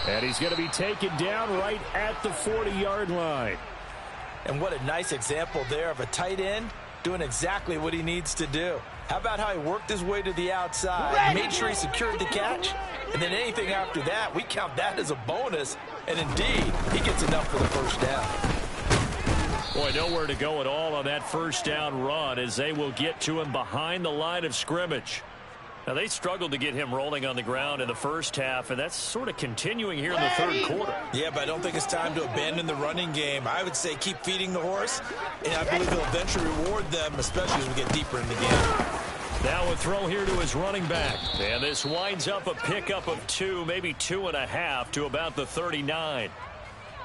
And he's going to be taken down right at the 40-yard line. And what a nice example there of a tight end doing exactly what he needs to do. How about how he worked his way to the outside, made sure he secured the catch, and then anything after that, we count that as a bonus. And indeed, he gets enough for the first down. Boy, nowhere to go at all on that first down run as they will get to him behind the line of scrimmage. Now, they struggled to get him rolling on the ground in the first half, and that's sort of continuing here in the third quarter. Yeah, but I don't think it's time to abandon the running game. I would say keep feeding the horse, and I believe he'll eventually reward them, especially as we get deeper in the game. Now a throw here to his running back. And this winds up a pickup of 2, maybe 2.5 to about the 39.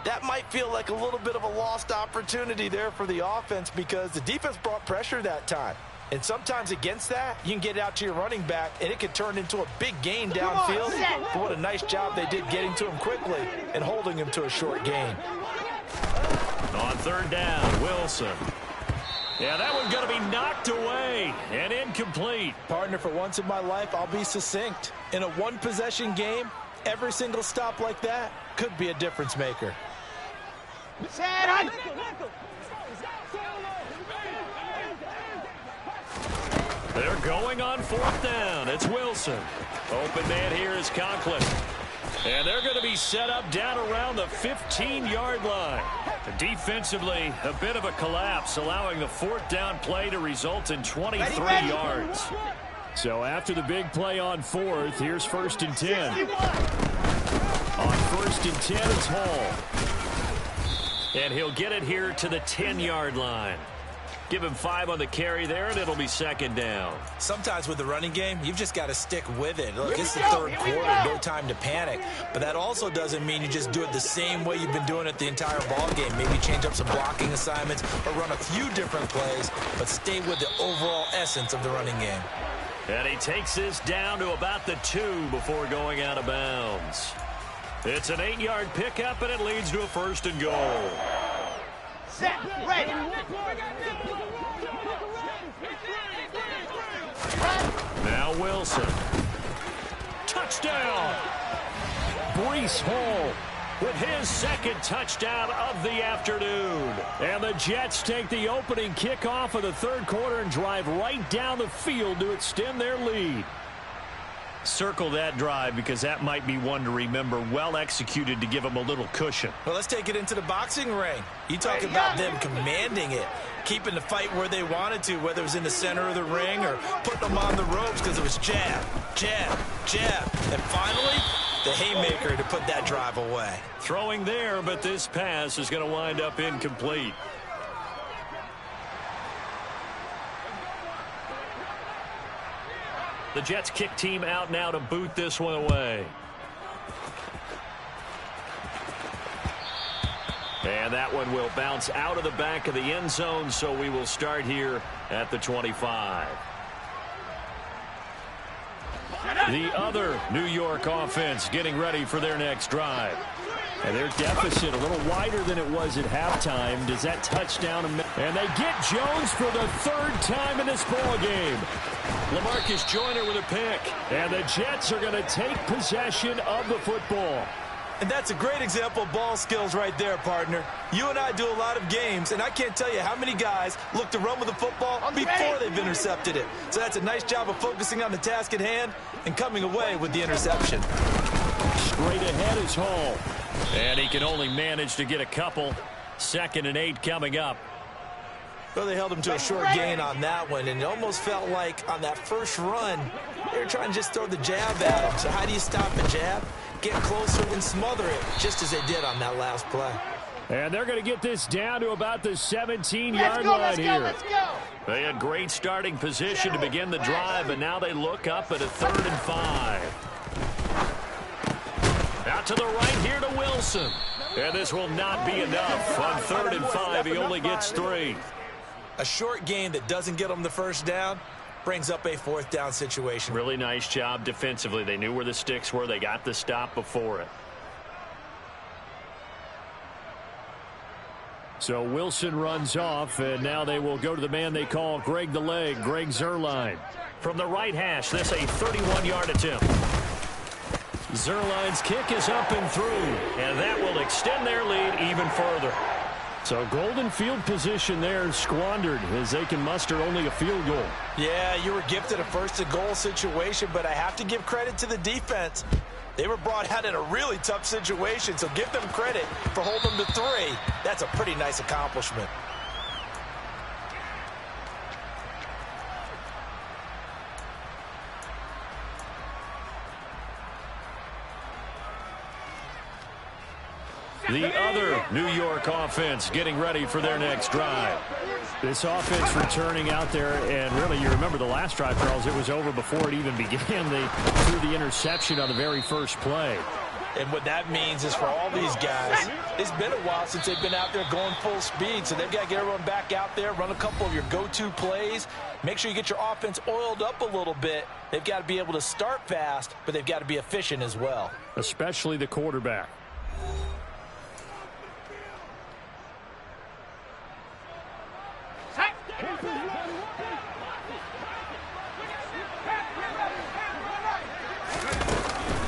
That might feel like a little bit of a lost opportunity there for the offense because the defense brought pressure that time. And sometimes against that, you can get it out to your running back, and it could turn into a big gain downfield. But what a nice job they did getting to him quickly and holding him to a short gain. On third down, Wilson. Yeah, that one's going to be knocked away and incomplete. Partner, for once in my life, I'll be succinct. In a one-possession game, every single stop like that could be a difference maker. They're going on fourth down. It's Wilson. Open man here is Conklin. And they're going to be set up down around the 15-yard line. Defensively, a bit of a collapse, allowing the fourth down play to result in 23 yards. So after the big play on fourth, here's 1st and 10. On 1st and 10, it's Hall. And he'll get it here to the 10-yard line. Give him 5 on the carry there, and it'll be 2nd down. Sometimes with the running game, you've just got to stick with it. Look, it's the third quarter, no time to panic. But that also doesn't mean you just do it the same way you've been doing it the entire ball game. Maybe change up some blocking assignments or run a few different plays, but stay with the overall essence of the running game. And he takes this down to about the 2 before going out of bounds. It's an 8-yard pickup, and it leads to a 1st and goal. Set, ready. Now Wilson. Touchdown! Breece Hall with his 2nd touchdown of the afternoon. And the Jets take the opening kickoff of the third quarter and drive right down the field to extend their lead. Circle that drive because that might be one to remember. Well executed to give them a little cushion. Well, let's take it into the boxing ring. You talk about them commanding it, keeping the fight where they wanted to, whether it was in the center of the ring or putting them on the ropes because it was jab, jab, jab. And finally, the haymaker to put that drive away. Throwing there, but this pass is going to wind up incomplete. The Jets kick team out now to boot this one away. And that one will bounce out of the back of the end zone, so we will start here at the 25. The other New York offense getting ready for their next drive. And their deficit a little wider than it was at halftime. Does that touchdown? And they get Jones for the 3rd time in this ball game. LaMarcus Joyner with a pick. And the Jets are going to take possession of the football. And that's a great example of ball skills right there, partner. You and I do a lot of games, and I can't tell you how many guys look to run with the football before they've intercepted it. So that's a nice job of focusing on the task at hand and coming away with the interception. Straight ahead is Hall. And he can only manage to get a couple. 2nd and 8 coming up. Well, they held him to a short gain on that one, and it almost felt like on that first run, they were trying to just throw the jab at him. So how do you stop a jab? Get closer and smother it, just as they did on that last play. And they're going to get this down to about the 17-yard line here. Let's go. They had great starting position to begin the drive, but now they look up at a 3rd and 5. Out to the right here to Wilson. And this will not be enough. On 3rd and 5, he only gets 3. A short gain that doesn't get them the first down brings up a 4th down situation. Really nice job defensively. They knew where the sticks were. They got the stop before it. So Wilson runs off, and now they will go to the man they call Greg the Leg, Greg Zuerlein. From the right hash, this a 31-yard attempt. Zuerlein's kick is up and through, and that will extend their lead even further. So golden field position there squandered as they can muster only a field goal. Yeah, you were gifted a first-and-goal situation, but I have to give credit to the defense. They were brought out in a really tough situation, so give them credit for holding them to 3. That's a pretty nice accomplishment. The other New York offense getting ready for their next drive. This offense returning out there, and really, you remember the last drive, Charles, it was over before it even began. They threw the interception on the very first play. And what that means is for all these guys, it's been a while since they've been out there going full speed, so they've got to get everyone back out there, run a couple of your go-to plays, make sure you get your offense oiled up a little bit. They've got to be able to start fast, but they've got to be efficient as well. Especially the quarterback.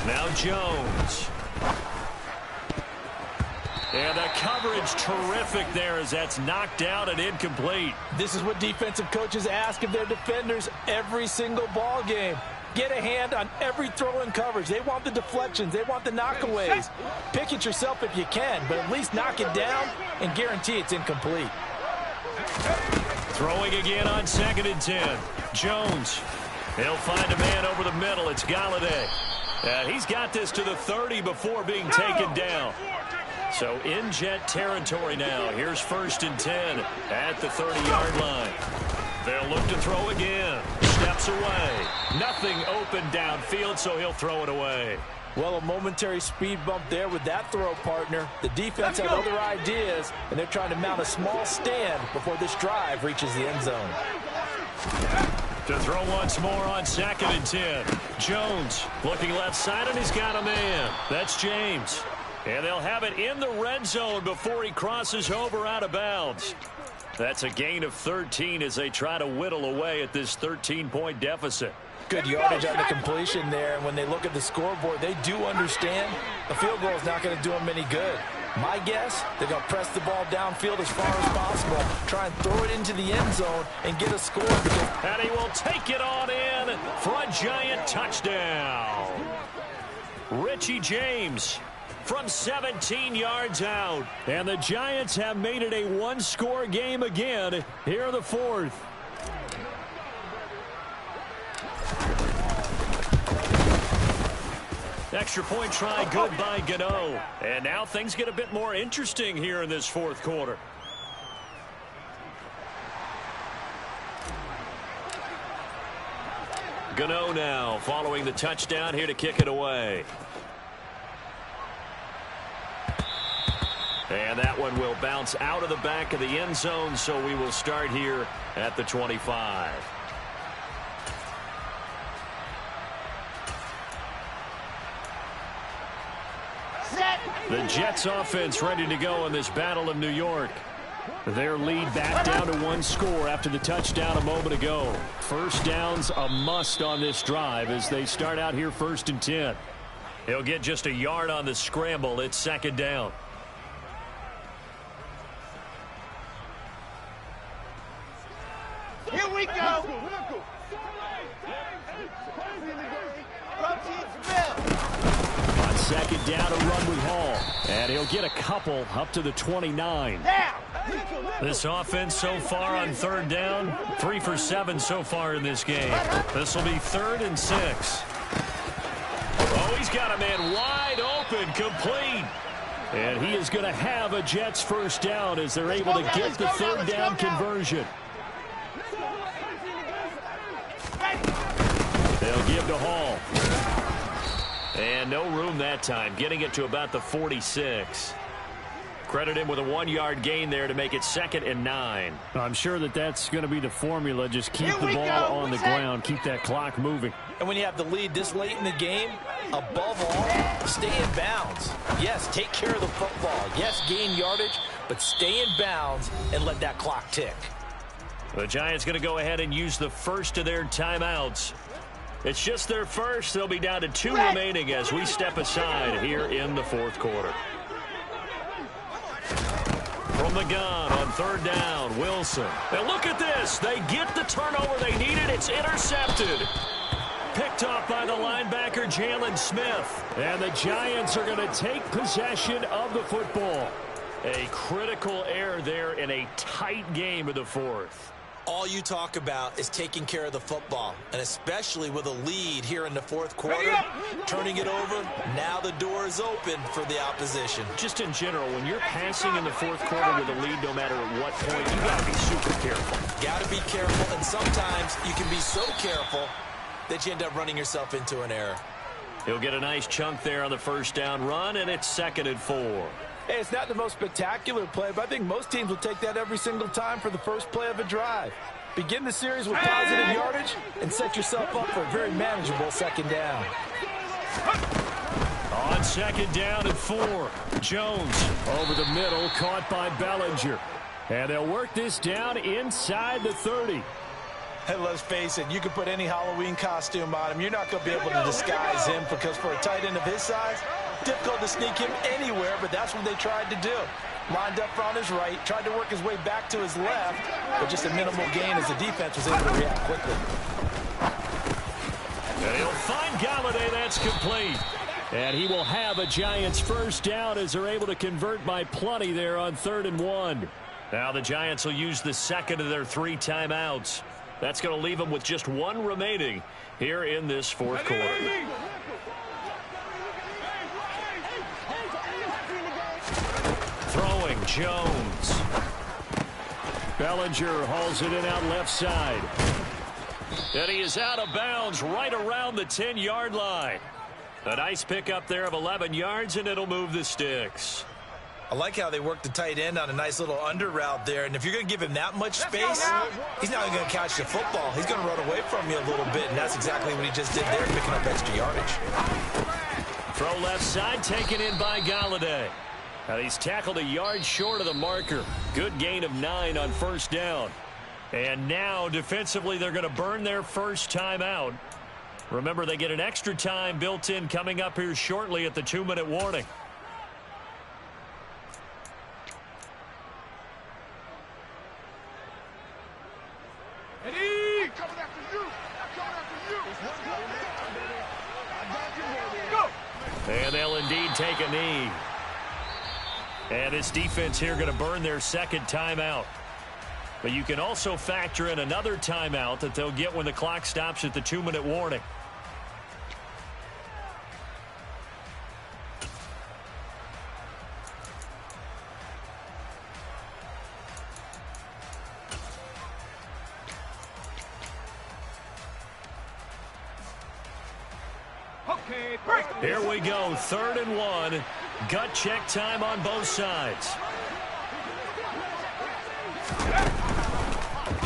Now Jones. And the coverage terrific there as that's knocked out and incomplete. This is what defensive coaches ask of their defenders every single ball game. Get a hand on every throw in coverage. They want the deflections. They want the knockaways. Pick it yourself if you can, but at least knock it down and guarantee it's incomplete. Throwing again on 2nd and 10. Jones. He'll find a man over the middle. It's Galladay. He's got this to the 30 before being taken down. So in Jet territory now. Here's 1st and 10 at the 30-yard line. They'll look to throw again. Steps away. Nothing open downfield, so he'll throw it away. Well, a momentary speed bump there with that throw, partner. The defense had other ideas, and they're trying to mount a small stand before this drive reaches the end zone. To throw once more on 2nd and 10. Jones looking left side, and he's got a man. That's James. And they'll have it in the red zone before he crosses over out of bounds. That's a gain of 13 as they try to whittle away at this 13-point deficit. Good yardage on the completion there, and when they look at the scoreboard, they do understand a field goal is not going to do them any good. My guess, they're going to press the ball downfield as far as possible, try and throw it into the end zone and get a score. And he will take it on in for a giant touchdown. Richie James from 17 yards out. And the Giants have made it a one-score game again here in the 4th. Extra point try good by Gano. And now things get a bit more interesting here in this 4th quarter. Gano now following the touchdown here to kick it away. And that one will bounce out of the back of the end zone, so we will start here at the 25. The Jets offense ready to go in this Battle of New York. Their lead back down to 1 score after the touchdown a moment ago. First down's a must on this drive as they start out here 1st and 10. He'll get just a yard on the scramble. It's 2nd down. Here we go. On 2nd down, a run with Hall. And he'll get a couple up to the 29. This offense so far on 3rd down, 3 for 7 so far in this game. This will be 3rd and 6. Oh, he's got a man wide open, complete. And he is going to have a Jets first down as they're able to get the 3rd down conversion. They'll give to Hall. And no room that time, getting it to about the 46. Credit him with a 1-yard gain there to make it 2nd and 9. I'm sure that that's going to be the formula. Just keep the ball on the ground. Keep that clock moving. And when you have the lead this late in the game, above all, stay in bounds. Yes, take care of the football. Yes, gain yardage, but stay in bounds and let that clock tick. The Giants going to go ahead and use the first of their timeouts. It's just their first. They'll be down to 2 remaining as we step aside here in the 4th quarter. From the gun on third down, Wilson. And look at this. They get the turnover they needed. It's intercepted. Picked off by the linebacker, Jalen Smith. And the Giants are going to take possession of the football. A critical error there in a tight game of the fourth. All you talk about is taking care of the football, and especially with a lead here in the fourth quarter, turning it over, now the door is open for the opposition. Just in general, when you're passing in the fourth quarter with a lead, no matter at what point, you got to be super careful. Got to be careful, and sometimes you can be so careful that you end up running yourself into an error. He'll get a nice chunk there on the first down run, and it's 2nd and 4. Hey, it's not the most spectacular play, but I think most teams will take that every single time for the first play of a drive. Begin the series with positive yardage and set yourself up for a very manageable second down. On 2nd down and 4, Jones over the middle, caught by Bellinger. And they'll work this down inside the 30. Hey, let's face it, you can put any Halloween costume on him. You're not going to be able to disguise him because for a tight end of his size, difficult to sneak him anywhere, but that's what they tried to do. Lined up on his right, tried to work his way back to his left, but just a minimal gain as the defense was able to react quickly. And he'll find Galladay. That's complete. And he will have a Giants first down as they're able to convert by plenty there on 3rd and 1. Now the Giants will use the second of their 3 timeouts. That's going to leave them with just 1 remaining here in this fourth quarter. Throwing, Jones. Bellinger hauls it in out left side. And he is out of bounds right around the 10-yard line. A nice pickup there of 11 yards, and it'll move the sticks. I like how they work the tight end on a nice little under route there. And if you're going to give him that much space, he's not going to catch the football. He's going to run away from you a little bit, and that's exactly what he just did there, picking up extra yardage. Throw left side, taken in by Galladay. And he's tackled a yard short of the marker. Good gain of 9 on first down. And now, defensively, they're going to burn their first timeout. Remember, they get an extra time built in coming up here shortly at the 2-minute warning. I'm coming after you. I'm coming after you. Go. And they'll indeed take a knee. And this defense here going to burn their second timeout. But you can also factor in another timeout that they'll get when the clock stops at the 2-minute warning. Here we go, 3rd and 1. Gut check time on both sides.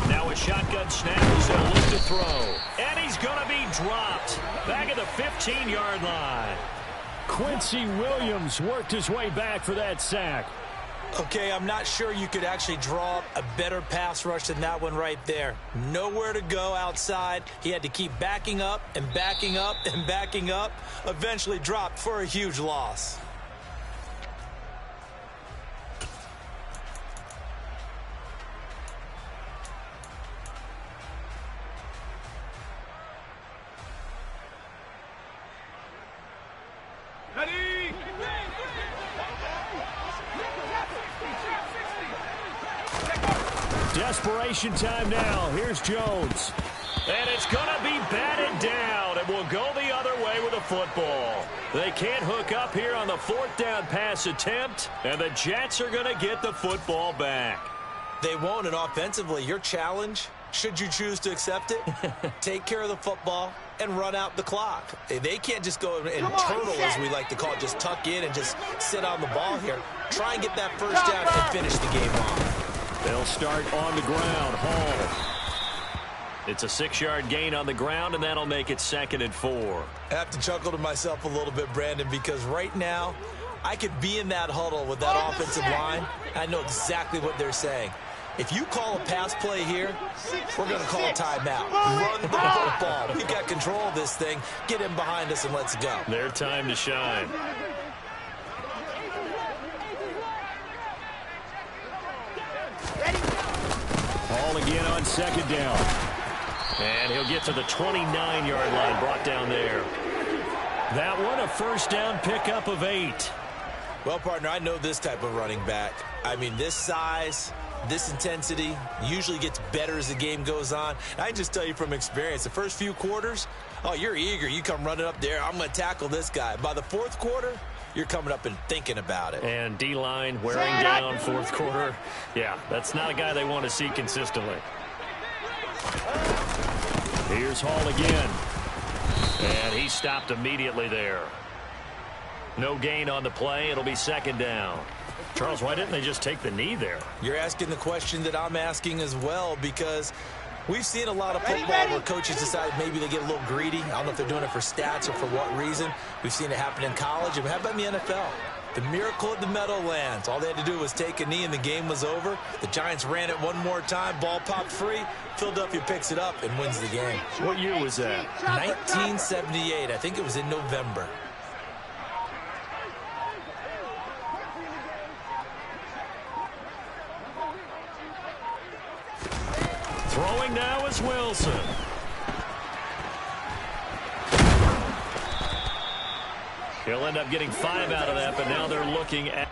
Now a shotgun snap as they'll look to throw. And he's going to be dropped. Back at the 15-yard line. Quincy Williams worked his way back for that sack. Okay, I'm not sure you could actually draw up a better pass rush than that one right there. Nowhere to go outside. He had to keep backing up and backing up and backing up. Eventually dropped for a huge loss. Desperation time now. Here's Jones. And it's going to be batted down. And will go the other way with the football. They can't hook up here on the 4th down pass attempt. And the Jets are going to get the football back. They won't, and offensively, your challenge, should you choose to accept it, take care of the football and run out the clock. They can't just go and turtle, as we like to call it, just tuck in and just sit on the ball here. Try and get that first down and finish the game off. They'll start on the ground. Hall. It's a 6-yard gain on the ground, and that'll make it 2nd and 4. I have to chuckle to myself a little bit, Brandon, because right now I could be in that huddle with that offensive line. I know exactly what they're saying. If you call a pass play here, we're going to call a timeout. Run the football. We've got control of this thing. Get him behind us and let's go. Their time to shine. again on second down. And he'll get to the 29-yard line, brought down there. That one, a first down pickup of 8. Well, partner, I know this type of running back. I mean, this size, this intensity usually gets better as the game goes on. I can just tell you from experience, the first few quarters, oh, you're eager. You come running up there, I'm going to tackle this guy. By the fourth quarter, you're coming up and thinking about it. And D-line wearing down fourth quarter. Yeah, that's not a guy they want to see consistently. Here's Hall again. And he stopped immediately there. No gain on the play. It'll be second down. Charles, why didn't they just take the knee there? You're asking the question that I'm asking as well, because we've seen a lot of football where coaches decide maybe they get a little greedy. I don't know if they're doing it for stats or for what reason. We've seen it happen in college. And how about in the NFL? The miracle at the Meadowlands. All they had to do was take a knee and the game was over. The Giants ran it one more time. Ball popped free. Philadelphia picks it up and wins the game. What year was that? 1978. I think it was in November. Throwing now is Wilson. He'll end up getting 5 out of that, but now they're looking at...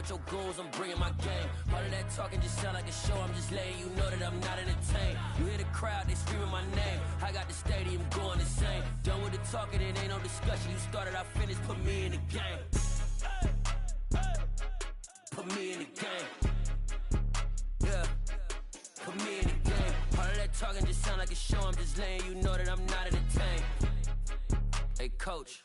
Your goals, I'm bringing my game. All of that talking just sound like a show. I'm just letting you know that I'm not entertained. You hear the crowd, they screaming my name. I got the stadium going insane. Done with the talking, it ain't no discussion. You started, I finished, put me in the game. Put me in the game. Yeah, put me in the game. All of that talking just sound like a show. I'm just letting you know that I'm not entertained. Hey, coach.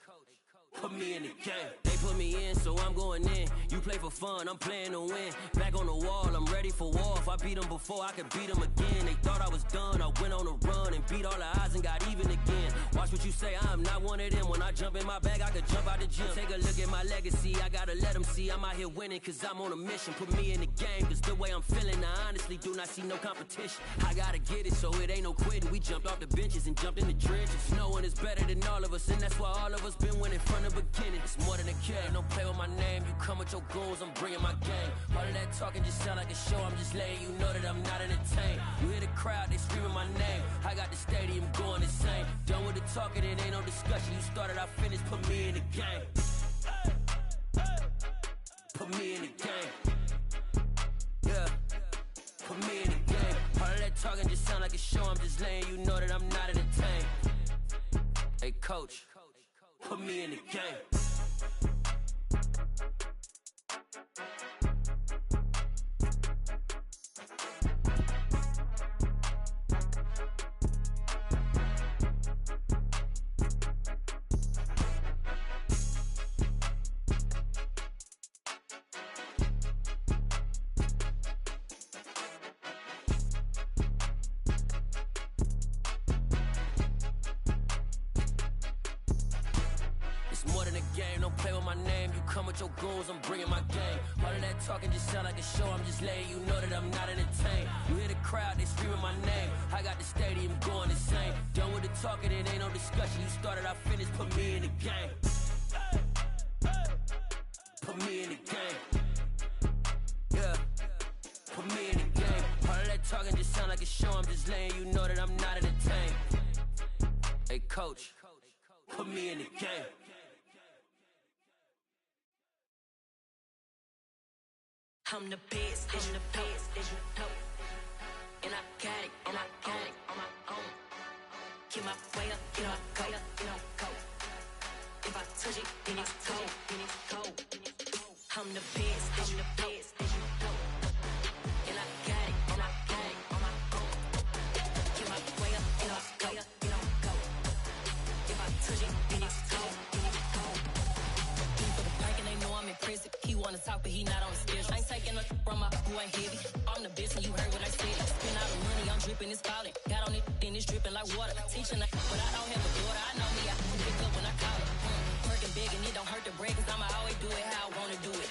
Put me in the game. They put me in, so I'm going in. You play for fun, I'm playing to win. Back on the wall, I'm ready for war. If I beat them before, I could beat them again. They thought I was done, I went on a run and beat all the odds and got even again. Watch what you say, I'm not one of them. When I jump in my bag, I could jump out the gym. Take a look at my legacy, I gotta let them see I'm out here winning, cause I'm on a mission. Put me in the game, cause the way I'm feeling, I honestly do not see no competition. I gotta get it, so it ain't no quitting. We jumped off the benches and jumped in the trenches. No one is better than all of us, and that's why all of us been winning from the beginning. It's more than a game, don't play with my name. You come with your goals, I'm bringing my game. All of that talking just sound like a show. I'm just letting you know that I'm not entertained. You hear the crowd, they screaming my name. I got the stadium going insane. Done with the talking, it ain't no discussion. You started, I finished, put me in the game. Put me in the game. Yeah, put me in the game. All of that talking just sound like a show. I'm just letting you know that I'm not entertained. Hey, coach, put me in the game. More than a game, don't play with my name. You come with your goons, I'm bringing my game. All of that talking just sound like a show. I'm just letting you know that I'm not entertained. You hear the crowd, they screaming my name. I got the stadium going insane. Done with the talking, it ain't no discussion. You started, I finished, put me in the game. Put me in the game. Yeah, put me in the game. All of that talking just sound like a show. I'm just letting you know that I'm not entertained. Hey, coach, put me in the game. I'm the best, I'm the best, and I got it, and I got it on my own. Get my way up, get my go, go. If I touch it, then it's cold, I'm the best, I'm the best, and I got it, and I got it on my own. Get my way up, get my go, go. If I touch it, then it's cold, For the park and they know I'm in prison. He wanna talk, but he not on the schedule. I ain't taking no from my who ain't heavy. I'm the best, and you heard what I said. Spend all the money, I'm dripping, it's falling. Got on it, then it's dripping like water. Teaching her, but I don't have a daughter. I know me, I can pick up when I call her. Working big, and it don't hurt to break, cause I'ma always do it how I wanna do it.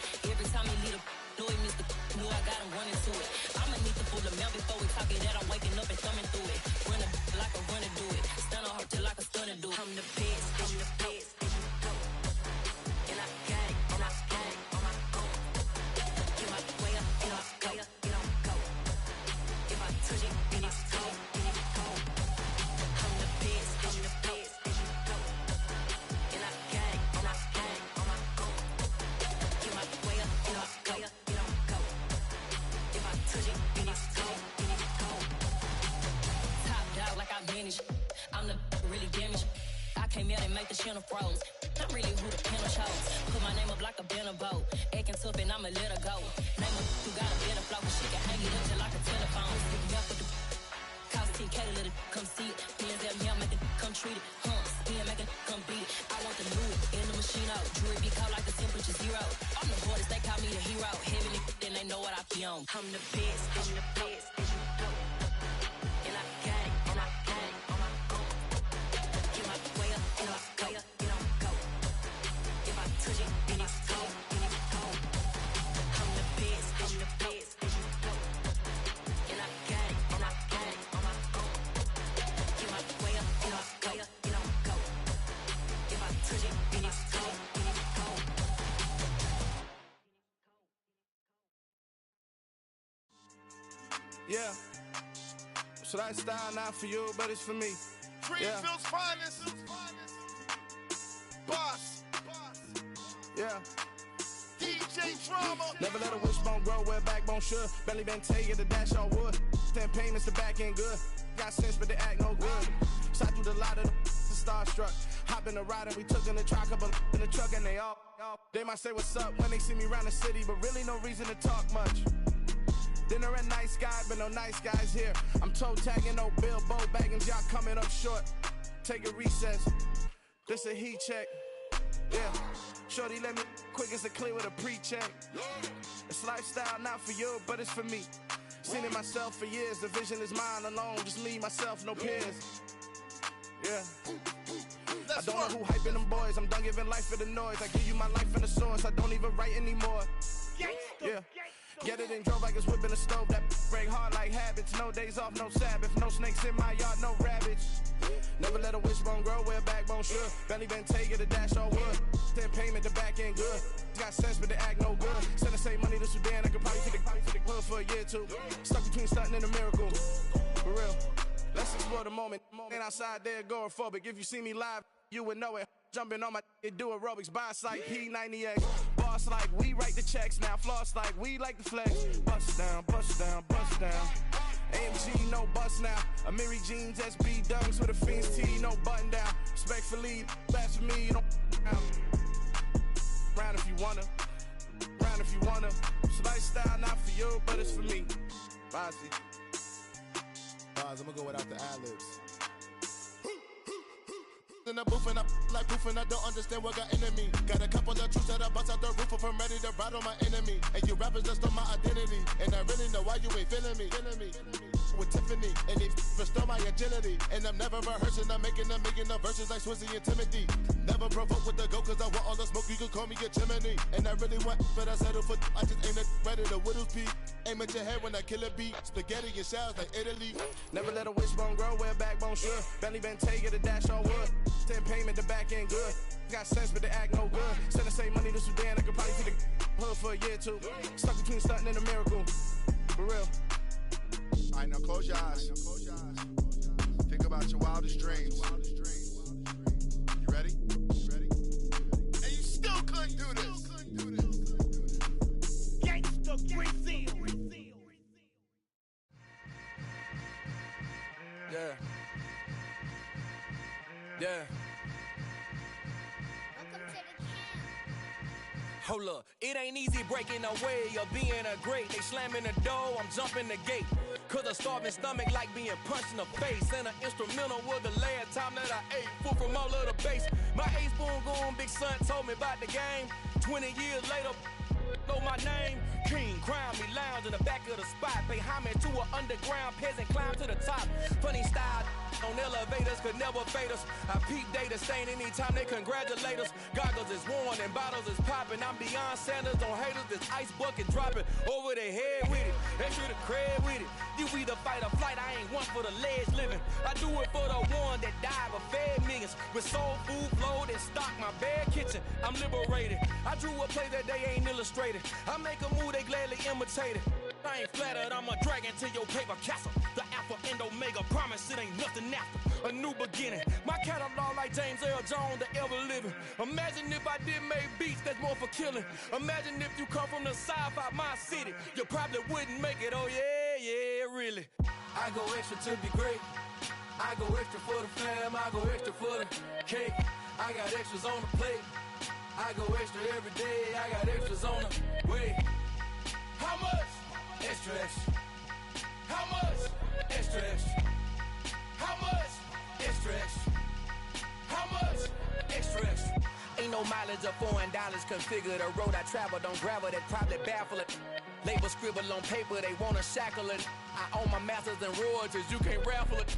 damage. I'm the really damaged. I came out and make the channel froze. I'm really who the panel shows. Put my name up like a banner boat. Acting tough and I'ma let her go. Name her who got a better flow. She can hang it up just like a telephone. Stick me up with the cost 10K to let it come see it. Hands at me, I make it come treat it. Spin, make it come beat it. I want the new in the machine out. Jewelry be cold like the temperature 0. I'm the hardest, they call me the hero. Heavy then they know what I be on. I'm the best, I'm the best, and you know. And I got it, and I got it on my own. Get my way up, and I go up, and I go. If I touch it, then it's cold, then it's cold. I'm the best, and you know. And I got it, and I got it on my own. Get my way up, and I go up, and I go. If I touch it, then it's cold, then it's cold. Yeah. So that style not for you, but it's for me. Greenfield's finest. Boss. Yeah. DJ Drama. Never let a wishbone grow where backbone should. Belly been taking the dash all wood. 10 payments, the back end good. Got sense, but they act no good. Side through the lot of the starstruck. Hop in the ride and we took in the truck, couple in the truck, and they all. They might say what's up when they see me around the city, but really no reason to talk much. Dinner and nice guy, but no nice guys here. I'm toe tagging, no Bilbo Baggins, y'all coming up short. Take a recess. This a heat check. Yeah. Shorty let me quick as a clear with a pre-check. It's lifestyle not for you, but it's for me. Seen it myself for years. The vision is mine alone. Just me, myself, no peers. Yeah. I don't know who hyping them boys. I'm done giving life for the noise. I give you my life in the source. I don't even write anymore. Yeah. Get it and drove like it's whipping a stove. That break hard like habits. No days off, no Sabbath. No snakes in my yard, no rabbits. Never let a wishbone grow where backbone should. Belly been taking the dash all wood. 10 payment, the back end good. Got sense, but they act no good. Send the same money to Sudan. I could probably take the hood for a year or two. Stuck between stunting and a miracle. For real. Let's explore the moment. Ain't outside there agoraphobic. If you see me live, you would know it. Jumping on my do aerobics. Boss like P90X. Boss like we write the checks now. Floss like we like the flex. Bust down, bust down, bust down. AMG, no bust now. Amiri jeans, SB dunks with a Fiends T, no button down. Respectfully, best for me, you don't round if you wanna. Round if you wanna. It's lifestyle not for you, but it's for me. Bossy. Boz, I'm gonna go without the ad-libs. In the booth and I like proof and I don't understand what got into me. Got a couple of truths that I bust out the roof if I'm ready to ride on my enemy. And you rappers just stole my identity. And I really know why you ain't feeling me. With Tiffany, and they restore my agility. And I'm never rehearsing, I'm making a million of verses like Swizzy and Timothy. Never provoke with the go, cause I want all the smoke, you can call me a chimney. And I really want, but I settle for, I just ain't ready to Whittles peak. Aim at your head when I kill a beat. Spaghetti and shells like Italy. Never let a wishbone grow where backbone should. Belly been taking the dash all wood. 10 payment, the back end good. Got sense, but they act no good. Send the same money to Sudan, I could probably take the hood for a year or two. Stuck between stunting and a miracle. For real. All right, now close your eyes. Think about your wildest dreams. You ready? And you still couldn't do this. Gangsta Brazil. Yeah. Yeah. Hold up, it ain't easy breaking away or being a great. They slamming the door, I'm jumping the gate. Cause a starving stomach like being punched in the face. And an instrumental was the last time that I ate food from all of the base. My ace spoon going, big son told me about the game. 20 years later, know my name. King, crown me, lounge in the back of the spot. Pay homage to an underground peasant, climb to the top. Funny style on elevators could never fade us. I peep data stain anytime they congratulate us. Goggles is worn and bottles is popping. I'm beyond Sanders on haters, this ice bucket dropping over their head with it. Extra the cred with it. You either fight or flight, I ain't one for the ledge living. I do it for the one that died but fed millions. With soul food flowed and stocked my bare kitchen. I'm liberated. I drew a play that they ain't illustrated. I make a move, they gladly imitate it. I ain't flattered, I'm a dragon to your paper castle. The Alpha and Omega, promise it ain't nothing after. A new beginning. My catalog like James Earl Jones, the ever living. Imagine if I did make beats that's more for killing. Imagine if you come from the south out my city. You probably wouldn't make it, oh yeah, yeah, really. I go extra to be great. I go extra for the fam, I go extra for the cake. I got extras on the plate. I go extra every day, I got extras on the way. How much? Extra, extra. How much? Extra, extra. How much? Extra, extra. How much? Extra, extra. Ain't no mileage of $4 configure the road I travel. Don't gravel that probably baffle it. Label scribble on paper, they wanna shackle it. I own my masters and royalties, you can't raffle it.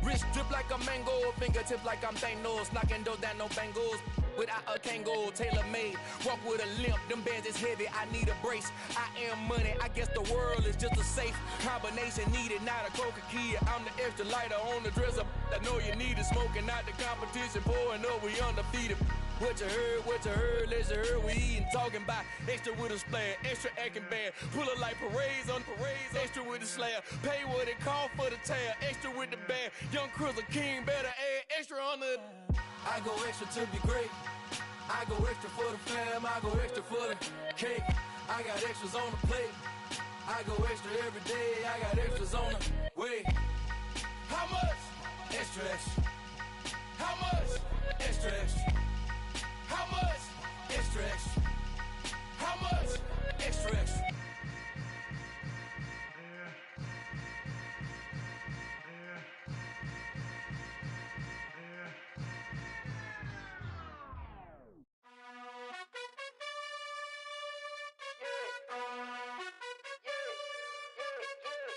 Wrist drip like a mango, fingertips like I'm Thanos. Knocking those down, no bangles. Without a Kango, tailor-made. Walk with a limp, them bands is heavy, I need a brace. I am money, I guess the world is just a safe combination needed, not a coca key. I'm the extra lighter on the dresser. I know you need it, smoking out the competition, pouring up, we undefeated. What you heard, let's hear we eatin', talking about extra with a splash, extra acting bad, pull it like parades on parades, extra with the slab, pay what it cost for the tab, extra with the bag, young Cruiser King better add extra on the. I go extra to be great, I go extra for the fam, I go extra for the cake, I got extras on the plate, I go extra every day, I got extras on the way. How much? Extra, extra. How much? Extra, extra. How much? Extra, extra. How much? Extra, extra.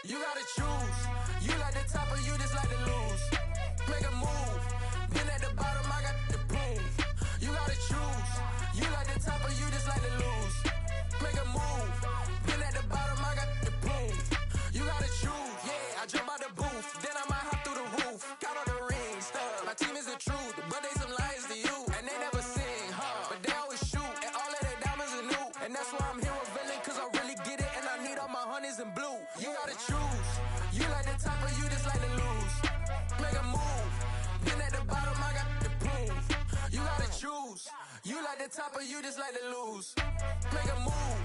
You gotta choose. You like the top or you just like to lose. Make a move. Been at the bottom, I got the proof. You gotta choose. You like the top or you just like to lose. Make a move. Been at the bottom, I got the proof. You gotta choose. Yeah, I jump out the booth. Then I might hop through the roof. Count all the rings. My team is the truth, but they some liars to you. And they never sing, but they always shoot. And all of their diamonds are new. And that's why I'm here revealing, cause I really get it. And I need all my honeys in blue. You gotta choose. You like the top or you just like to lose. Make a move. Been at the bottom, I got the proof. You gotta choose. You like the top or you just like to lose. Make a move.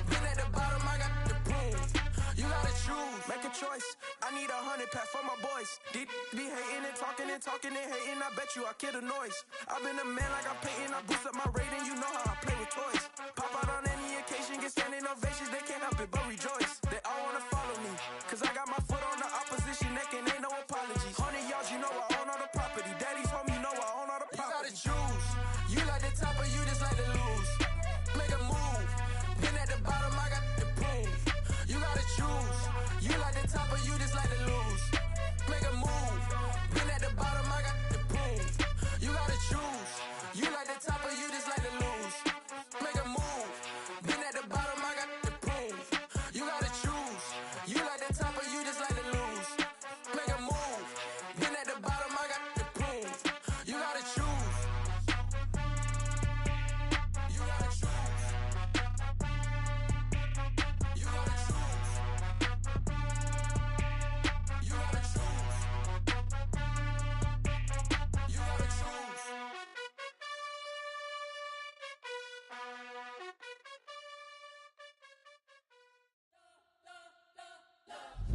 Been at the bottom, I got the proof. You gotta choose. Make a choice. I need 100 pack for my boys. Deep be hating and talking and talking and hating. I bet you I kill the noise. I've been a man like I'm Peyton. I boost up my rating. You know how I play with toys. Pop out on any occasion, get standing ovations. They can't help it but rejoice. They all wanna follow me, cause I got my foot on the opposition neck and ain't no apologies. 100 yards, you know I own all the property. Daddy's home, you know I own all the property. You gotta choose. You like the top or you just like to lose. Make a move. Been at the bottom, I got the proof. You gotta choose. You like the top or you just like to lose. Make a move. Been at the bottom, I got the proof. You gotta choose. You like the top or you just like to lose. Make a move. Been at the bottom, I got the proof. You gotta choose. You like the top or you just like to lose. Make a move. Been at the bottom, I got the proof. You gotta choose. You gotta choose. You gotta choose. You gotta choose. You gotta choose.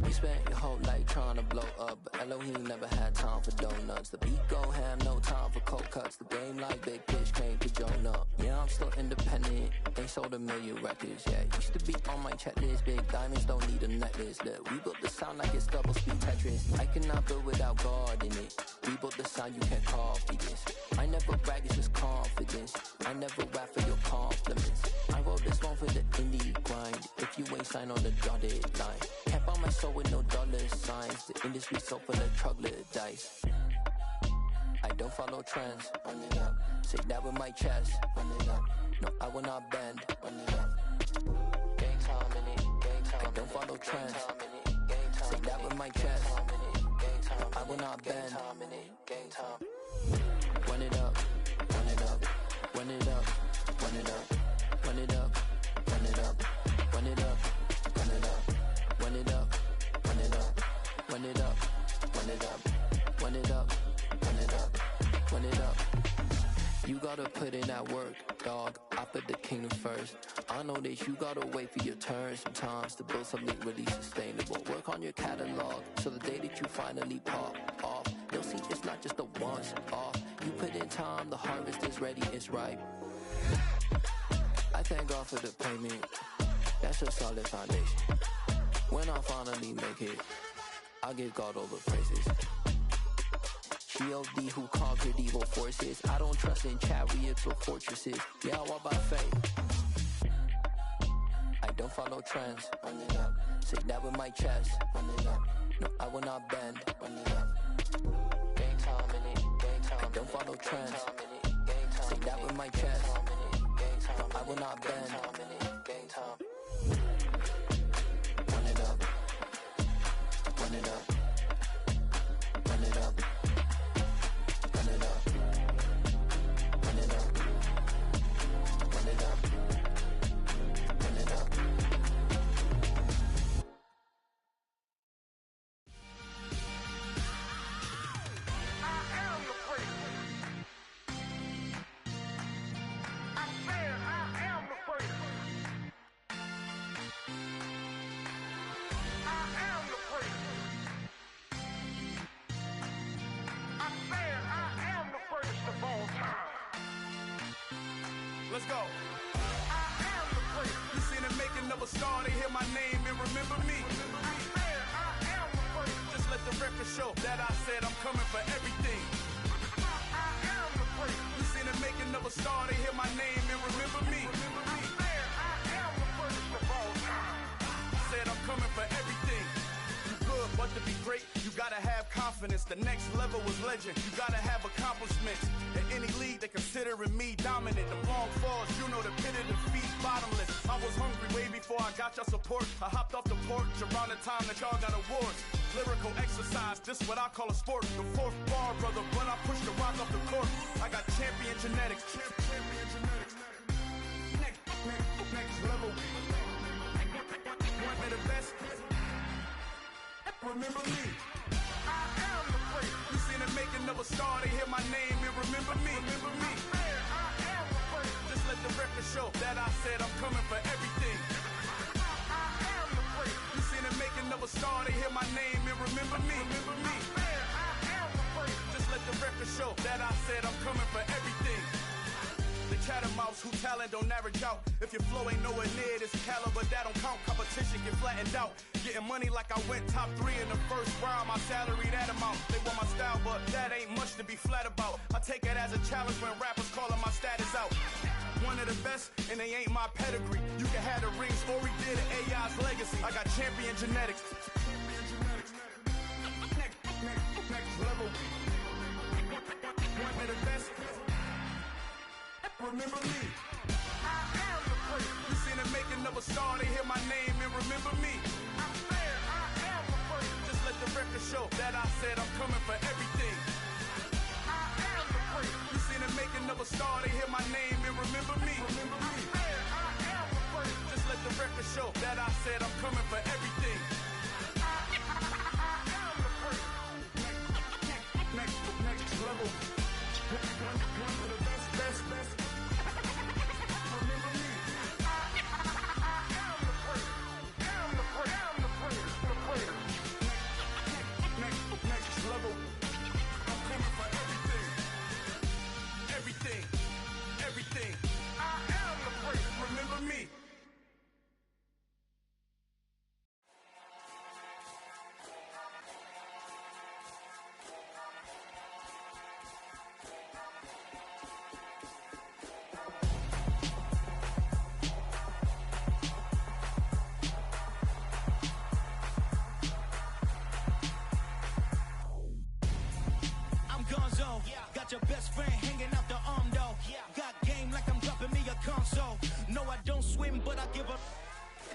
We spent your whole life trying to blow up, but Elohim never had time for donuts. The beat go ham, no time for cold cuts. The game like big pitch came to Jonah. Yeah, I'm still independent. They sold 1 million records. Yeah, used to be on my checklist. Big diamonds don't need a necklace. Look, we built the sound like it's double speed Tetris. I cannot build without God in it. We built the sound, you can't copy this. I never brag, it's just confidence. I never rap for your compliments. I wrote this one for the indie grind. If you ain't signed on the dotted line, can't buy my soul with no dollar signs. The industry so full of troglodytes. I don't follow trends. Run it up. Say that with my chest. Run it up. No, I will not bend. Run it up. Gang time in it. Gang time. I don't follow trends. Say that with my chest. I will not bend. Gang time. Run it up. Run it up. Run it up. Run it up. Run it up. Run it up. Run it up. Run it up. Run it up. Run it up. Run it up. Run it up. Run it up. Run it up. Run it up. You gotta put in that work, dog. I put the kingdom first. I know that you gotta wait for your turn sometimes to build something really sustainable. Work on your catalog so the day that you finally pop off, You'll see it's not just a once off. You put in time, the harvest is ready, it's ripe. I thank God for the payment. That's a solid foundation. When I finally make it, I give God all the praises. G.O.D. who conquered evil forces. I don't trust in chariots or fortresses. Yeah, I walk by faith. I don't follow trends. Run it up. Say that with my chest. Run it up. No, I will not bend. Run it up. Gang time in it. Gang time. I don't follow trends. Say that with my chest. No, I will not bend. Gang time. Run it up. Run it up. Run it up. Run it up. Run it up. Run it up. Run it up. Let's go. You seen the making of a star, they hear my name and remember me. Just let the record show that I said I'm coming for everything. You seen the making of a star, they hear my name and remember me. Said I'm coming for everything. You good, but to be great, you gotta have confidence. The next level was legend. You gotta have accomplishments. In any league, they considering me dominant. The long falls, you know the pit of defeat, bottomless. I was hungry way before I got your support. I hopped off the porch around the time that y'all got awards. Lyrical exercise, this what I call a sport. The fourth bar, brother, when I push the rock off the court. I got champion genetics. Champion genetics. Next level. One of the best. Remember me. I am the place. You seen the making of a star, they hear my name and remember me. Remember me. I am the place. Just let the record show that I said I'm coming for everything. I am the place. You seen the making of a star, they hear my name and remember me. Remember me. I am the place. Just let the record show that I said I'm coming for everything. The chattermouths who talent don't average out. If your flow ain't nowhere near this caliber, that don't count. Competition get flattened out. Getting money like I went top 3 in the first round. My salary that amount. They want my style, but that ain't much to be flat about. I take it as a challenge when rappers calling my status out. One of the best, and they ain't my pedigree. You can have the rings, or he did an AI's legacy. I got champion genetics. Next level. One of the best. Remember me. I am the place. You seen the making of a star, they hear my name and remember me. I am the place. Just let the record show that I said I'm coming for everything. I am the place. You seen the making of a star, they hear my name and remember me. Remember me. I am the place. Just let the record show that I said I'm coming for everything. I am the place. Next level. One of the best. Next level. I'm coming for everything. Everything. I am the place. Remember me. Got your best friend hanging out the arm though. Got game like I'm dropping me a console. No, I don't swim, but I give a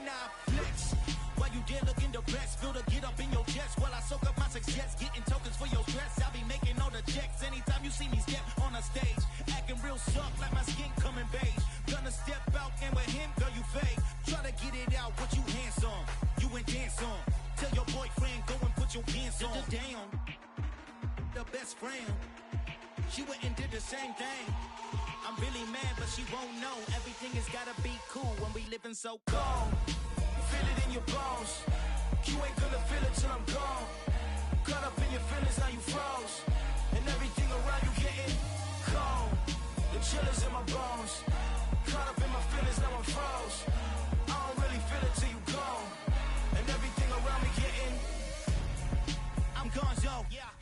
nah flex. While you there looking the best, feel the get up in your chest. While I soak up my success, getting tokens for your stress. I'll be making all the checks anytime you see me step on a stage. Acting real soft like my skin coming beige. Gonna step out and with him, girl, you fake. Try to get it out, but you handsome. You and dance on. Tell your boyfriend, go and put your pants on. Down. The best friend. She went and did the same thing. I'm really mad, but she won't know. Everything has gotta be cool when we living so cold. Feel it in your bones. You ain't gonna feel it till I'm gone. Caught up in your feelings, now you froze.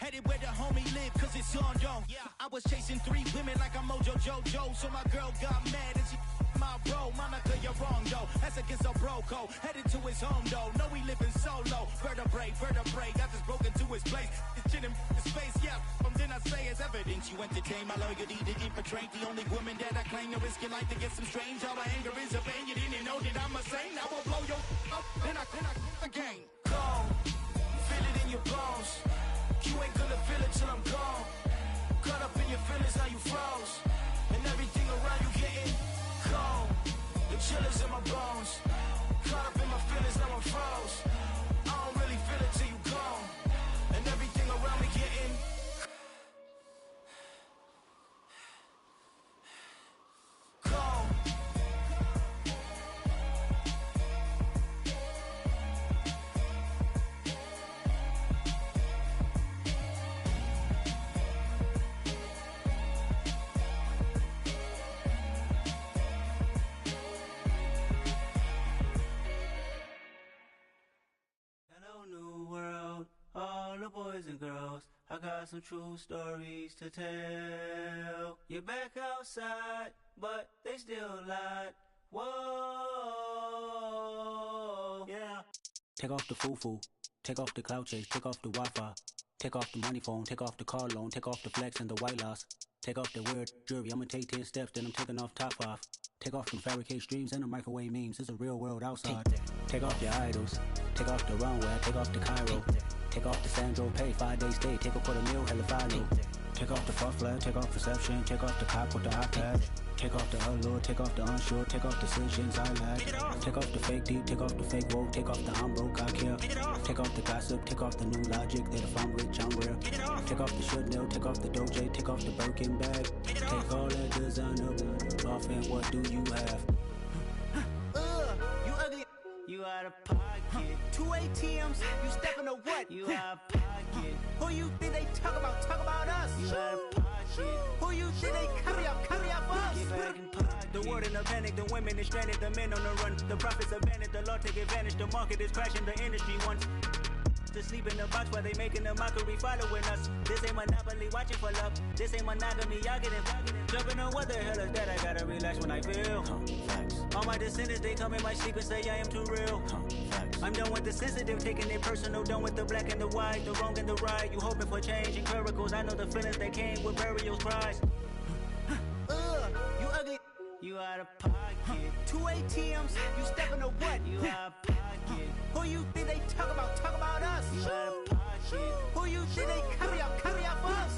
Headed where the homie live, cause it's on, though. I was chasing 3 women like I'm Mojo Jojo. So my girl got mad and she my bro. Monica, you're wrong, though. That's against a bro code. Headed to his home, though. No, we living solo. Vertebrae. I just broke into his place. It's shit in his face, yeah. From then I say it's evidence. You entertain my loyalty to infiltrate. The only woman that I claim to risk your life to get some strange. All my anger is a pain. You didn't know that I'm a saint. I will blow your up. Then I again. Gone. Feel it in your bones. You ain't gonna feel it till I'm gone. Caught up in your feelings, now you froze. And everything around you getting cold. The chillers in my bones. Caught up in my feelings, now I'm froze. I don't really feel it till you gone. And everything around me getting cold. All the boys and girls, I got some true stories to tell. You're back outside, but they still lied. Whoa, yeah. Take off the foo-foo, take off the cloud chase, take off the Wi-Fi, take off the money phone, take off the car loan, take off the flex and the white loss, take off the weird jewelry. I'ma take 10 steps, then I'm taking off top 5. Take off them fabricate streams and the microwave memes. It's a real world outside. Take off your idols, take off the runway, take off the Cairo. Take off the Sandro pay, 5-day stay, take a $250,000, hella final. Take off the fuck flag, take off perception, take off the cop with the iPad. Take off the allure, take off the unsure, take off decisions I lack. Take off the fake deep, take off the fake woke, take off the I'm broke, I care. Take off the gossip, take off the new logic, that if I'm rich, I'm rare. Take off the Chanel, take off the Doja, take off the Birkin bag. Take all that designer off and what do you have? You ugly. You out of pocket. 2 ATMs, you stepping or what? You out of pocket. Who you think they talk about? Talk about us. You out of pocket. Who you think they carry up for us? Get back in pocket. The world in a panic, the women is stranded, the men on the run. The profits abandoned, the law take advantage. The market is crashing, the industry wants to sleep in the box while they making a mockery following us. This ain't monopoly, watching for love. This ain't monogamy, y'all getting jumping on what the hell is that? I gotta relax when I feel. All my descendants, they come in my sleep and say I am too real. I'm done with the sensitive, taking it personal. Done with the black and the white, the wrong and the right. You hoping for change and miracles. I know the feelings that came with burials, cries. You ugly. You out of pocket. 2 ATMs, you stepping or what? You out of pocket. Who you think they talk about? Talk about us. You out of pocket. Who you think they carry up for us?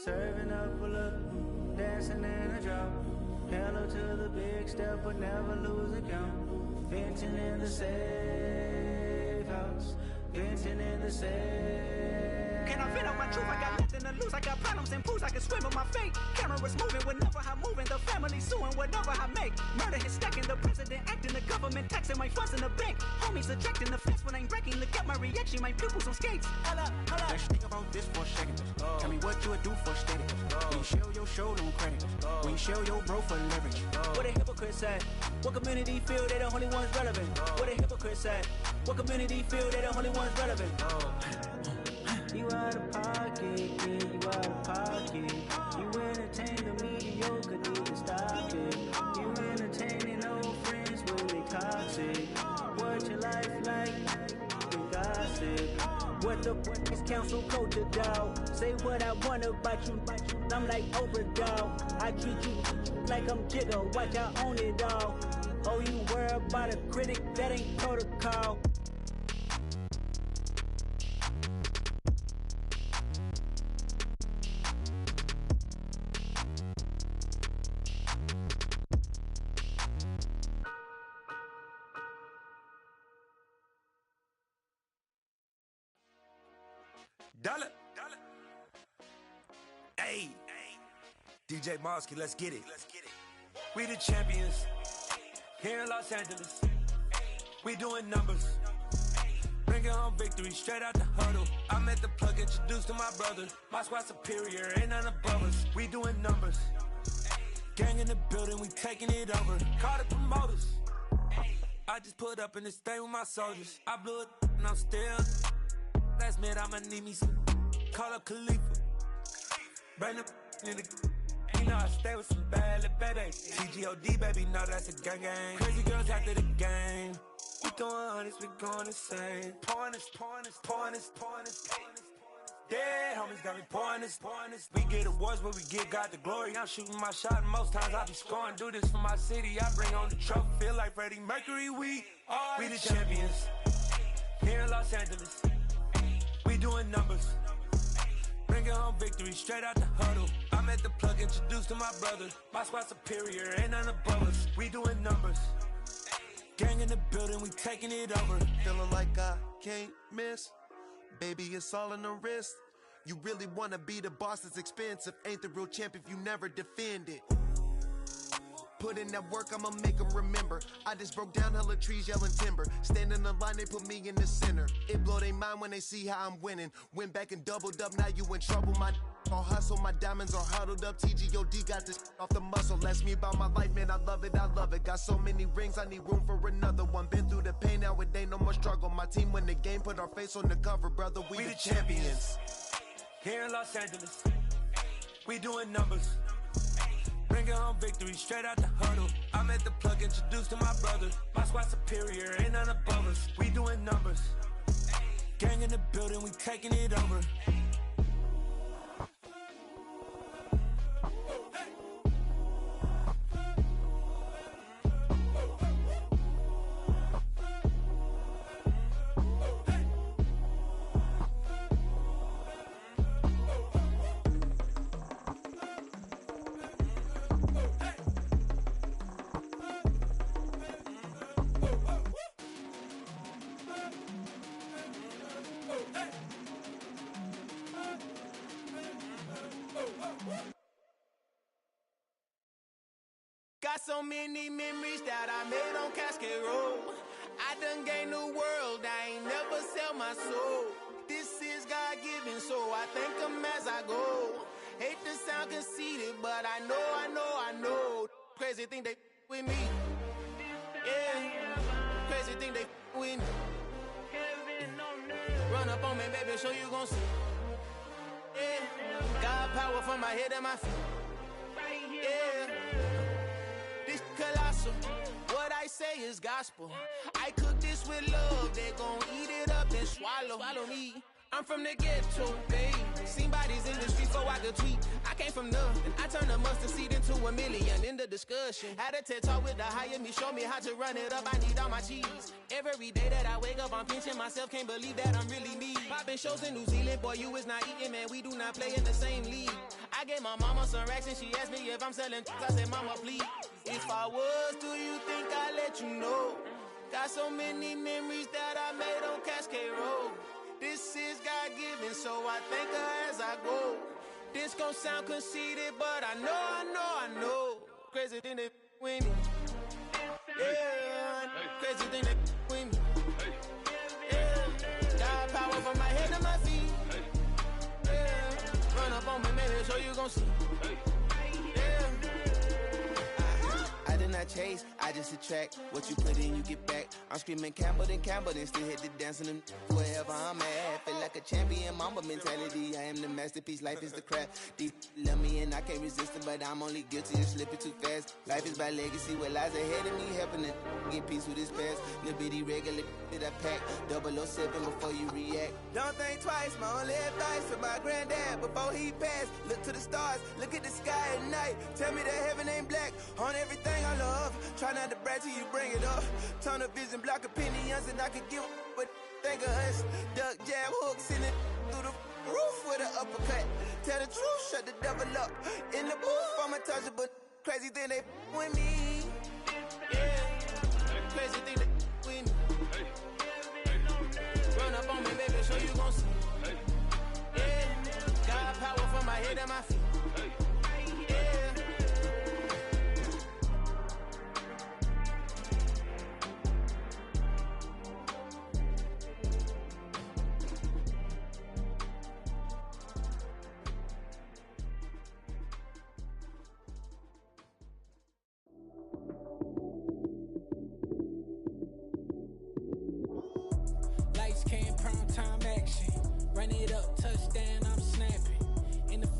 Serving up a look, dancing in a drop. Hello to the big step, but never lose a count. Venting in the safe house. Venting in the safe. Can I vent out my truth? I got nothing to lose. I got problems and pools. I can swim with my fate. Cameras moving whenever I'm moving. The family suing whatever I make. Murder is stacking. The president acting. The government taxing my funds in the bank. Homies subtracting the fence when I'm breaking. Look at my reaction. My pupils on skates. Hold up. Let's think about this for a second. Tell me what you would do for steady. When you show your show, don't credit. When you show your bro for leverage. What a hypocrite said. What community feel they the only ones relevant? What a hypocrite said. What community feel they the only ones relevant? You out of pocket, yeah, you out of pocket. You entertain the mediocre, need to stop it. You entertaining old friends when they toxic. What your life like? You gossip. What the is council culture, dog? Say what I want about you. I'm like Oprah, dog. I treat you like I'm Jigga. Watch I own it all. Oh, you worry about a critic? That ain't protocol. Dollar. Hey. DJ Mosky, let's get it. We the champions here in Los Angeles. We doing numbers. Bringing home victory straight out the huddle. I'm at the plug, introduced to my brother. My squad superior, ain't none above us. We doing numbers. Gang in the building, we taking it over. Call the promoters. I just put up in this thing with my soldiers. I blew it and I'm still. Last minute, I'ma need me some. call up Khalifa. Brand new in the. You know I stay with some bad little baby. TGOD, baby, know that's a gang gang. Crazy girls after the game. We throwing hundreds, we going insane. Pouring this. Dead homies got me pouring this. We get awards, but we get God the glory. I'm shooting my shot, and most times I be scoring. Do this for my city, I bring on the trophy. Feel like Freddie Mercury, we the champions. Here in Los Angeles, we doing numbers. Bringing home victory straight out the huddle. I'm at the plug, introduced to my brother. My squad superior, ain't none above us. We doing numbers. Gang in the building, we taking it over. Feeling like I can't miss. Baby, it's all in the wrist. You really wanna be the boss, it's expensive. Ain't the real champ if you never defend it. Put in that work, I'ma make them remember. I just broke down hella trees, yelling timber. Stand in the line, they put me in the center. It blow their mind when they see how I'm winning. Went back and doubled up, now you in trouble. My all hustle, my diamonds are huddled up. TGOD got this off the muscle. Ask me about my life, man, I love it. Got so many rings, I need room for another one. Been through the pain, now it ain't no more struggle. My team win the game, put our face on the cover, brother. We the champions. Here in Los Angeles, we doing numbers. Bringing home victory straight out the huddle. I'm at the plug, introduced to my brother. My squad superior, ain't none above us. We doing numbers. Gang in the building, we taking it over. Got so many memories that I made on Cascade Road. I done gained the world, I ain't never sell my soul. This is God-given, so I thank him as I go. Hate to sound conceited, but I know. Crazy thing they with me. Yeah, crazy thing they with me. Run up on me, baby, show you gon' see. Yeah, God power from my head and my feet. Yeah. This colossal, what I say is gospel. I cook this with love, they gon' eat it up and swallow me. I'm from the ghetto, babe. Seen bodies in the streets, so I could tweet. I came from nothing, I turned a mustard seed into $1 million. In the discussion, had a TED talk with the higher me, show me how to run it up. I need all my cheese. Every day that I wake up, I'm pinching myself, can't believe that I'm really me. Popping shows in New Zealand, boy, you is not eating, man. We do not play in the same league. I gave my mama some racks and she asked me if I'm selling. I said, mama, please. If I was, do you think I'd let you know? Got so many memories that I made on Cascade Road. This is God-given, so I thank her as I go. This gon' sound conceited, but I know. Crazy thing they with me. Yeah, crazy thing they with me. Yeah, God power from my head to my feet. Yeah, run up on me, maybe so you gon' see. I did not chase, I just attract. What you put in, you get back. I'm screaming Campbell, then still hit the dancing and wherever I'm at. Feel like a champion, mamba mentality. I am the masterpiece, life is the craft. Deep love me and I can't resist it, but I'm only guilty of slipping too fast. Life is by legacy, what lies ahead of me, helping to get peace with this past. Little bitty regular that I pack, 007 before you react. Don't think twice, my only advice for my granddad before he passed. Look to the stars, look at the sky at night. Tell me that heaven ain't black on everything I love. Try not to brag till you bring it up. Tunnel vision, block opinions, and I could give what think of us. Duck, jab, hooks in it through the roof with an uppercut. Tell the truth, shut the devil up. In the booth, I'm untouchable. Crazy thing they with me. Yeah, crazy thing they with me. Run up on me, baby, so you gon' see. Yeah, God power from my head and my feet. Lights came, prime time action. Run it up, touchdown, I'm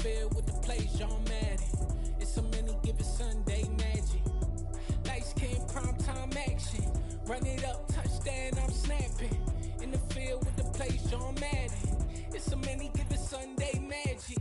field with the plays, John Madden. It's a many given Sunday magic. Lights came prime time action. Run it up, touchdown, I'm snapping. In the field with the plays, John Madden. It's a many given Sunday magic.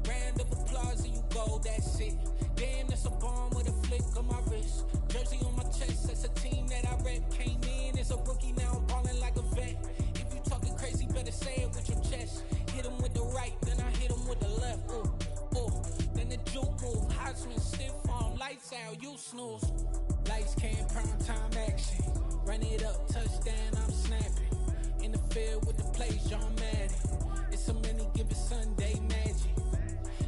Round of applause and you go, that's it. Damn, that's a bomb with a flick on my wrist. Jersey on my chest, that's a team that I rep. Came in as a rookie, now I'm ballin' like a vet. If you talking crazy, better say it with your chest. Hit him with the right, then I hit him with the left. Ooh, ooh. Then the juke move, Heisman, stiff arm, lights out, you snooze. Lights came, prime time action. Run it up, touchdown, I'm snapping. In the field with the plays, John Madden. It's a many given Sunday magic.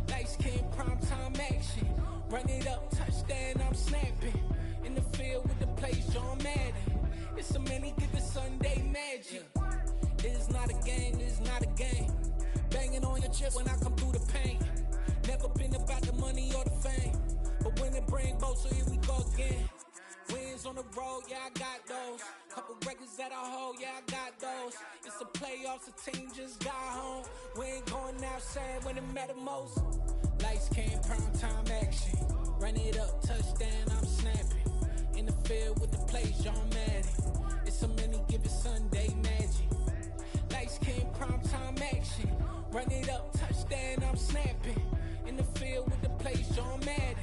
Lights came, prime time action. Run it up, touchdown, I'm snapping. In the field with the plays, John Madden. It's a many given Sunday magic. It is not a game, it is not a game. Banging on your chest when I come through the pain. Never been about the money or the fame. But when it bring both, so here we go again. Wins on the road, yeah, I got those. Couple records that I hold, yeah, I got those. It's the playoffs, the team just got home. We ain't going outside when it matter most. Lights came, prime time action. Run it up, touchdown, I'm snapping. In the field with the plays, John Madden. It's a many given Sunday magic. Lights came, prime time action. Run it up, touchdown, I'm snapping. In the field with the plays, John Madden.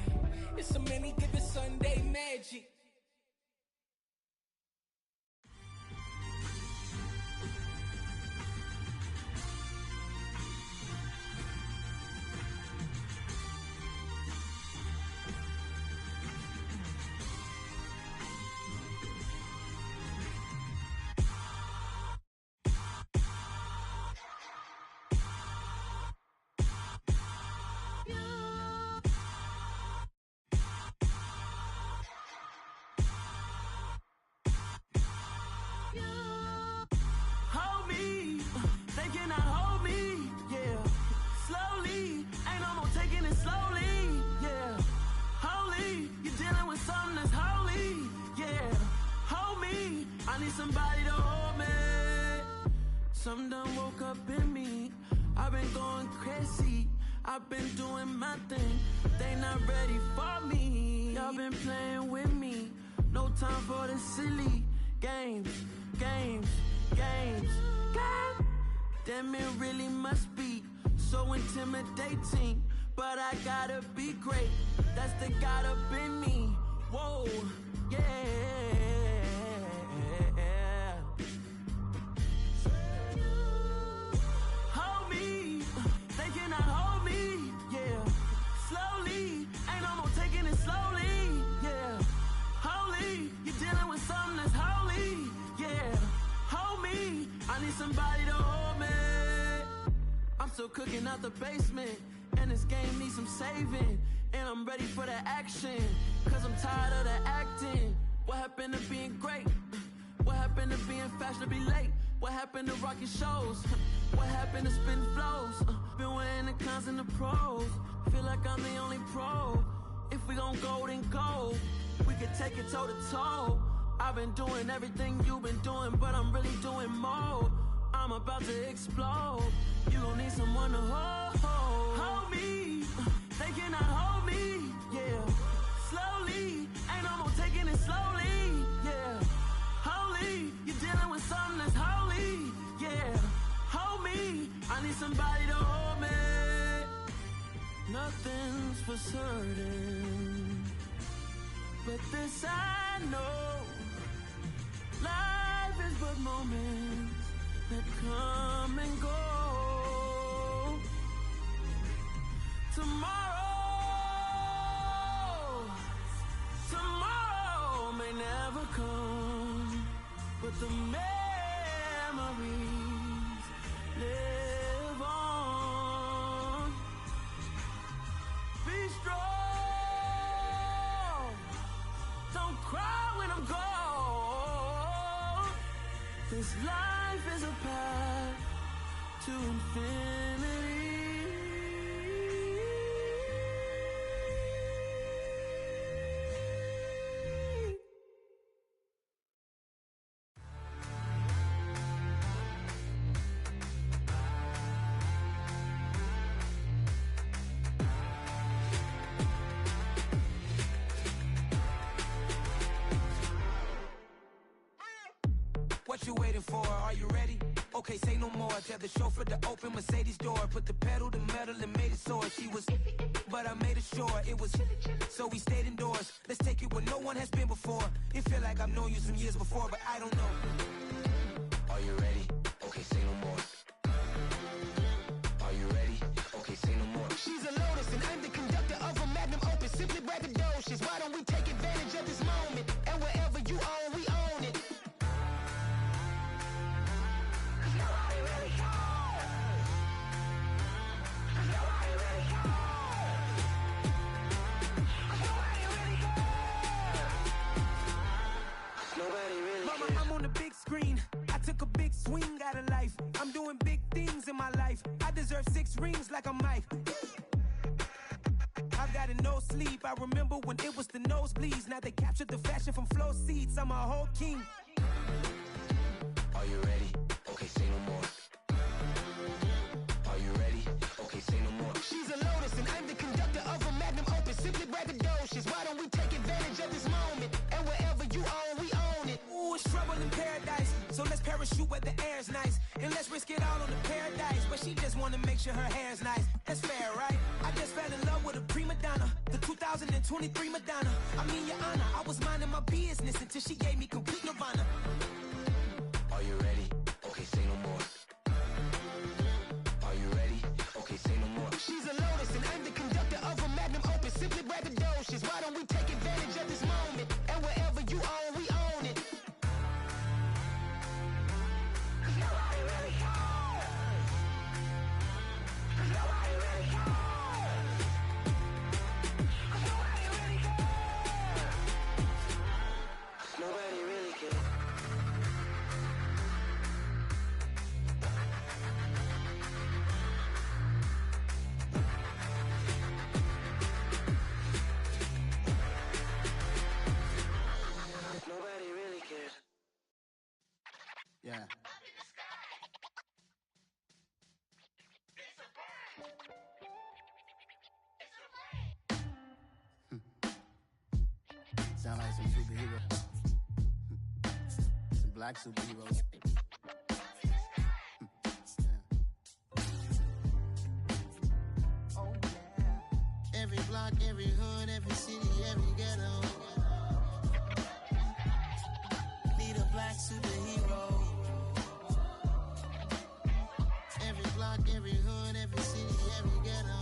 It's a many given Sunday magic. Hold me, they cannot hold me, yeah. Slowly, ain't no more taking it slowly, yeah. Holy, you're dealing with something that's holy, yeah. Hold me, I need somebody to hold me. Something done woke up in me. I've been going crazy, I've been doing my thing. They not ready for me. Y'all been playing with me. No time for the silly games, games, games, games. Damn, it really must be so intimidating. But I gotta be great, that's the God up in me. Whoa, yeah. Hold me, they cannot hold me, yeah. Slowly, ain't no more taking it slowly, yeah. Holy, you're dealing with something that's holy, yeah. Hold me, I need somebody to hold me. I'm still cooking out the basement, and this game needs some saving. And I'm ready for the action, cause I'm tired of the acting. What happened to being great? What happened to being fashionably late? What happened to rocking shows? What happened to spin flows? Been wearing the cons and the pros. Feel like I'm the only pro. If we gon' go, then go. We could take it toe to toe. I've been doing everything you've been doing, but I'm really doing more. I'm about to explode. You gon' need someone to hold. Hold me, they cannot hold me, yeah. Slowly, ain't no more taking it slowly, yeah. Holy, you're dealing with something that's holy, yeah. Hold me, I need somebody to hold me. Nothing's for certain, but this I know. Life is but moments that come and go. Tomorrow may never come, but the memories live on. Be strong, don't cry when I'm gone. This life is a path to infinity. before. Are you ready? Okay, say no more. Tell the chauffeur to open Mercedes door. Put the pedal to metal and made it soar. She was, but I made it sure it was. So we stayed indoors. Let's take it where no one has been before. It feel like I've known you some years before, but I don't know. Are you ready? Okay, say no more. Are you ready? Okay, say no more. She's a Lotus and I'm the conductor of a Magnum Opus. Simply braggadocious. Why don't we take advantage of this moment? And wherever you own, we own it. Mama, I'm on the big screen. I took a big swing out of life. I'm doing big things in my life. I deserve 6 rings like I'm Mike. I've got no sleep. I remember when it was the nosebleeds. Now they captured the fashion from flow seats. I'm a whole king. Are you ready? Okay, say no more. Are you ready? Okay, say no more. She's a Lotus and I'm the conductor of a Magnum Opus. Simply braggadocious. Why don't we take advantage of this moment? And wherever you own, we own it. Ooh, it's trouble in paradise. So let's parachute where the air's nice. And let's risk it all on the paradise. But she just wanna make sure her hair's nice. That's fair, right? I just fell in love with a prima donna. The 2023 Madonna. I mean, your honor, I was minding my business until she gave me complete nirvana. Are you ready? Okay, say no more. Are you ready? Okay, say no more. She's a Lotus and I'm the conductor of a Magnum Opus. Simply braggadocious. Why don't we take advantage of this moment? And wherever you own, we own it. Nobody really cares. Nobody really cares. Yeah. Sound like some superheroes. Some black superheroes. Oh, yeah. Every block, every hood, every city, every ghetto. Need a black superhero. Every block, every hood, every city, every ghetto.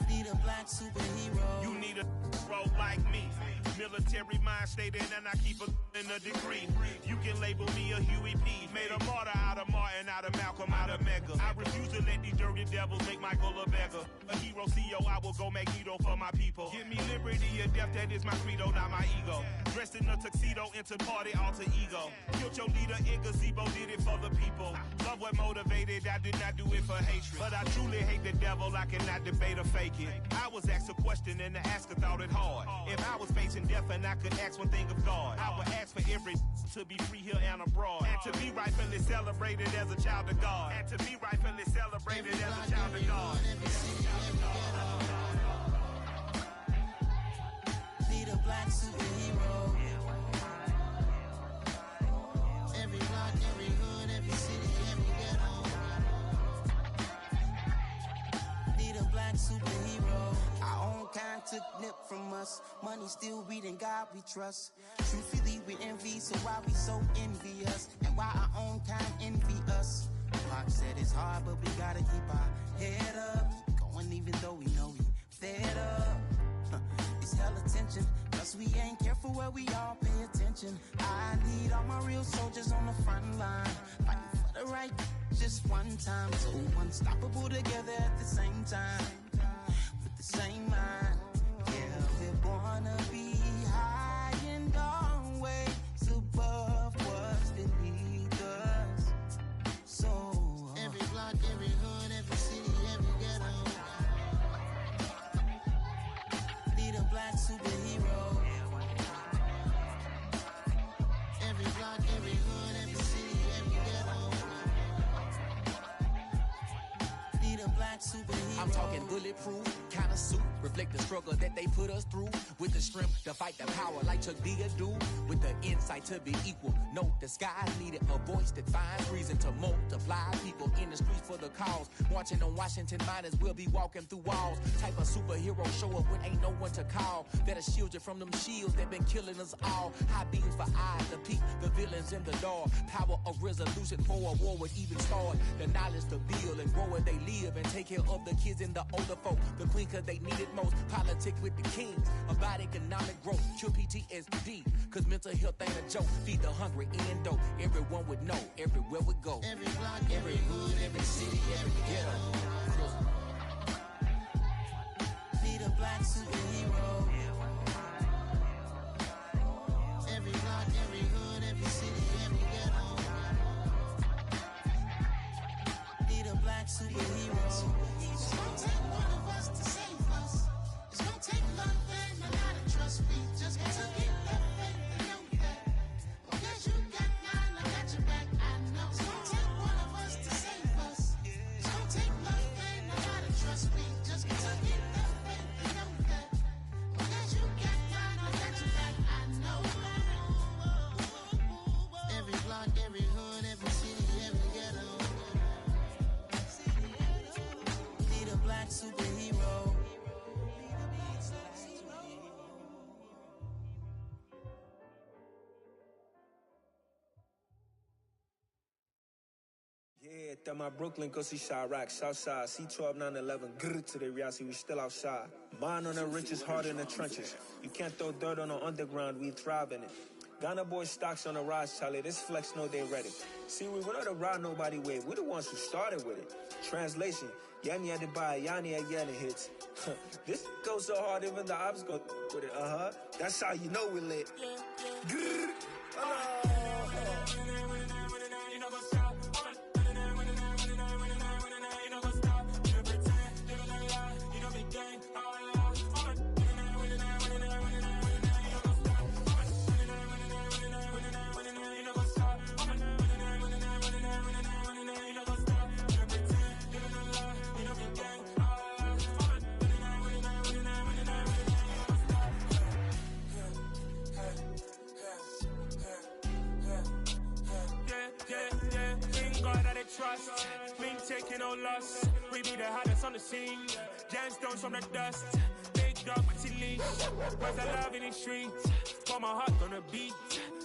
Need a black superhero. You need a bro like me. Military mind stated, and I keep a in a degree. You can label me a Huey P. Made a martyr out of Martin, out of Malcolm, out of Mega. I refuse to let these dirty devils make Michael a beggar. A hero CEO, I will go Magneto for my people. Give me liberty or death, that is my credo, not my ego. Dressed in a tuxedo, into party, alter ego. Killed your leader in gazebo, did it for the people. Love what motivated, I did not do it for hatred. But I truly hate the devil, I cannot debate or fake it. I was asked a question and the asker thought it hard. If I was facing death and I could ask one thing of God, I would ask for every to be free here and abroad. And to be rightfully celebrated as a child of God. And to be rightfully celebrated as a child of God. Need a black superhero. Every block, every hood, every city, every ghetto. Need a black superhero. Our own kind took nip from us. Money still reading God we trust. Truthfully we envy, so why we so envious? And why our own kind envy us? Pac said it's hard, but we gotta keep our head up. Going even though we know we fed up. It's hella tension, cause we ain't careful where we all pay attention. I need all my real soldiers on the front line, fighting for the right just one time. So unstoppable together at the same time, with the same mind. Yeah, we're born to be high and always above what's beneath us. So every block, every hood, every city, every ghetto. Need a black superhero. Every block, every hood, every city, every ghetto. Need a black superhero. I'm talking bulletproof, kind of suit, reflect the struggle that they put us through. With the strength to fight the power like Chuck D do. With the insight to be equal, no disguise needed. A voice that finds reason to multiply. People in the streets for the cause. Marching on Washington miners, we'll be walking through walls. Type of superhero show up when ain't no one to call. That'll shield you from them shields that been killing us all. High beams for eyes to peek the villains in the door. Power of resolution for a war would even start. The knowledge to build and grow where they live and take care of the kids and the older folk. The queen cause they need it most. Politic with the kings. About economic growth. Cure PTSD. Cause mental health ain't a joke. Feed the hungry and dope. Everyone would know. Everywhere we go. Every block, every hood, every city, every ghetto. Need a black superhero. Every block, every hood, every city, every ghetto. Need a black superhero. It's gonna take one of us to save us. It's gonna take love and a lot of trust. We just got to get that faith and know that. Because you got mine, I got your back, I know. It's gonna take one of us to save us. It's gonna take love and a lot of trust. We just got to get that faith and know that. Because you got mine, I got your back, I know. Every block, every hood, every city, every ghetto. Need a black superhero. Yeah, that my Brooklyn, go see Chirac, Southside, C12, 911, grrr to the reality, we still outside. Mine on the riches, hard in the trenches. You can't throw dirt on the underground, we thrive in it. Ghana boys stocks on the rise, Charlie, this flex know they ready. See, we're not a ride nobody wave, we're the ones who started with it. Translation, Yanni had to buy, Yanni again hits. This goes so hard, even the ops go with it, That's how you know we lit. Grrr, trust, me taking no loss. We be the hardest on the scene. Gemstones from the dust. Big dog with the leash. Where's the love in the streets? For my heart gonna beat.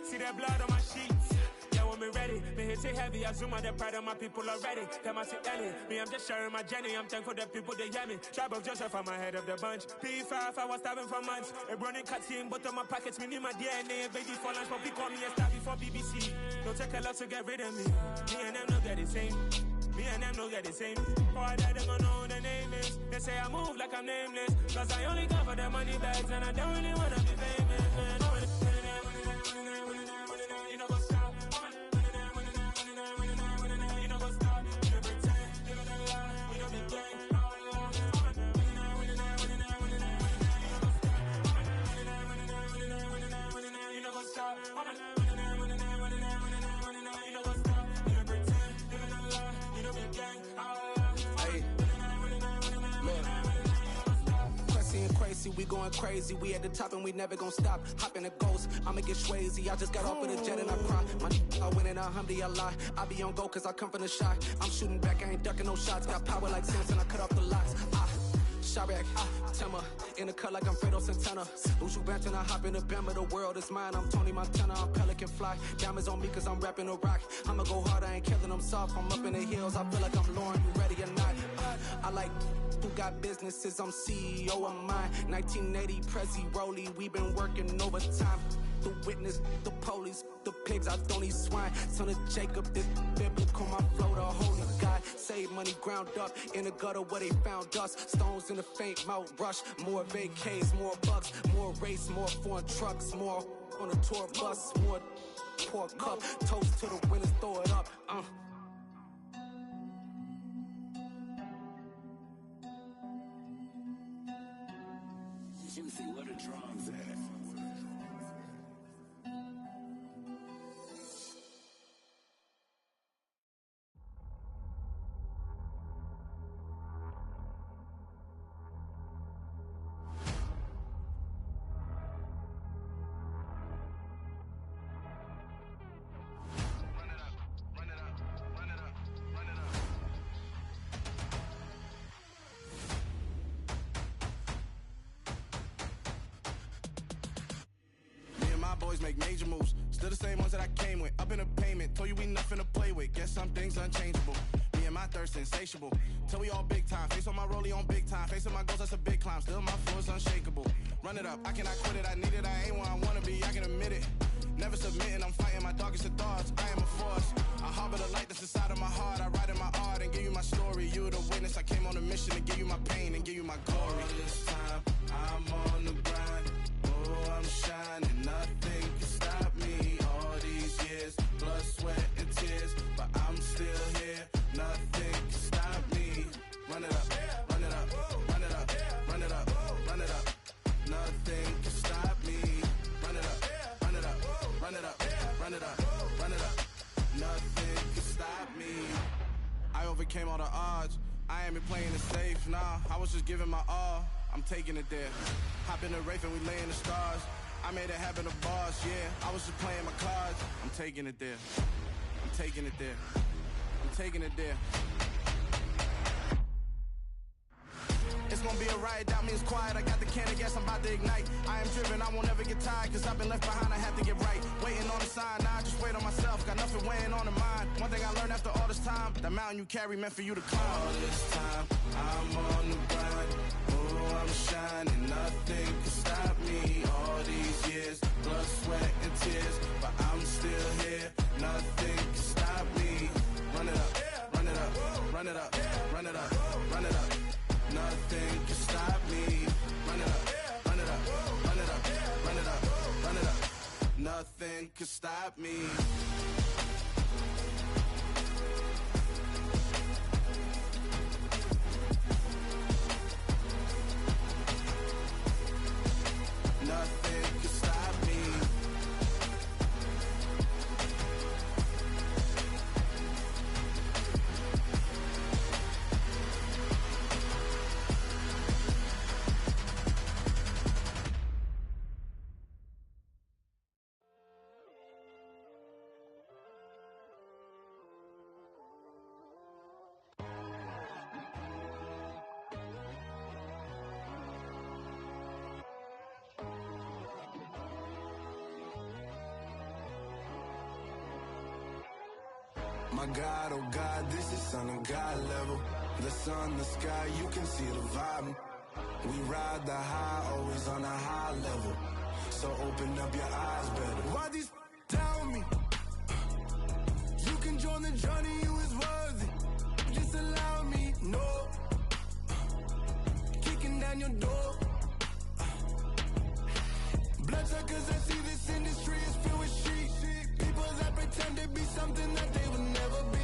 See that blood on my sheets. Yeah, when me ready, me hit it heavy. I zoom out the pride of my people already. Them I see Ellie. Me, I'm just sharing my journey. I'm thankful the people they hear me. Tribe of Joseph, I'm ahead of the bunch. P5, I was starving for months. A running cutscene, but on my pockets, me need my DNA. Baby for lunch, but we call me a star before BBC. Don't take a lot to get rid of me. Me and them no get the same. Me and them no get the same. Boy, that them gonna know who the name is. They say I move like I'm nameless. Cause I only come for the money bags and I don't really wanna be famous, man. You know what's up? You know what's up? You pretend, you know the lie, you know the gang. You know what's up? Crazy, we going crazy. We at the top and we never gonna stop. Hop in a ghost, I'ma get swayzy. I just got off of the jet and I cry. My I win in a Humvee, I lie. I be on go cause I come from the shot. I'm shooting back, I ain't ducking no shots. Got power like Samson, I cut off the locks. Chirac, Timmer, in the cut like I'm Fredo Santana. Lose you bent and I hop in the Bama, the world is mine. I'm Tony Montana, I'm Pelican Fly. Diamonds on me cause I'm rapping a rock. I'ma go hard, I ain't killing them soft. I'm up in the hills, I feel like I'm Lauren, you ready or not? I like who got businesses, I'm CEO of mine. 1980 Prezi Rolly, we been working overtime. The witness, the police, the pigs, I don't eat swine. Son of Jacob, this biblical, my flow, the holy God. Save money ground up in the gutter where they found us. Stones in the faint mouth rush. More vacays, more bucks, more race, more foreign trucks, more on a tour bus, more pour cup. Toast to the winners, throw it up. Juicy, where the drums at? always make major moves. Still the same ones that I came with. Up in a payment, told you we nothing to play with. Guess some things unchangeable. Me and my thirst insatiable. Till we all big time. Face on my rollie on big time. Facing my goals, that's a big climb. Still my flow is unshakable. Run it up, I cannot quit it. I need it, I ain't where I wanna be. I can admit it. Never submitting, I'm fighting my darkest of thoughts. I am a force. I harbor the light that's inside of my heart. I write in my art and give you my story. You the witness. I came on a mission to give you my pain and give you my glory. All this time, I'm on the grind. Oh, I'm shining. Nothing can stop me. All these years, blood, sweat, and tears. But I'm still here. Nothing can stop me. Run it up, run it up, run it up, run it up, run it up. Nothing can stop me. Run it up, run it up, run it up, run it up, run it up. Nothing can stop me. I overcame all the odds. I ain't been playing it safe, nah. I was just giving my all. I'm taking it there. Hop in the Wraith and we lay in the stars. I made it happen, the boss, yeah. I was just playing my cards. I'm taking it there. I'm taking it there. I'm taking it there. It's gonna be a riot, doubt me it's quiet. I got the can of gas, I'm about to ignite. I am driven, I won't ever get tired, cause I've been left behind, I have to get right. Waiting on the sign, now I just wait on myself. Got nothing weighing on the mind. One thing I learned after all this time, the mountain you carry meant for you to climb. All this time, I'm on the grind. Oh, I'm shining, nothing can stop me. All these years, blood, sweat, and tears. But I'm still here, nothing can stop me. Run it up, run it up, run it up, run it up, run it up. Nothing can stop me. Run it up, run it up, run it up, run it up, run it up. Nothing can stop me. Nothing can stop me. My God, oh God, this is son of God level. The sun, the sky, you can see the vibe. We ride the high, always on a high level. So open up your eyes better. Why these tell me? You can join the journey, you is worthy. Just allow me, no. Kicking down your door. Bloodsuckers, I see this industry is filled with shit. People that pretend to be something that they will never be.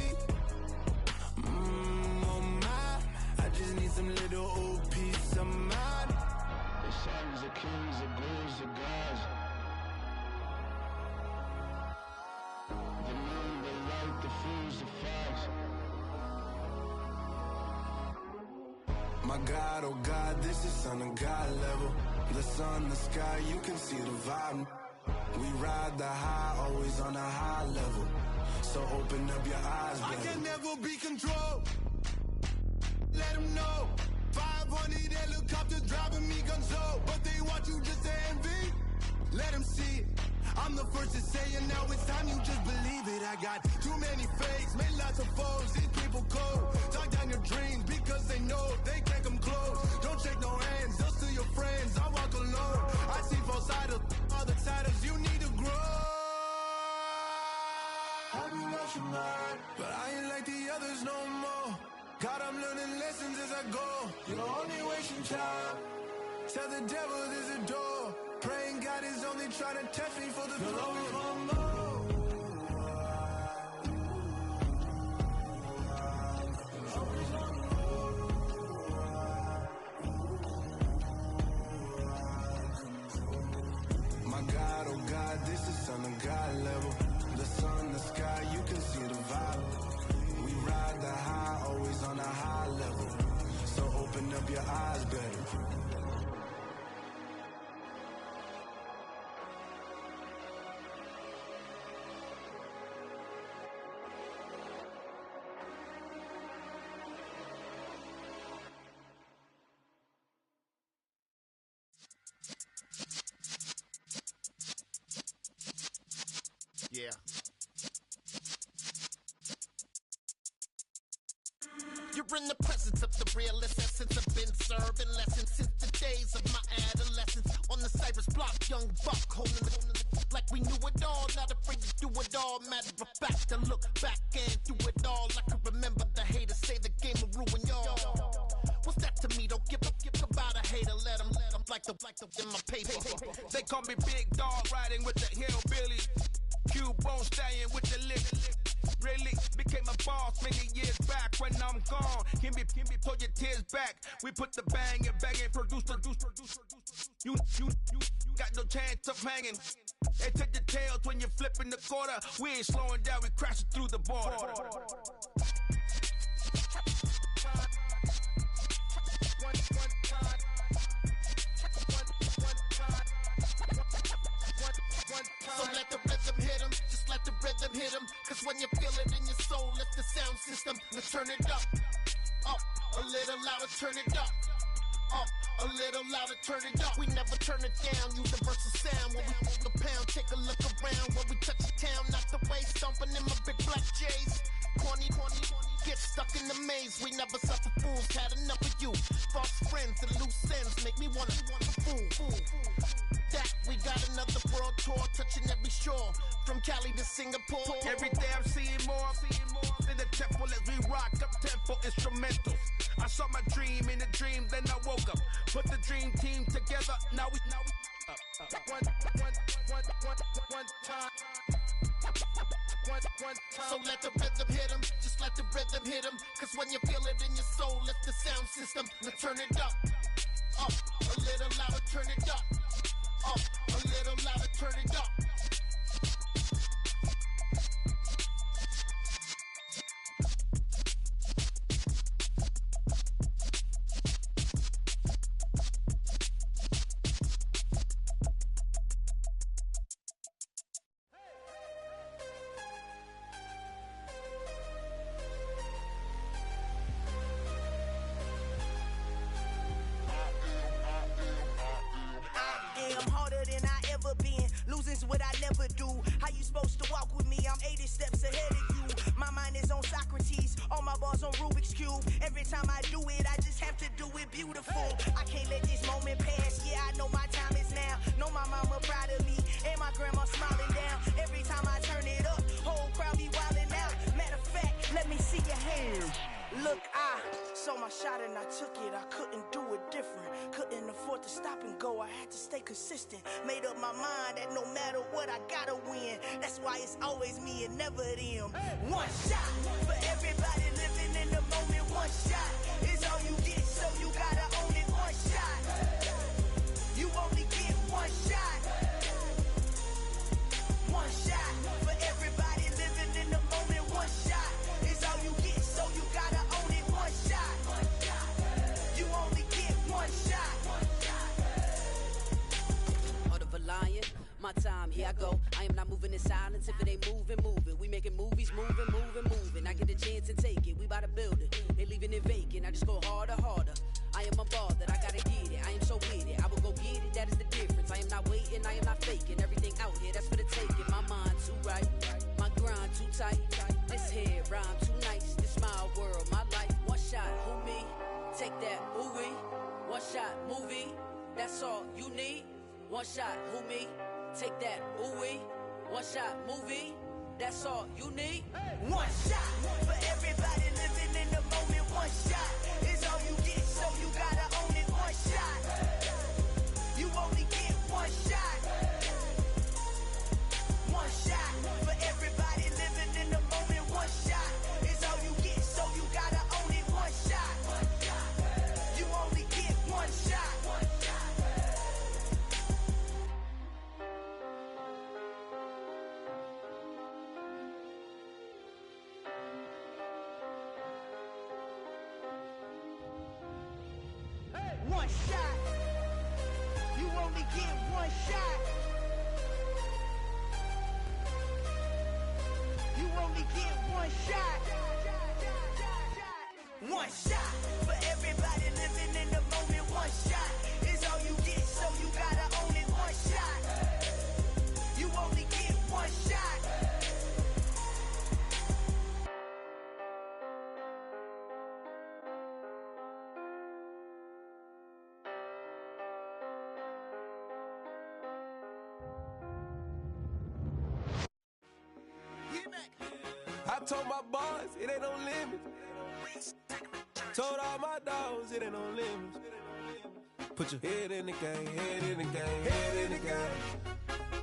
Oh my, I just need some little old peace of mind. The sons of kings, the ghouls, the gods. The moon, the light, the fools, the fogs. My God, oh God, this is son of God level. The sun, the sky, you can see the vibe. We ride the high, always on a high level. So open up your eyes, baby. I can never be controlled. Let them know. 500 helicopters driving me gonzo. But they want you just to envy. Let them see it. I'm the first to say it, now it's time you just believe it. I got too many fakes, made lots of foes. These people cold. Talk down your dreams because they know they can't come close. Don't shake no hands, they'll still your friends. I walk alone. I see false idols, all the titles you need to grow. Have you lost your mind? But I ain't like the others no more. God, I'm learning lessons as I go. You're only wasting time. Tell the devil there's a door. Praying God is only trying to test me for the glory of my My God, oh God, this is son of God level. The sun, the sky, you can see the vibe. We ride the high, always on a high level. So open up your eyes better. in the presence of the realest essence. I've been serving lessons since the days of my adolescence. On the Cypress block, young buck holding the like we knew it all, not afraid to do it all. Matter of fact, to look back and do it all. I can remember the haters say the game will ruin y'all. What's that to me? Don't give about a hater. Let them like the in my paper. They call me Big Dog, riding with the hillbilly. Cubone staying with the lick. Really became a boss many years back. When I'm gone, can be pull your tears back. We put the bang and produce. You got no chance of hanging. They take the tails when you're flipping the quarter. We ain't slowing down, we crashing through the border. So let the rhythm hit him, just let the rhythm hit him. Cause when you feel it in your soul, lift the sound system. Let's turn it up, a little louder, turn it up. A little louder, turn it up. We never turn it down, universal sound. When we move the pound, take a look around. When we touch the town, not the way, stomping in my big black J's. Corny, get stuck in the maze. We never suffer fools, had enough of you. False friends and loose ends make me wanna fool. That we got another world tour, touching every shore. From Cali to Singapore. Every day I'm seeing more in the temple as we rock up tempo instrumentals. I saw my dream in a dream, then I woke up. Put the dream team together, now we one time. So let the rhythm hit him, just let the rhythm hit him. Cause when you feel it in your soul, lift the sound system. Let's turn it up, a little louder, turn it up, a little louder, turn it up. What I never do. How you supposed to walk with me? I'm 80 steps ahead of you. My mind is on Socrates, all my bars on Rubik's Cube. Every time I do it, I just have to do it beautiful. I can't let this moment pass. Yeah, I know my time is now. Know my mama proud of me, and my grandma smiling down. Every time I turn it up, whole crowd be wildin' out. Matter of fact, let me see your hands. Look, I saw my shot and I took it. I couldn't do it different. Couldn't afford to stop and go. I had to stay consistent. Made up my mind that no matter what, I gotta win. That's why it's always me and never them. One shot for everybody living in the moment. One shot is all you get, so you gotta own it. One shot. You only get one shot. One shot for everybody living in the moment. One shot is all you get, so you gotta own it. One shot. You only get one shot. Heart of a lion, my time, here I go. I am not moving in silence. If it ain't moving. We making movies, moving. I get a chance and take it. We bout to build it. They leaving it vacant. I just go harder. I am a ball that I gotta get it. I am so with it. I will go get it. That is the difference. I am not waiting. I am not faking. Everything out here, that's for the taking. My mind too right. My grind too tight. This head rhyme too nice. This my world, my life. One shot, who me? Take that, ooh-wee. One shot, movie. That's all you need. One shot, who me? Take that, ooh-wee. One shot, movie. That's all you need. One shot for everybody living in the moment. One shot is all you get, so you gotta own it. One shot. You only get one shot. One shot for everybody living in the moment. One shot is all you get, so you gotta own it. One shot. You only get one shot. One shot. You only get one shot. You only get one shot. One shot for everybody living in the moment. One shot is all you get, so you gotta own it. One shot. You only get one shot. told my boys, it ain't no limit. Told all my dogs, it ain't no limits. Put your head in the game, head in the game, head in the game.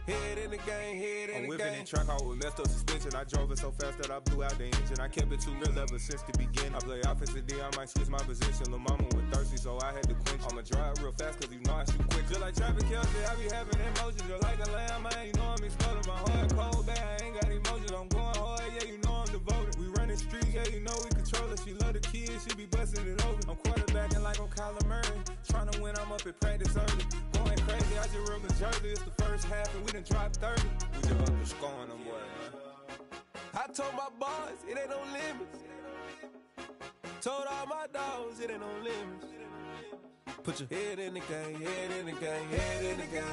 Head in the game, head in the game. I'm whipping that track out with messed up suspension. I drove it so fast that I blew out the engine. I kept it too real ever since the beginning. I play offensive D, I might switch my position. Lil' mama was thirsty, so I had to quench. I'ma drive real fast, cause you know I shoot quick. Just like traffic Kelsey, I be having emotions. Just like a lamb, man, you know I'm exploding. My heart cold, bad, I ain't got emotions. I'm going hard, yeah, you know I'm devoted. We running streets, yeah, you know we control it. She love the kids, she be busting it over. I'm quarterbacking like I'm Kyler Murray. Trying to win, I'm up at practice early. Going crazy, I just rub the jersey. It's the first half and we done dropped 30. We just up and scoring them, boy, man. I told my boys, it ain't no limits. Told all my dogs, it ain't no limits. Put your head in the game, head in the game, head in the game.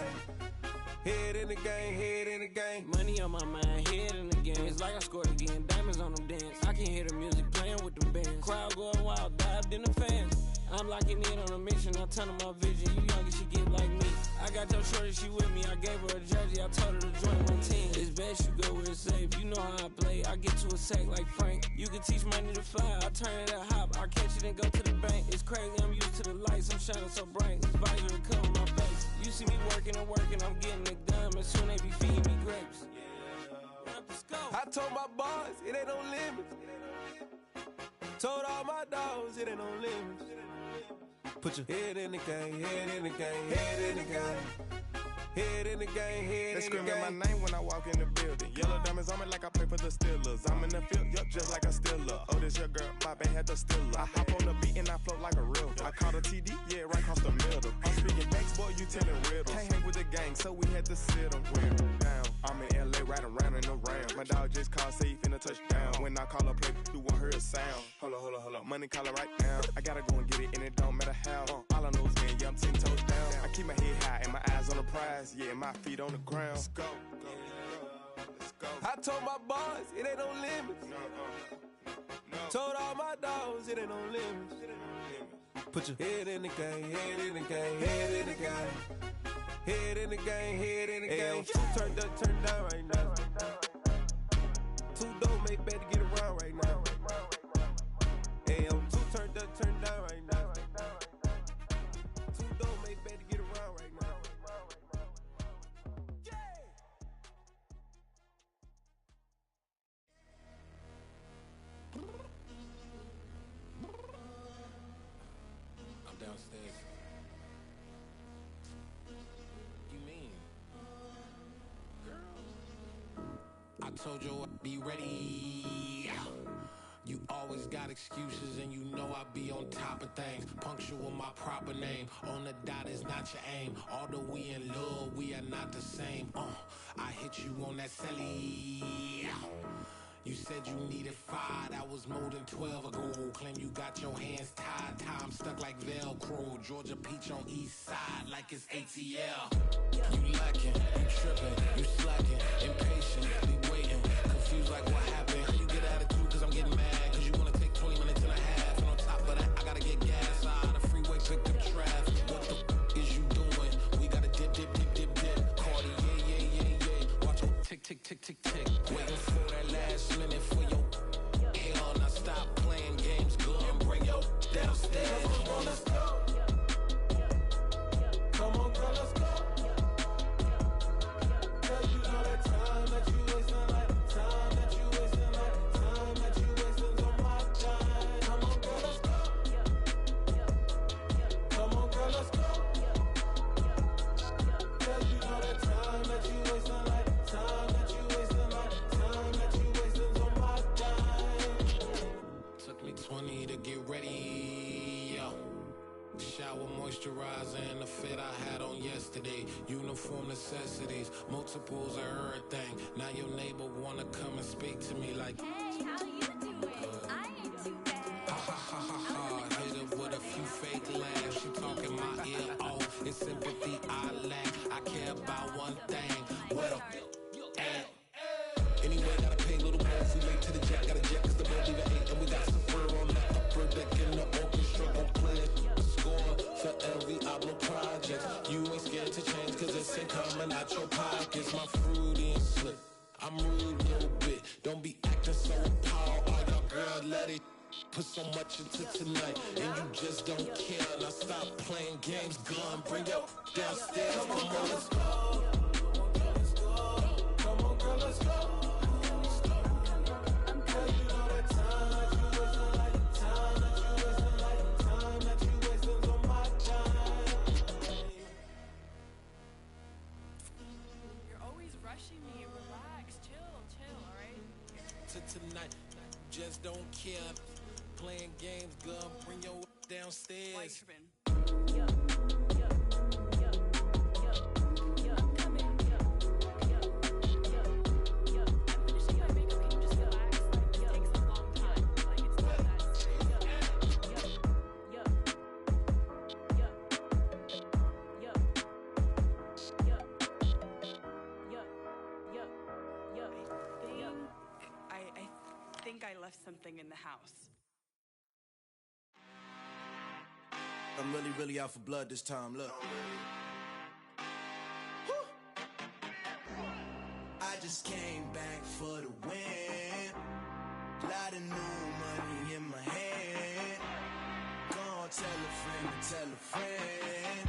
Head in the game, head in the game. Money on my mind, head in the game. It's like I scored again, diamonds on them dance. I can hear the music playing with them bands. Crowd going wild, dived in the fans. I'm locking in on a mission, I'm turning my vision. You young and she get like me. I got your shorty, she with me. I gave her a jersey, I told her to join my team. It's best you go where it's safe. You know how I play. I get to a sack like Frank. You can teach money to fly. I turn it at hop. I catch it and go to the bank. It's crazy, I'm used to the lights. I'm shining so bright. This visor will cover my face. You see me working and working. I'm getting it done. But soon they be feeding me grapes. I told my boys, it ain't no limits. Told all my dogs, it ain't no limits. Put your head in the game, head in the game, head in the game. Head in the game, head in the game. They screaming my name when I walk in the building. Yellow diamonds on me like I play for the Steelers. I'm in the field, yup, just like a Steeler. Oh, this your girl, my band had the Steeler. I hop on the beat and I float like a river. I caught a TD, yeah, right across the middle. I'm speaking banks, boy, you telling riddles. Can't hang with the gang, so we had to sit them down. I'm in LA, riding around in the ram. My dog just called, say he finna touch down. When I call a play, you won't hear a sound. Hold up, money call it right now. I gotta go and get it, and it don't matter how. All I know is getting, yeah, I'm 10 toes down. I keep my head high and my eyes on the prize. Yeah, my feet on the ground. Let's go. Let's go. I told my boys, it ain't no limits. Told all my dogs, it ain't no limits. Put your head in the game, head in the game, head in the game. Head in the game, head in the game. Turned up, turned down right now. Too dope, make better get around right now. Hey, I'm too turned up, turned down right now. Too dope, make better get around right now. I'm downstairs. You mean? Girl. I told you I'd be ready. You always got excuses and you know I be on top of things. Punctual my proper name. On the dot is not your aim. Although we in love, we are not the same. I hit you on that celly. You said you needed 5, that was more than 12 ago. Claim you got your hands tied, time stuck like Velcro. Georgia Peach on east side like it's ATL. You lacking, you tripping, you slacking, impatient, be waiting, confused like what happened. How you get attitude cause I'm getting mad, cause you wanna take 20 minutes and a half. And on top of that, I gotta get gas out of the freeway, pick up traffic. What the f is you doing? We gotta dip, dip, dip, dip, dip. Cardi, yeah. Watch your tick, tick, tick, tick, tick. Waiting for that last minute for your hell. Now stop playing games, go and bring your downstairs. Come on, let's go. Come on, girl, let's go. Cause you know that time that you wasting, like time that you wasting, like time that you wasting on my time. Come on, girl, let's go. Come on, girl, let's go. Cause you know that time that you wasting, like time that you wasting, like time that you wasting on my time. Took me 20 to get ready, yo. Shower, moisturizer, and the fit I had on yesterday. Uniform necessities, multiples of everything. Now your neighbor wanna come and speak to me like, hey, how you doing? I ain't too bad. Ha ha ha ha ha. Hit her with a few fake laughs. She talking my ear off. It's sympathy I lack. I care about one thing. What a at? Anyway, gotta pay a little more if we late to the jet. Got a jet cause the band even ate. And we got some fur on the upper deck in the orchestra. Gon' play a score for every Ablo project. You ain't scared to change cause it's ain't coming out your pockets. My fruity and slick. I'm rude a little bit. Don't be acting so apologetic. Put so much into tonight, and you just don't care. Now stop playing games, gun, bring your downstairs. Come on, girl, let's go. Come on, girl, let's go. Tonight, just don't care. Playing games, girl, bring your downstairs. I left something in the house. I'm really out for blood this time, look. I just came back for the win. Lot of new money in my hand. Gonna tell a friend to tell a friend.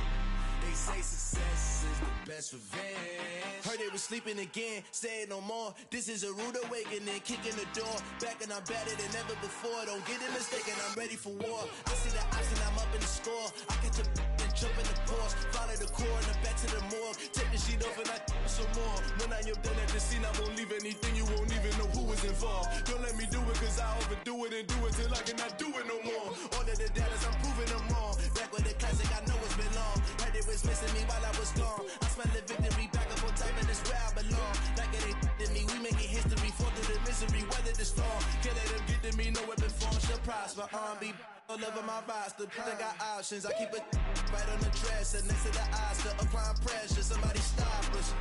They say success is the best revenge. Heard they was sleeping again, say it no more. This is a rude awakening, kicking the door. Back and I'm better than ever before. Don't get it mistaken, I'm ready for war. I see the option, I'm up in the score. I catch a and jump in the Porsche. Follow the core and the back to the morgue. Take the sheet off and I some more. When I am done at the scene, I won't leave anything. You won't even know who was involved. Don't let me do it, cause I overdo it and do it till I cannot do it no more. All of the doubters, I'm proving them wrong. Back with the classic, I know it's been long. Heard it was missing me while I was gone. I smell the victory back up on top, and it's where I belong. Like it ain't to me, we making history. Fall through the misery, weather the storm. Can't let them get to me, no weapon form shall prosper. Be all over my roster. I got options, I keep it right on the dresser. Next to the Oscar, applying pressure. Somebody stop us.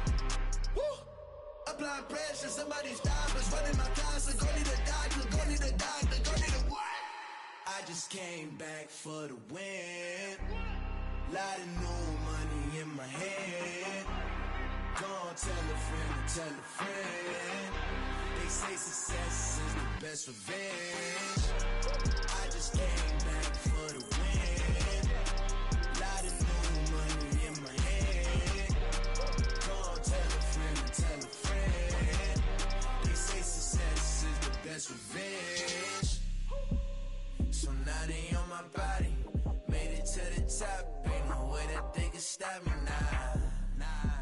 Woo! Applying pressure, somebody stop us. Running my closet, go need a doctor, go need a doctor, go need a what? I just came back for the win. Lot of new money in my hand. Gonna tell a friend to tell a friend. They say success is the best revenge. I just came back for the win. Lot of new money in my hand. Gonna tell a friend to tell a friend. They say success is the best revenge. So now they on my body. Made it to the top. Ain't no way that they can stop me now.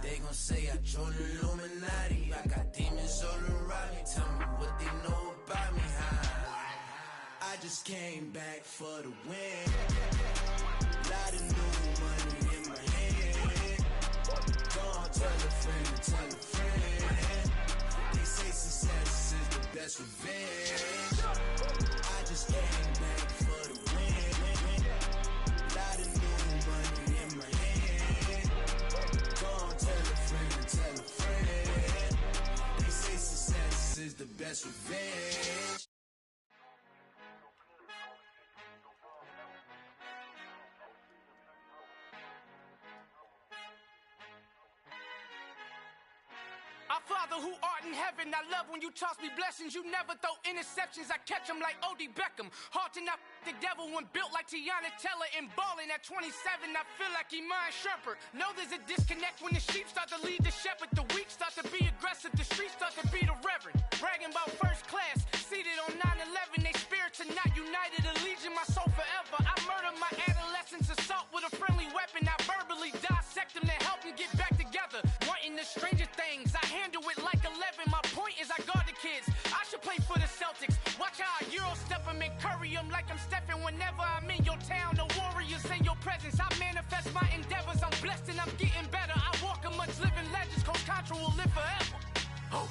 They gon' say I joined the Illuminati. I got demons all around me. Tell me what they know about me, huh? I just came back for the win. Lot of new money in my hand. Gonna tell a friend to tell a friend. They say success is the best revenge. I just came back for the win. Lot of new money in my hand. Gonna tell a friend to tell a friend. They say success is the best revenge. Our Father who art in heaven, I love when you toss me blessings. You never throw interceptions, I catch them like O.D. Beckham. Hard to not the devil when built like Tiana Teller. And balling at 27, I feel like Iman Shumpert. Know there's a disconnect when the sheep start to lead the shepherd. The weak start to be aggressive, the streets start to be the reverend. Bragging about first class, seated on 9/11. They spirits are not united, a legion, my soul forever. I murder my adolescence, assault with a friendly weapon. I verbally dissect them to help them get back together. Wanting the stranger things, I handle it like 11. My point is I guard the kids. I should play for the Celtics. Watch how I Euro step them and curry them like I'm Stephen. Whenever I'm in your town, the Warriors in your presence. I manifest my endeavors. I'm blessed and I'm getting better. I walk amongst living legends. Coach Contra will live forever. Oh.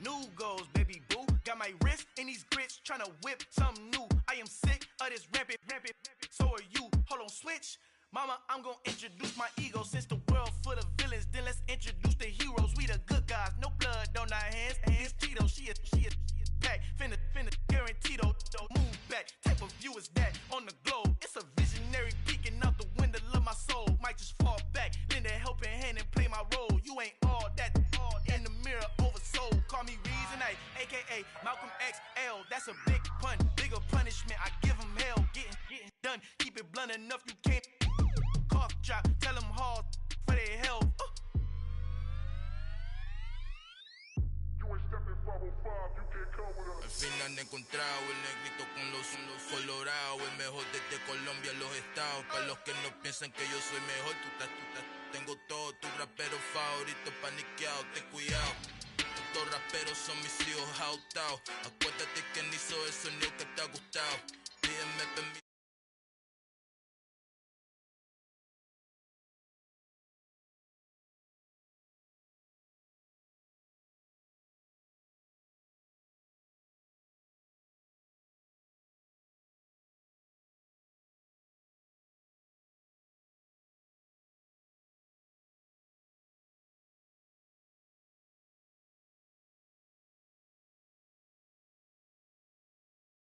New goals, baby boo. Got my wrist in these grits, tryna whip something new. I am sick of this rampant. So are you. Hold on, switch. Mama, I'm gonna introduce my ego. Since the world full of villains, then let's introduce the heroes. We the good guys, no blood on our hands. It's Tito, she a pack. Finna guarantee though. Move back. Type of view is that on the globe. It's a visionary peeking up. Malcolm XL, that's a big pun. Bigger punishment, I give him hell. Getting done, keep it blunt enough, you can't cough drop. Tell them hard for their health. Al final he encontrado el negrito con los colorados, el mejor desde Colombia, los estados. Para los que no piensan que yo soy mejor, tengo todo, tus raperos favoritos paniqueados, ten cuidado. Estos raperos son mis hijos adoptados. Acuérdate que ni hizo el sonido que te ha gustado.